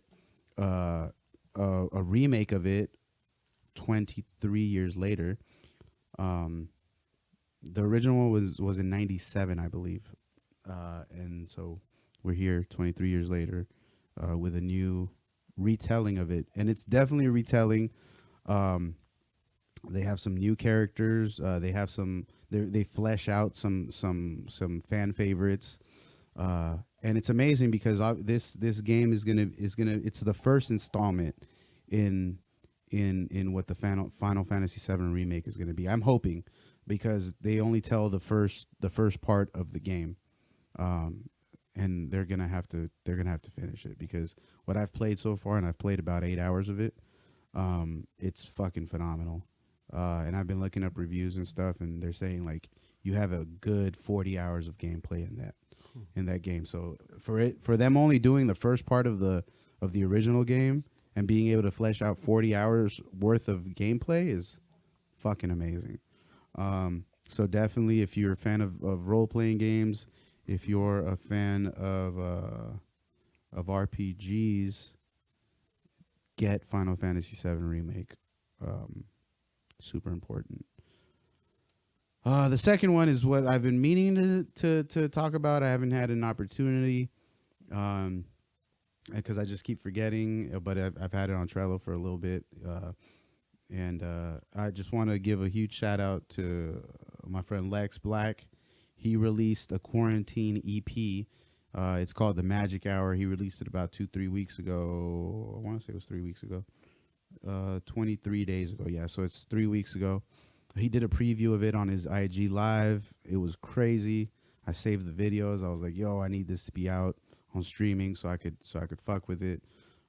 a remake of it 23 years later. The original one was in 97, I believe, and so we're here 23 years later with a new retelling of it, and it's definitely a retelling. They have some new characters. They have they flesh out some fan favorites, and it's amazing because this game is gonna it's the first installment in what the Final Fantasy VII Remake is gonna be. I'm hoping, because they only tell the first part of the game, and they're gonna have to finish it, because what I've played so far, and I've played about 8 hours of it, it's fucking phenomenal. And I've been looking up reviews and stuff, and they're saying like you have a good 40 hours of gameplay in that game. So for them only doing the first part of the original game and being able to flesh out 40 hours worth of gameplay is fucking amazing. So definitely, if you're a fan of role playing games, if you're a fan of RPGs, get Final Fantasy VII Remake. Super important. The second one is what I've been meaning to talk about. I haven't had an opportunity, because I just keep forgetting. But I've had it on Trello for a little bit, and I just want to give a huge shout out to my friend Lex Black. He released a quarantine EP. It's called The Magic Hour. He released it about 2-3 weeks ago. I want to say it was 3 weeks ago. 23 days ago. Yeah, so it's 3 weeks ago. He did a preview of it on his IG live. It was crazy. I saved the videos. I was like, yo, I need this to be out on streaming so I could fuck with it,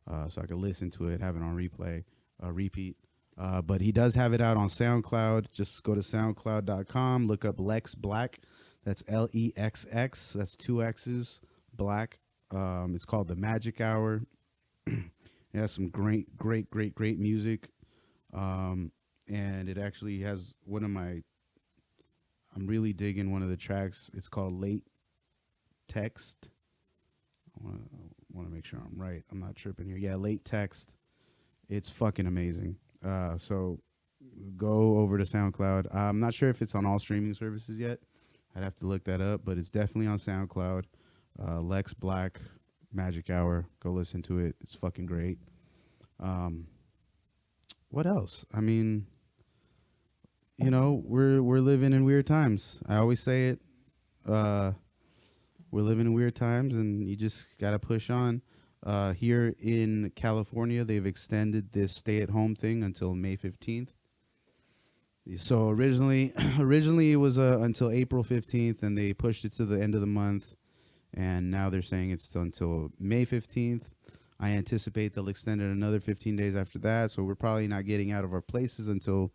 so I could listen to it, have it on repeat. But he does have it out on SoundCloud. Just go to soundcloud.com, look up Lex Black. That's LEXX. That's 2 X's, Black. It's called The Magic Hour. It has some great music. And it actually has I'm really digging one of the tracks. It's called Late Text. I want to make sure I'm right. I'm not tripping here. Yeah, Late Text. It's fucking amazing. So go over to SoundCloud. I'm not sure if it's on all streaming services yet. I'd have to look that up, but it's definitely on SoundCloud. Lex Black, Magic Hour. Go listen to it. It's fucking great. What else? I mean, we're living in weird times. I always say it. We're living in weird times, and you just gotta push on. Here in California, they've extended this stay-at-home thing until May 15th. So originally it was until April 15th, and they pushed it to the end of the month, and now they're saying it's until May 15th. I anticipate they'll extend it another 15 days after that, so we're probably not getting out of our places until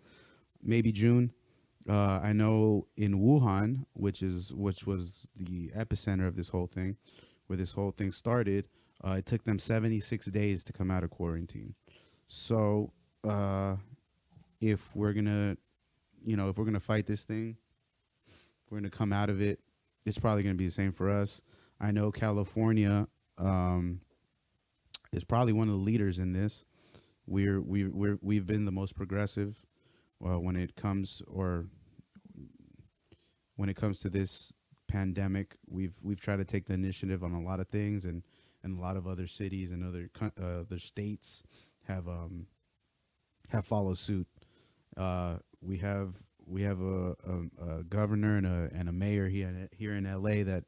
maybe June. I know in Wuhan, which was the epicenter of this whole thing, where this whole thing started, it took them 76 days to come out of quarantine. So if we're gonna fight this thing, if we're gonna come out of it, it's probably gonna be the same for us. I know California is probably one of the leaders in this. We've been the most progressive when it comes to this pandemic. We've tried to take the initiative on a lot of things, and a lot of other cities and other states have followed suit. We have a governor and a mayor here in LA that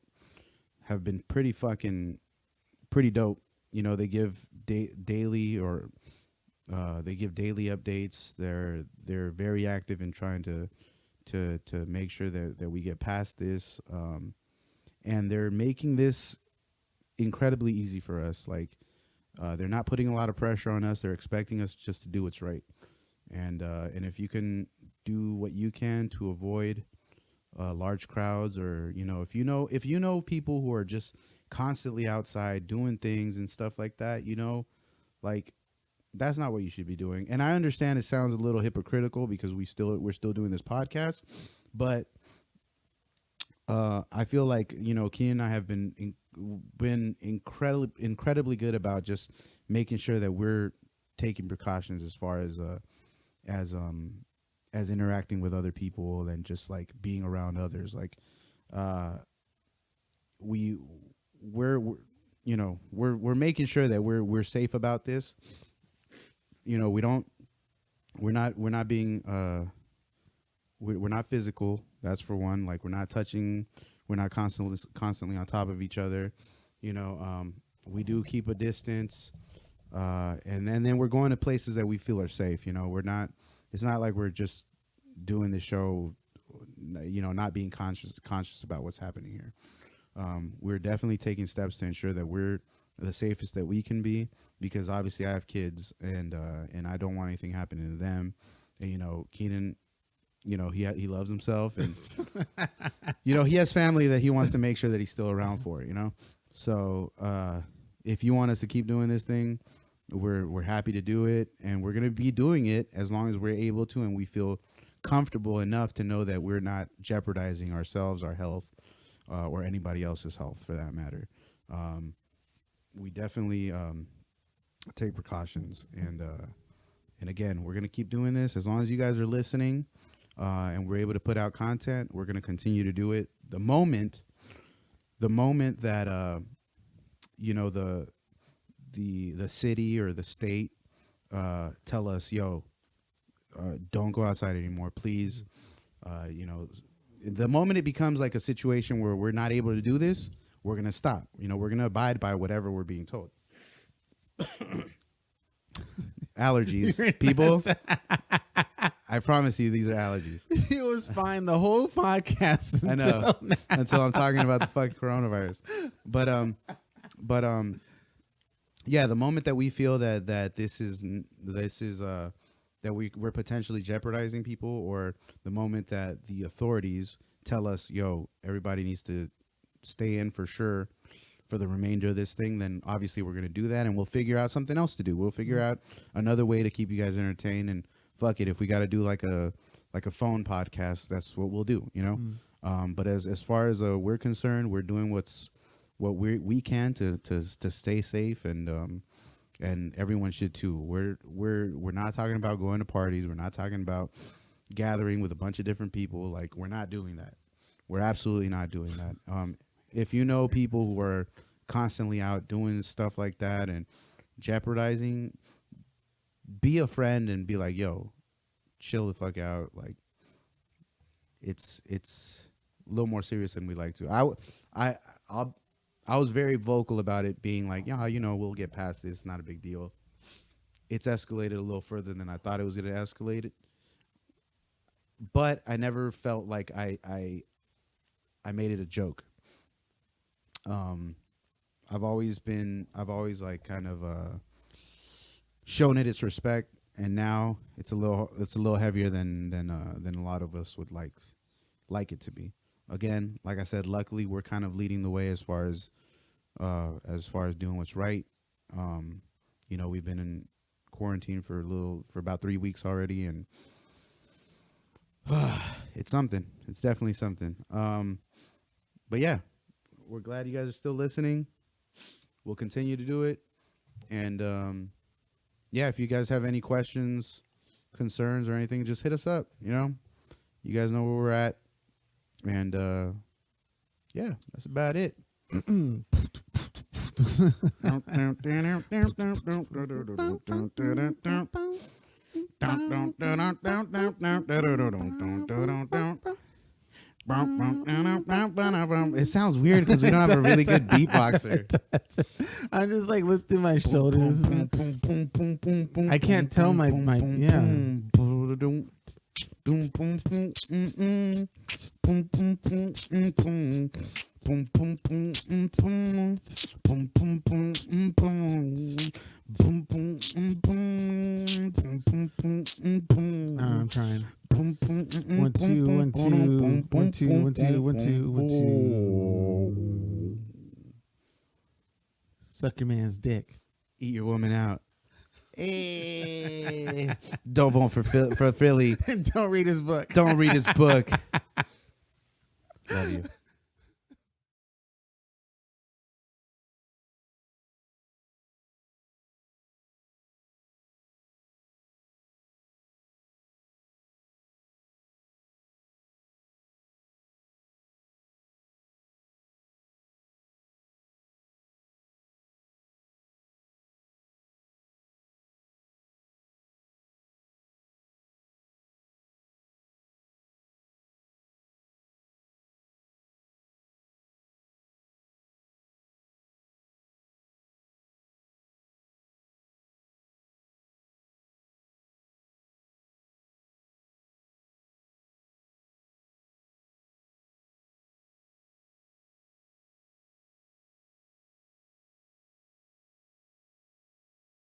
have been pretty dope. They give daily updates. They're very active in trying to make sure that we get past this, and they're making this incredibly easy for us. Like, they're not putting a lot of pressure on us. They're expecting us just to do what's right, and if you can do what you can to avoid large crowds, or if you know people who are just constantly outside doing things and stuff like that, like, that's not what you should be doing. And I understand it sounds a little hypocritical because we're still doing this podcast, but I feel like Keenan and I have been incredibly good about just making sure that we're taking precautions as far as interacting with other people and just like being around others. Like, we're making sure that we're safe about this. We're not being we're not physical. That's for one. Like, we're not touching. We're not constantly on top of each other. We do keep a distance, and then we're going to places that we feel are safe. We're not. It's not like we're just doing the show, not being conscious about what's happening here. we're definitely taking steps to ensure that we're the safest that we can be, because obviously I have kids, and I don't want anything happening to them. And Cianan, he loves himself, and he has family that he wants to make sure that he's still around for. So if you want us to keep doing this thing, we're happy to do it, and we're gonna be doing it as long as we're able to, and we feel comfortable enough to know that we're not jeopardizing ourselves, our health, or anybody else's health for that matter. We definitely take precautions, and again, we're gonna keep doing this as long as you guys are listening, and we're able to put out content. We're gonna continue to do it. The moment that the city or the state tell us, yo, don't go outside anymore, please. The moment it becomes like a situation where we're not able to do this, we're gonna stop. We're gonna abide by whatever we're being told. Allergies, people. I promise you, these are allergies. It was fine the whole podcast. I know, until I'm talking about the fucking coronavirus. But yeah, the moment that we feel that this is that we're potentially jeopardizing people, or the moment that the authorities tell us, yo, everybody needs to stay in for sure for the remainder of this thing, then obviously we're going to do that, and we'll figure out something else to do. We'll figure out another way to keep you guys entertained, and fuck it, if we got to do like a phone podcast, that's what we'll do, But as far as we're concerned, we're doing what we can to stay safe, and everyone should too. We're not talking about going to parties. We're not talking about gathering with a bunch of different people. Like, we're not doing that. We're absolutely not doing that. If you know people who are constantly out doing stuff like that and jeopardizing, be a friend and be like, yo, chill the fuck out. Like, it's a little more serious than we like to. I was very vocal about it, being like, yeah, we'll get past this. Not a big deal. It's escalated a little further than I thought it was going to escalate it. But I never felt like I made it a joke. I've always like kind of shown it its respect, and now it's a little heavier than a lot of us would like it to be. Again, like I said, luckily we're kind of leading the way as far as doing what's right. We've been in quarantine for about 3 weeks already, and it's something. It's definitely something. But yeah, we're glad you guys are still listening. We'll continue to do it, and yeah, if you guys have any questions, concerns, or anything, just hit us up. You guys know where we're at. And yeah, that's about it. It sounds weird because we don't have a really good beatboxer. I'm just like lifting my shoulders. I can't tell my yeah. I'm trying. 1 2 1 2 1 2 1 2 1 2 1 2. Suck your man's dick. Eat your woman out. Hey. Don't vote for Philly. Don't read his book. Don't read his book. Love you.